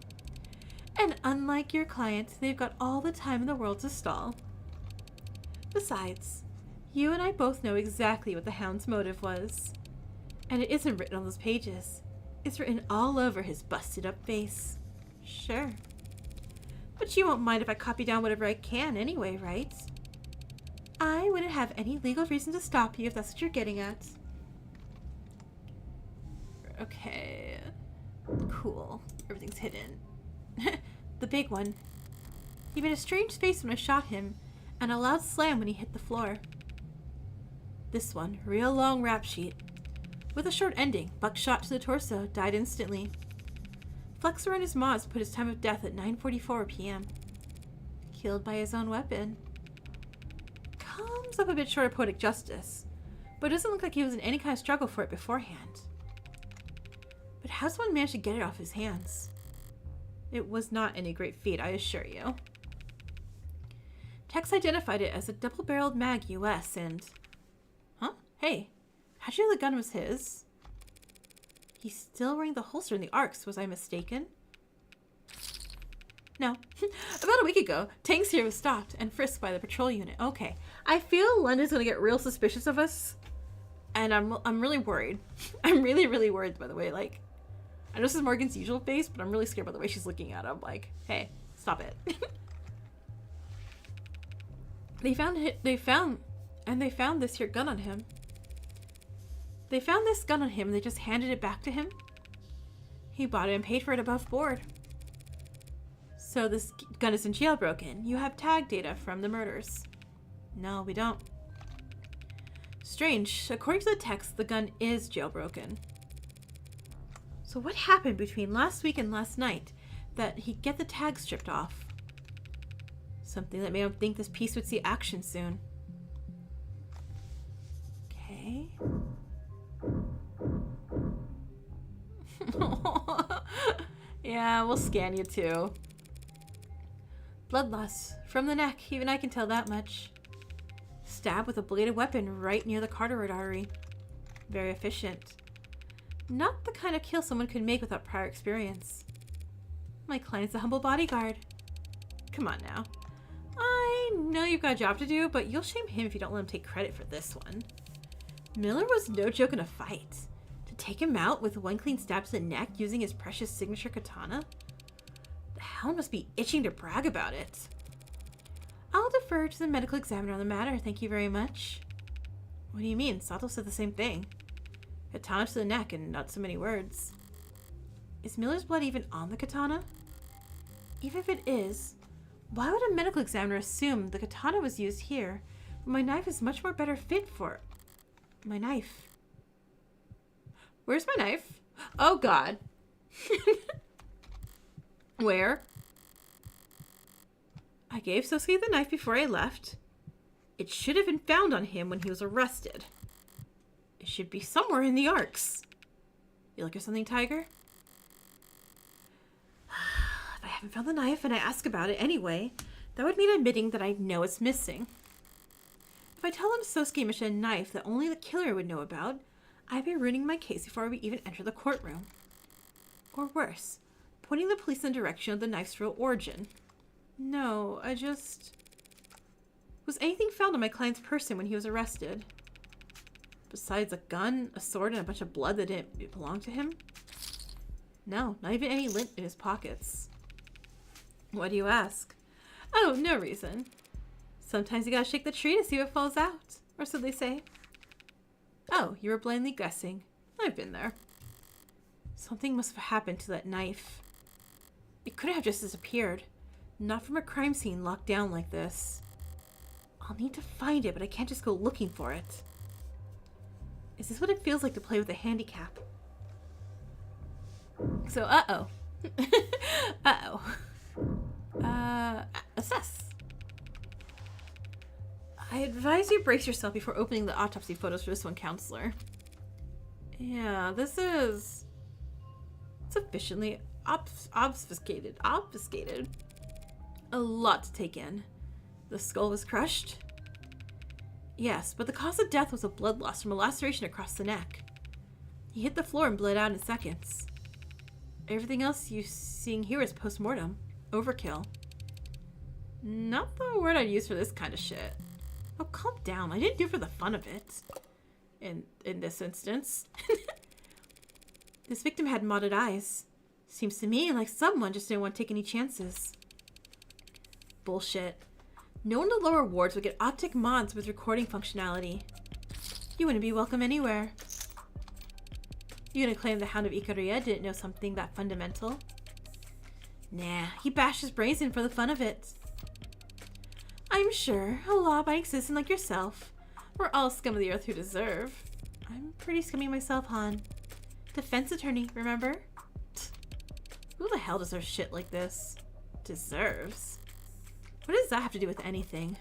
And unlike your client, they've got all the time in the world to stall. Besides, you and I both know exactly what the hound's motive was. And it isn't written on those pages. It's written all over his busted up face. Sure. But you won't mind if I copy down whatever I can anyway, right? I wouldn't have any legal reason to stop you if that's what you're getting at. Okay. Cool. Everything's hidden. The big one. He made a strange face when I shot him, and a loud slam when he hit the floor. This one, real long rap sheet. With a short ending, buckshot to the torso, died instantly. Flexor and his mods put his time of death at 9:44 p.m. Killed by his own weapon. Comes up a bit short of poetic justice, but it doesn't look like he was in any kind of struggle for it beforehand. But how someone managed to get it off his hands? It was not any great feat, I assure you. Tex identified it as a double-barreled mag US and... Huh? Hey, how'd you know the gun was his? He's still wearing the holster in the arcs, was I mistaken? No. About a week ago, Tanks here was stopped and frisked by the patrol unit. Okay. I feel London's gonna get real suspicious of us. And I'm really worried. I'm really, really worried, by the way. Like, I know this is Morgan's usual face, but I'm really scared by the way she's looking at him. Like, hey, stop it. They found this here gun on him. They found this gun on him and they just handed it back to him. He bought it and paid for it above board. So this gun isn't jailbroken. You have tag data from the murders. No, we don't. Strange. According to the text, the gun is jailbroken. So what happened between last week and last night that he'd get the tag stripped off? Something that made him think this piece would see action soon. Okay. Yeah, we'll scan you too. Blood loss from the neck, even I can tell that much. Stab with a bladed weapon right near the carotid artery. Very efficient. Not the kind of kill someone could make without prior experience. My client's a humble bodyguard. Come on now. I know you've got a job to do, but you'll shame him if you don't let him take credit for this one. Miller was no joke in a fight. To take him out with one clean stab to the neck using his precious signature katana? The hound must be itching to brag about it. I'll defer to the medical examiner on the matter, thank you very much. What do you mean? Sato said the same thing. Katana to the neck and not so many words. Is Miller's blood even on the katana? Even if it is, why would a medical examiner assume the katana was used here when my knife is much more better fit for my knife? Where's my knife? Oh god. Where? I gave Sosuke the knife before I left. It should have been found on him when he was arrested. It should be somewhere in the arcs. You look for something, Tiger? If I haven't found the knife and I ask about it anyway, that would mean admitting that I know it's missing. If I tell him Sosuke mentioned a knife that only the killer would know about, I'd be ruining my case before we even enter the courtroom. Or worse, pointing the police in the direction of the knife's real origin. No, Was anything found on my client's person when he was arrested? Besides a gun, a sword, and a bunch of blood that didn't belong to him? No, not even any lint in his pockets. Why do you ask? Oh, no reason. Sometimes you gotta shake the tree to see what falls out. Or so they say. Oh, you were blindly guessing. I've been there. Something must have happened to that knife. It couldn't have just disappeared. Not from a crime scene locked down like this. I'll need to find it, but I can't just go looking for it. Is this what it feels like to play with a handicap? So, uh-oh. Assess. I advise you brace yourself before opening the autopsy photos for this one, counselor. Yeah, this is... sufficiently obfuscated. A lot to take in. The skull was crushed? Yes, but the cause of death was a blood loss from a laceration across the neck. He hit the floor and bled out in seconds. Everything else you seeing here is post-mortem. Overkill. Not the word I'd use for this kind of shit. Oh, calm down. I didn't do it for the fun of it. In this instance. This victim had modded eyes. Seems to me like someone just didn't want to take any chances. Bullshit. No one in the lower wards would get optic mods with recording functionality. You wouldn't be welcome anywhere. You gonna claim the Hound of Ikaria didn't know something that fundamental? Nah, he bashed his brains in for the fun of it. I'm sure a law-abiding citizen like yourself. We're all scum of the earth who deserve. I'm pretty scummy myself, Han. Defense attorney, remember? Who the hell deserves shit like this? Deserves? What does that have to do with anything?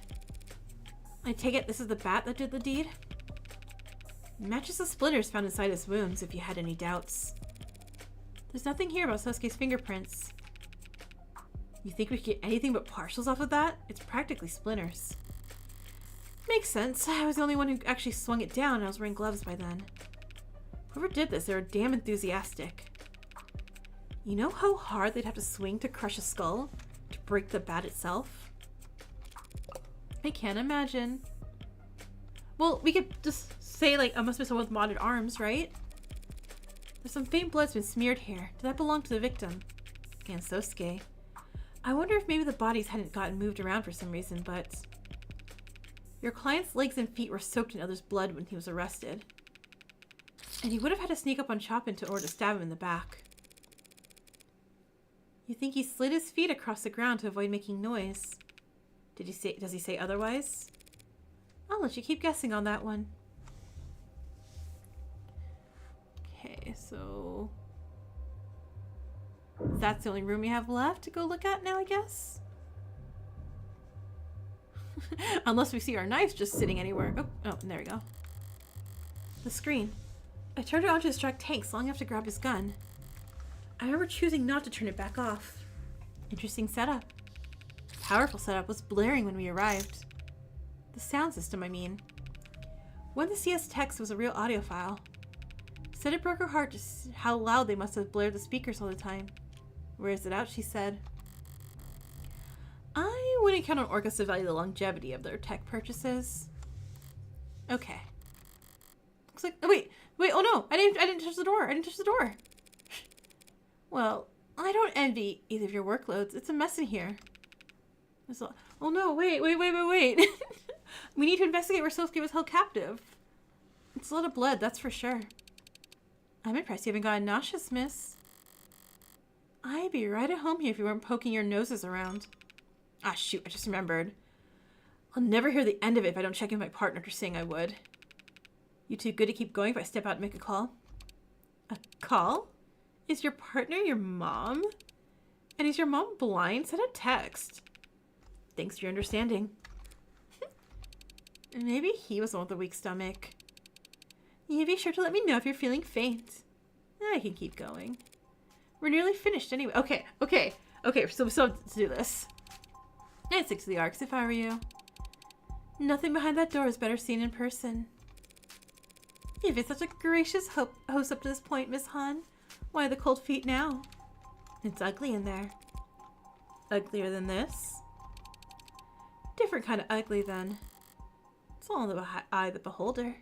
I take it this is the bat that did the deed? Matches the splinters found inside his wounds, if you had any doubts. There's nothing here about Sosuke's fingerprints. You think we could get anything but partials off of that? It's practically splinters. Makes sense. I was the only one who actually swung it down, and I was wearing gloves by then. Whoever did this, they were damn enthusiastic. You know how hard they'd have to swing to crush a skull? To break the bat itself? I can't imagine. Well, we could just say, like, it must be someone with modded arms, right? There's some faint blood's been smeared here. Did that belong to the victim? And Sosuke. I wonder if maybe the bodies hadn't gotten moved around for some reason, but... Your client's legs and feet were soaked in others' blood when he was arrested. And he would have had to sneak up on Chopin in order to stab him in the back. You think he slid his feet across the ground to avoid making noise? Does he say otherwise? I'll let you keep guessing on that one. Okay, so... That's the only room we have left to go look at now, I guess? Unless we see our knives just sitting anywhere. Oh, there we go. The screen. I turned it on to distract Tanks long enough to grab his gun. I remember choosing not to turn it back off. Interesting setup. Powerful setup was blaring when we arrived. The sound system, I mean. When the CS text was a real audio file. Said it broke her heart just how loud they must have blared the speakers all the time. Where is it out, she said. I wouldn't count on Orcas to value the longevity of their tech purchases. Okay. Looks like... Oh, wait, oh no! I didn't touch the door! Well, I don't envy either of your workloads. It's a mess in here. Oh no, wait. We need to investigate where Sosuke was held captive. It's a lot of blood, that's for sure. I'm impressed you haven't gotten nauseous, miss. I'd be right at home here if you weren't poking your noses around. Ah, shoot, I just remembered. I'll never hear the end of it if I don't check in with my partner after saying I would. You too good to keep going if I step out and make a call? A call? Is your partner your mom? And is your mom blind? Send a text. Thanks for your understanding. Maybe he was the one with the weak stomach. You be sure to let me know if you're feeling faint. I can keep going. We're nearly finished anyway. Okay, so let's do this. I'd stick to the arcs if I were you. Nothing behind that door is better seen in person. You've been such a gracious host up to this point, Miss Han. Why the cold feet now? It's ugly in there. Uglier than this? Different kind of ugly, then. It's all in the eye of the beholder.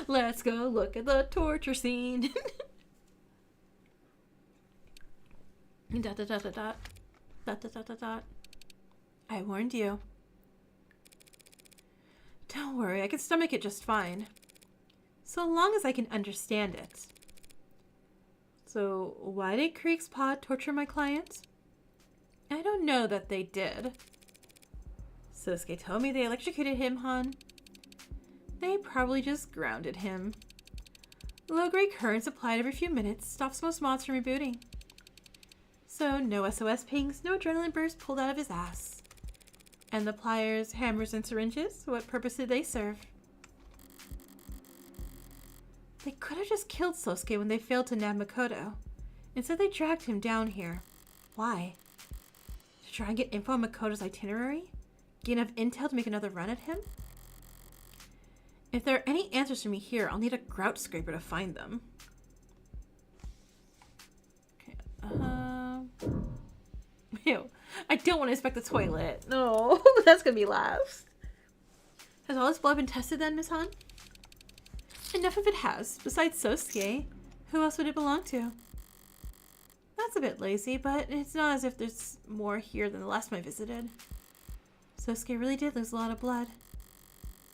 Let's go look at the torture scene. Dot, dot, dot, dot, dot. Dot, dot, dot, dot, dot. I warned you. Don't worry, I can stomach it just fine. So long as I can understand it. So, why did Creek's Pod torture my client? I don't know that they did. Sosuke told me they electrocuted him, Han. They probably just grounded him. Low-grade currents applied every few minutes stops most mods from rebooting. So, no SOS pings, no adrenaline bursts pulled out of his ass. And the pliers, hammers, and syringes, what purpose did they serve? They could have just killed Sosuke when they failed to nab Makoto. Instead, they dragged him down here. Why? To try and get info on Makoto's itinerary? Get enough intel to make another run at him? If there are any answers for me here, I'll need a grout scraper to find them. Ew. I don't want to inspect the toilet. No, that's gonna be last. Has all his blood been tested then, Miss Han? Enough if it has. Besides Sosuke, who else would it belong to? That's a bit lazy, but it's not as if there's more here than the last time I visited. Sosuke really did lose a lot of blood.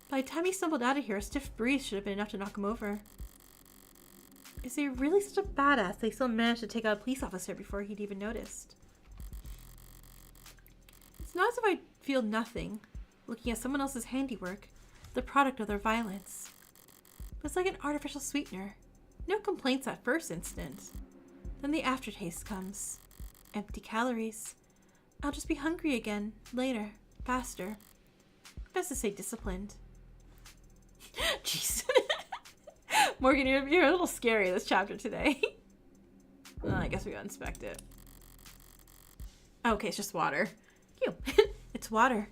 By the time he stumbled out of here, a stiff breeze should have been enough to knock him over. Is he really such a badass that he still managed to take out a police officer before he'd even noticed? It's not as if I feel nothing, looking at someone else's handiwork, the product of their violence. But it's like an artificial sweetener. No complaints at first instant. Then the aftertaste comes. Empty calories. I'll just be hungry again, later, faster. Best to say disciplined. Jeez. Morgan, you're a little scary this chapter today. Well, I guess we gotta inspect it. Okay, it's just water. Phew. It's water.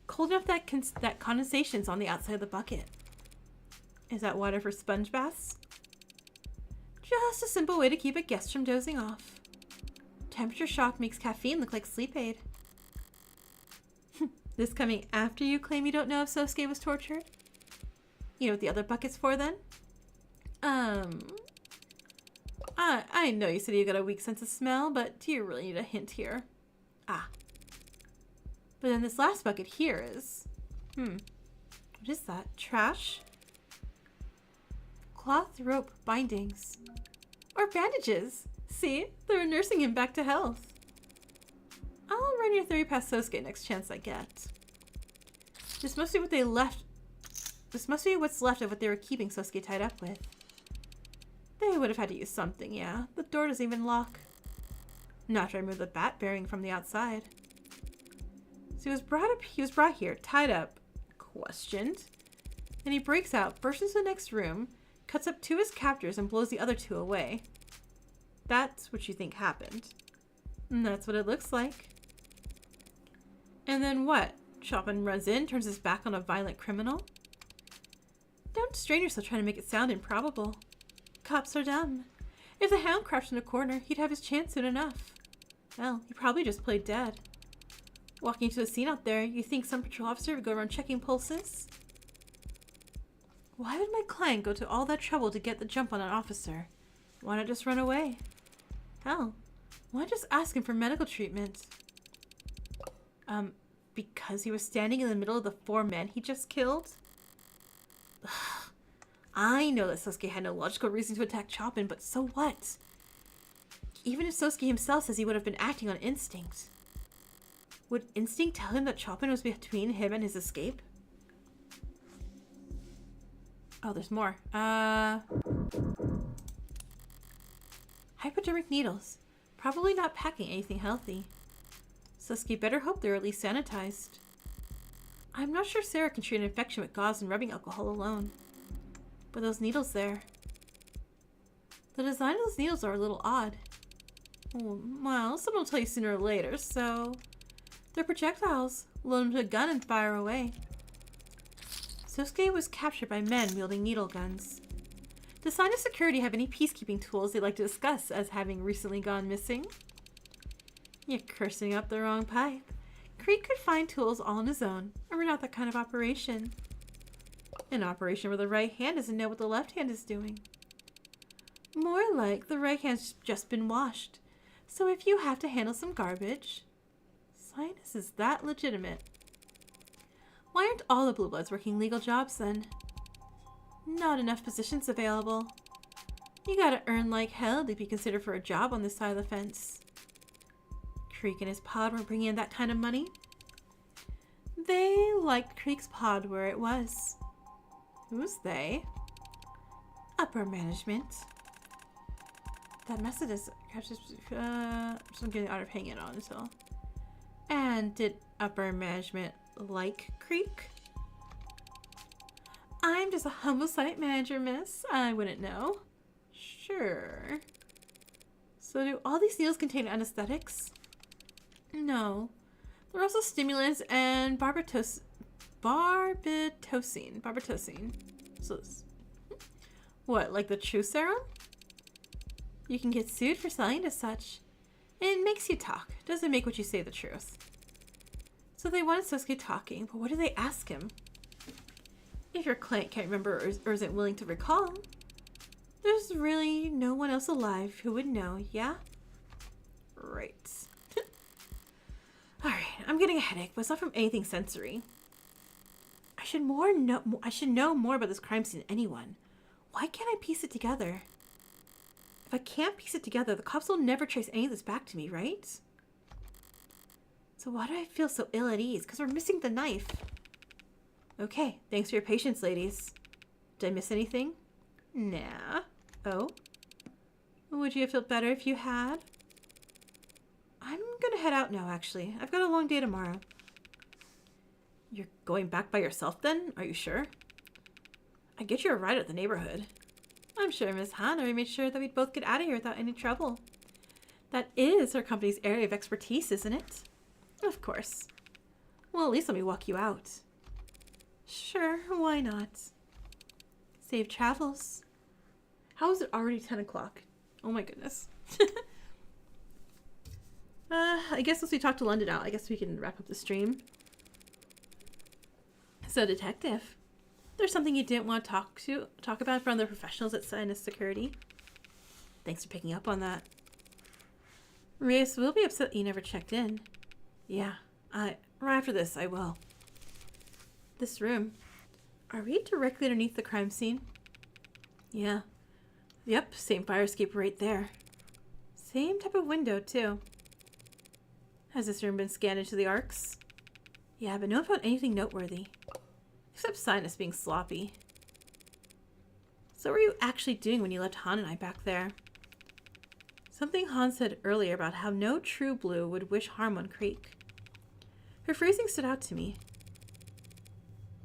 Cold enough that condensation's on the outside of the bucket. Is that water for sponge baths? Just a simple way to keep a guest from dozing off. Temperature shock makes caffeine look like sleep aid. This coming after you claim you don't know if Sosuke was tortured? You know what the other bucket's for then? I know you said you got a weak sense of smell, but do you really need a hint here? Ah. But then this last bucket here is... What is that? Trash? Cloth rope bindings. Or bandages. See? They're nursing him back to health. I'll run your theory past Sosuke next chance I get. This must be what they left. This must be what's left of what they were keeping Sosuke tied up with. They would have had to use something, yeah. The door doesn't even lock. Not to remove the bat bearing from the outside. So he was brought here, tied up, questioned. Then he breaks out, bursts into the next room, cuts up 2 of his captors, and blows the other 2 away. That's what you think happened. And that's what it looks like. And then what? Chopin runs in, turns his back on a violent criminal? Don't strain yourself trying to make it sound improbable. Cops are dumb. If the hound crouched in a corner, he'd have his chance soon enough. Well, he probably just played dead. Walking to the scene out there, you think some patrol officer would go around checking pulses? Why would my client go to all that trouble to get the jump on an officer? Why not just run away? Hell, why just ask him for medical treatment? Because he was standing in the middle of the 4 men he just killed? Ugh. I know that Sosuke had no logical reason to attack Chopin, but so what? Even if Sosuke himself says he would have been acting on instinct. Would instinct tell him that Chopin was between him and his escape? Oh, there's more. Hypodermic needles. Probably not packing anything healthy. Sosuke better hope they're at least sanitized. I'm not sure Sarah can treat an infection with gauze and rubbing alcohol alone. But those needles there. The design of those needles are a little odd. Well, someone will tell you sooner or later, so... They're projectiles. Load them to a gun and fire away. Sosuke was captured by men wielding needle guns. Does Sign of Security have any peacekeeping tools they'd like to discuss as having recently gone missing? You're cursing up the wrong pipe. Creek could find tools all on his own, and we're not that kind of operation. An operation where the right hand doesn't know what the left hand is doing. More like the right hand's just been washed. So if you have to handle some garbage, Sinus is that legitimate. Why aren't all the Blue Bloods working legal jobs then? Not enough positions available. You gotta earn like hell to be considered for a job on this side of the fence. Creek and his pod were bringing in that kind of money. They liked Creek's pod where it was. Who's they? Upper management. That message is just getting out of hanging on until. And did upper management like Creek? I'm just a humble site manager, miss. I wouldn't know. Sure. So do all these needles contain anesthetics? No. They're also stimulants and barbitocene. So what, like the true serum? You can get sued for selling it as such. It makes you talk. Doesn't make what you say the truth. So they wanted Sosuke talking, but what do they ask him? If your client can't remember or isn't willing to recall, there's really no one else alive who would know, yeah? Right. Alright, I'm getting a headache, but it's not from anything sensory. I should know more about this crime scene than anyone. Why can't I piece it together? If I can't piece it together, the cops will never trace any of this back to me, right? So why do I feel so ill at ease? Because we're missing the knife. Okay, thanks for your patience, ladies. Did I miss anything? Nah. Oh? Would you have felt better if you had? I'm gonna head out now, actually. I've got a long day tomorrow. You're going back by yourself then? Are you sure? I'd get you a ride at the neighborhood. I'm sure Miss Hana made sure that we'd both get out of here without any trouble. That is her company's area of expertise, isn't it? Of course. Well, at least let me walk you out. Sure, why not? Safe travels. How is it already 10 o'clock? Oh my goodness. I guess once we talk to London out, I guess we can wrap up the stream. So, Detective, there's something you didn't want to talk about in front of the professionals at Sinus Security. Thanks for picking up on that. Reyes will be upset you never checked in. Yeah, right after this, I will. This room. Are we directly underneath the crime scene? Yeah. Yep, same fire escape right there. Same type of window, too. Has this room been scanned into the arcs? Yeah, but no one found anything noteworthy. Except Sinus being sloppy. So what were you actually doing when you left Han and I back there? Something Han said earlier about how no true blue would wish harm on Creek. Her phrasing stood out to me.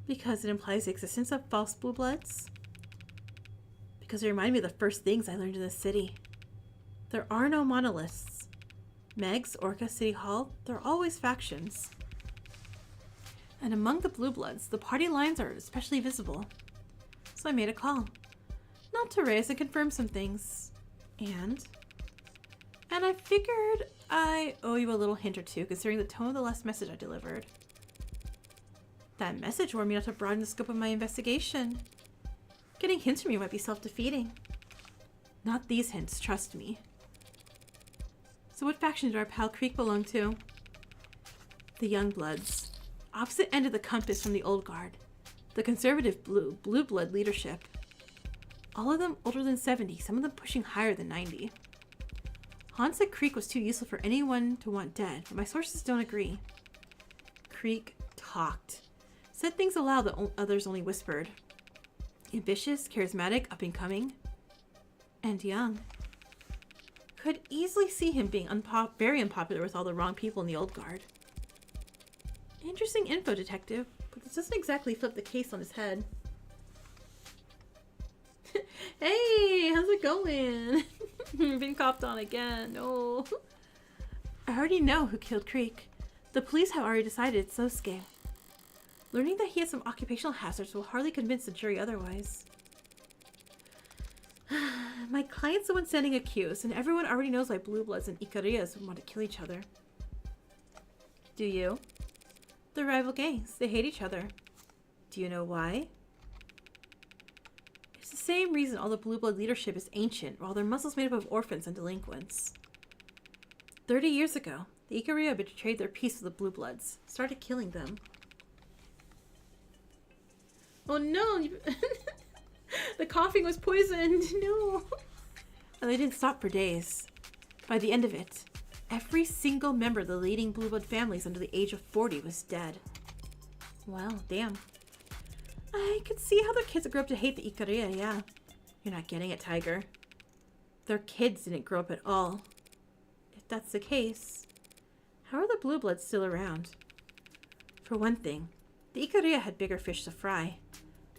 Because it implies the existence of false blue bloods? Because it reminded me of the first things I learned in this city. There are no monoliths. Meg's, Orca, City Hall, they're always factions. And among the blue bloods, the party lines are especially visible. So I made a call. Not to raise and confirm some things. And I figured I owe you a little hint or two, considering the tone of the last message I delivered. That message warned me not to broaden the scope of my investigation. Getting hints from you might be self-defeating. Not these hints, trust me. So what faction did our pal Creek belong to? The Young Bloods. Opposite end of the compass from the Old Guard. The conservative blue blood leadership. All of them older than 70, some of them pushing higher than 90. Han said Creek was too useful for anyone to want dead, but my sources don't agree. Creek talked. Said things aloud that others only whispered. Ambitious, charismatic, up-and-coming, and young. Could easily see him being very unpopular with all the wrong people in the Old Guard. Interesting info, Detective, but this doesn't exactly flip the case on his head. Hey, how's it going? Been copped on again. Oh. I already know who killed Creek. The police have already decided it's Sosuke. Learning that he has some occupational hazards will hardly convince the jury otherwise. My client's the one standing accused, and everyone already knows why Blue Bloods and Ikariyas would want to kill each other. Do you? They're rival gangs. They hate each other. Do you know why? It's the same reason all the Blue Blood leadership is ancient, while their muscles made up of orphans and delinquents. 30 years ago, the Ikariya betrayed their peace with the Blue Bloods, started killing them. Oh no! The coughing was poisoned! No! And they didn't stop for days. By the end of it, every single member of the leading Blue Blood families under the age of 40 was dead. Well, damn. I could see how their kids grew up to hate the Ikariya, yeah. You're not getting it, Tiger. Their kids didn't grow up at all. If that's the case, how are the Blue Bloods still around? For one thing, the Ikariya had bigger fish to fry.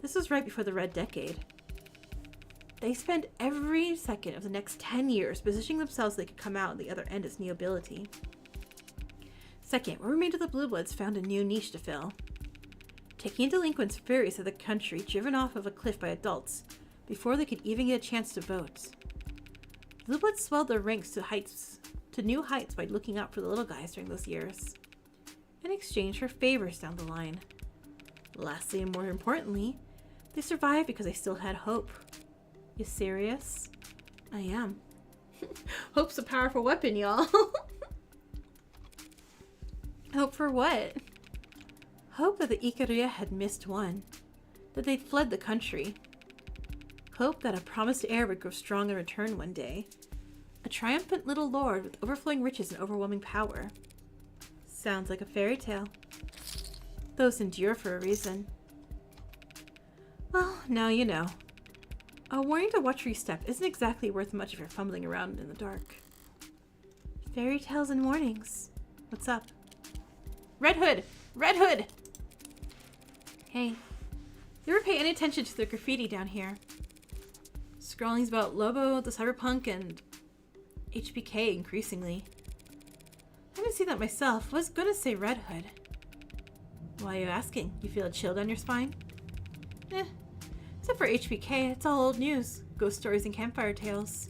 This was right before the Red Decade. They spent every second of the next 10 years positioning themselves so they could come out on the other end as nobility. Second, what remained of the Blue Bloods found a new niche to fill. Taking in delinquents furious of the country driven off of a cliff by adults before they could even get a chance to vote. Blue Bloods swelled their ranks to heights to new heights by looking out for the little guys during those years, in exchange for favors down the line. Lastly, and more importantly, they survived because they still had hope. You serious? I am. Hope's a powerful weapon, y'all. Hope for what? Hope that the Ikaruya had missed one, that they'd fled the country. Hope that a promised heir would grow strong in return one day. A triumphant little lord with overflowing riches and overwhelming power. Sounds like a fairy tale. Those endure for a reason. Well, now you know. A warning to watch where you step isn't exactly worth much if you're fumbling around in the dark. Fairy tales and warnings. What's up? Red Hood! Red Hood! Hey, you ever pay any attention to the graffiti down here? Scrawlings about Lobo, the Cyberpunk, and HBK increasingly. I haven't seen that myself. I was gonna say Red Hood. Why are you asking? You feel a chill down your spine? Except for HBK, it's all old news. Ghost stories and campfire tales.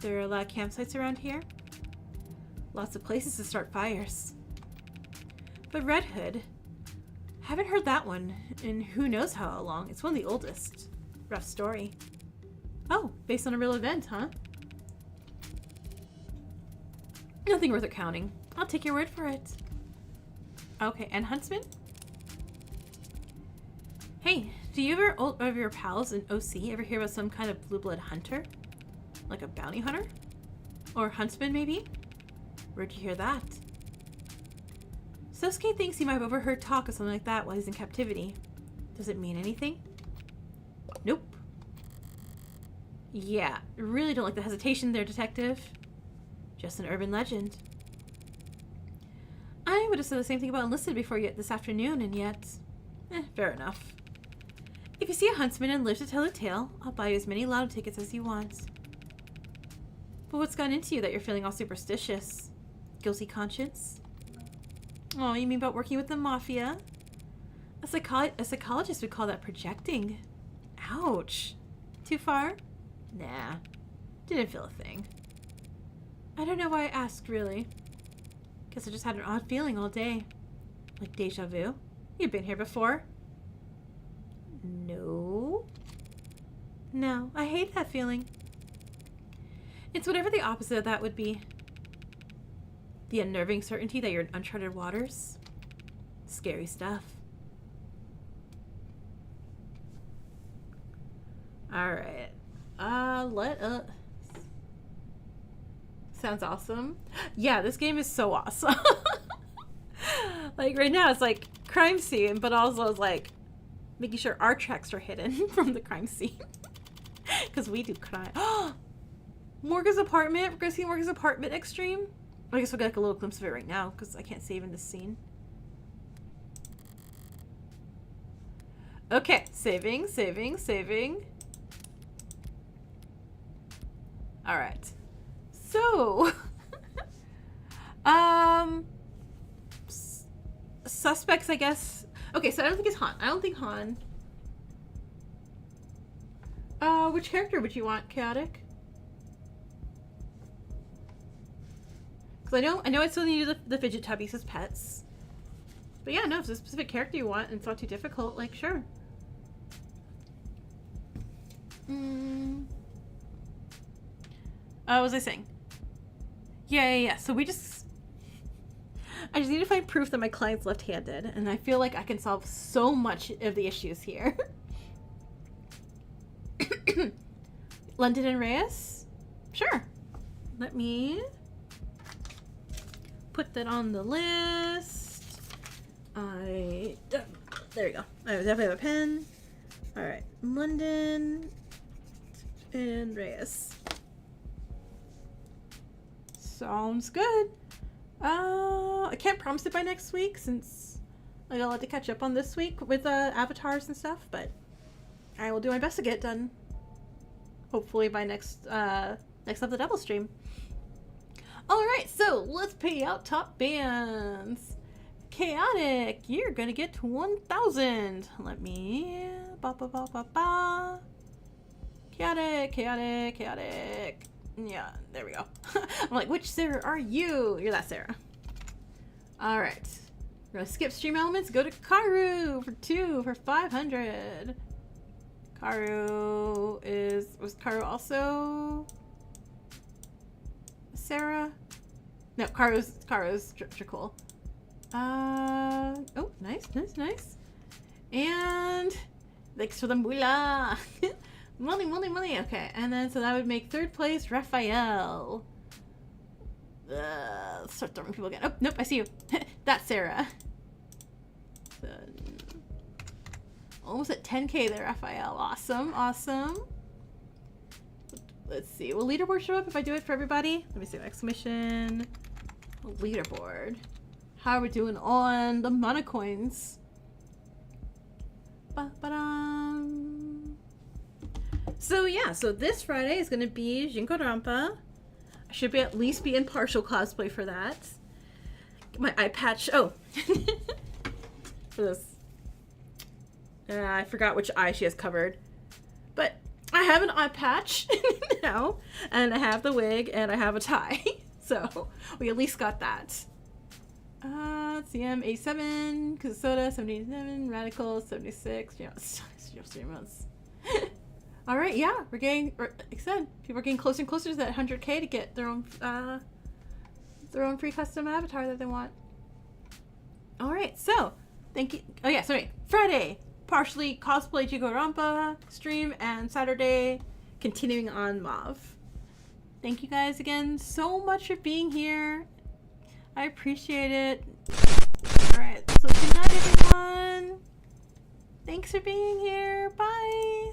There are a lot of campsites around here. Lots of places to start fires. But Red Hood, haven't heard that one in who knows how long. It's one of the oldest. Rough story. Oh, based on a real event, huh? Nothing worth accounting. I'll take your word for it. Okay, and Huntsman? Hey, do you ever, all of your pals in OC, ever hear about some kind of blue blood hunter? Like a bounty hunter? Or huntsman, maybe? Where'd you hear that? Sosuke thinks he might have overheard talk of something like that while he's in captivity. Does it mean anything? Nope. Yeah, really don't like the hesitation there, detective. Just an urban legend. I would have said the same thing about enlisted before yet this afternoon, and yet... fair enough. If you see a huntsman and live to tell a tale, I'll buy you as many lotto tickets as you want. But what's gotten into you that you're feeling all superstitious? Guilty conscience? Oh, you mean about working with the mafia? A psychologist would call that projecting. Ouch. Too far? Nah. Didn't feel a thing. I don't know why I asked, really. Guess I just had an odd feeling all day. Like deja vu. You've been here before. No. No, I hate that feeling. It's whatever the opposite of that would be. The unnerving certainty that you're in uncharted waters. Scary stuff. Alright. Let us... Sounds awesome. Yeah, this game is so awesome. Like, right now it's like crime scene, but also it's like making sure our tracks are hidden from the crime scene. Because we do crime. Morgan's apartment. We're going to see Morgan's apartment extreme. I guess we'll get like a little glimpse of it right now because I can't save in this scene. Okay, saving. All right. So, suspects, I guess. Okay, so I don't think it's Han. I don't think Han. Which character would you want, Chaotic? Because I know I still need to do the fidget tubbies as pets. But yeah, no, if there's a specific character you want and it's not too difficult, like, sure. What was I saying? Yeah. So I just need to find proof that my client's left-handed, and I feel like I can solve so much of the issues here. London and Reyes? Sure. Let me put that on the list. There we go. I definitely have a pen. Alright. London and Reyes. Sounds good. I can't promise it by next week since I got a lot to catch up on this week with avatars and stuff, but I will do my best to get it done. Hopefully by next up the double stream. Alright, so let's pay out top bands. Chaotic, you're gonna get 1,000. Let me Chaotic. Yeah, there we go. I'm like, which Sarah are you? You're that Sarah. All right. We're gonna skip stream elements. Go to Karu for 500. Was Karu also Sarah? No, Karu's Dracul. Oh, nice. And thanks for the moolah. money. Okay, and then so that would make third place Raphael. Let's start throwing people again. Oh, nope, I see you. That's Sarah. Almost at 10k there, Raphael. Awesome. Let's see. Will leaderboard show up if I do it for everybody? Let me see. Exclamation. Leaderboard. How are we doing on the mana coins? Ba-ba-dum. So yeah, so this Friday is going to be Danganronpa. I should at least be in partial cosplay for that. My eye patch. Oh. For this. I forgot which eye she has covered. But I have an eye patch now. And I have the wig and I have a tie. So we at least got that. CM 87, Kazusoda 77, Radical 76. You know, it's 3 months. All right, yeah, we're getting, like I said, people are getting closer and closer to that 100k to get their own free custom avatar that they want. All right, so thank you. Oh yeah, sorry. Friday, partially cosplay Danganronpa stream, and Saturday, continuing on Mauve. Thank you guys again so much for being here. I appreciate it. All right, so good night, everyone. Thanks for being here. Bye.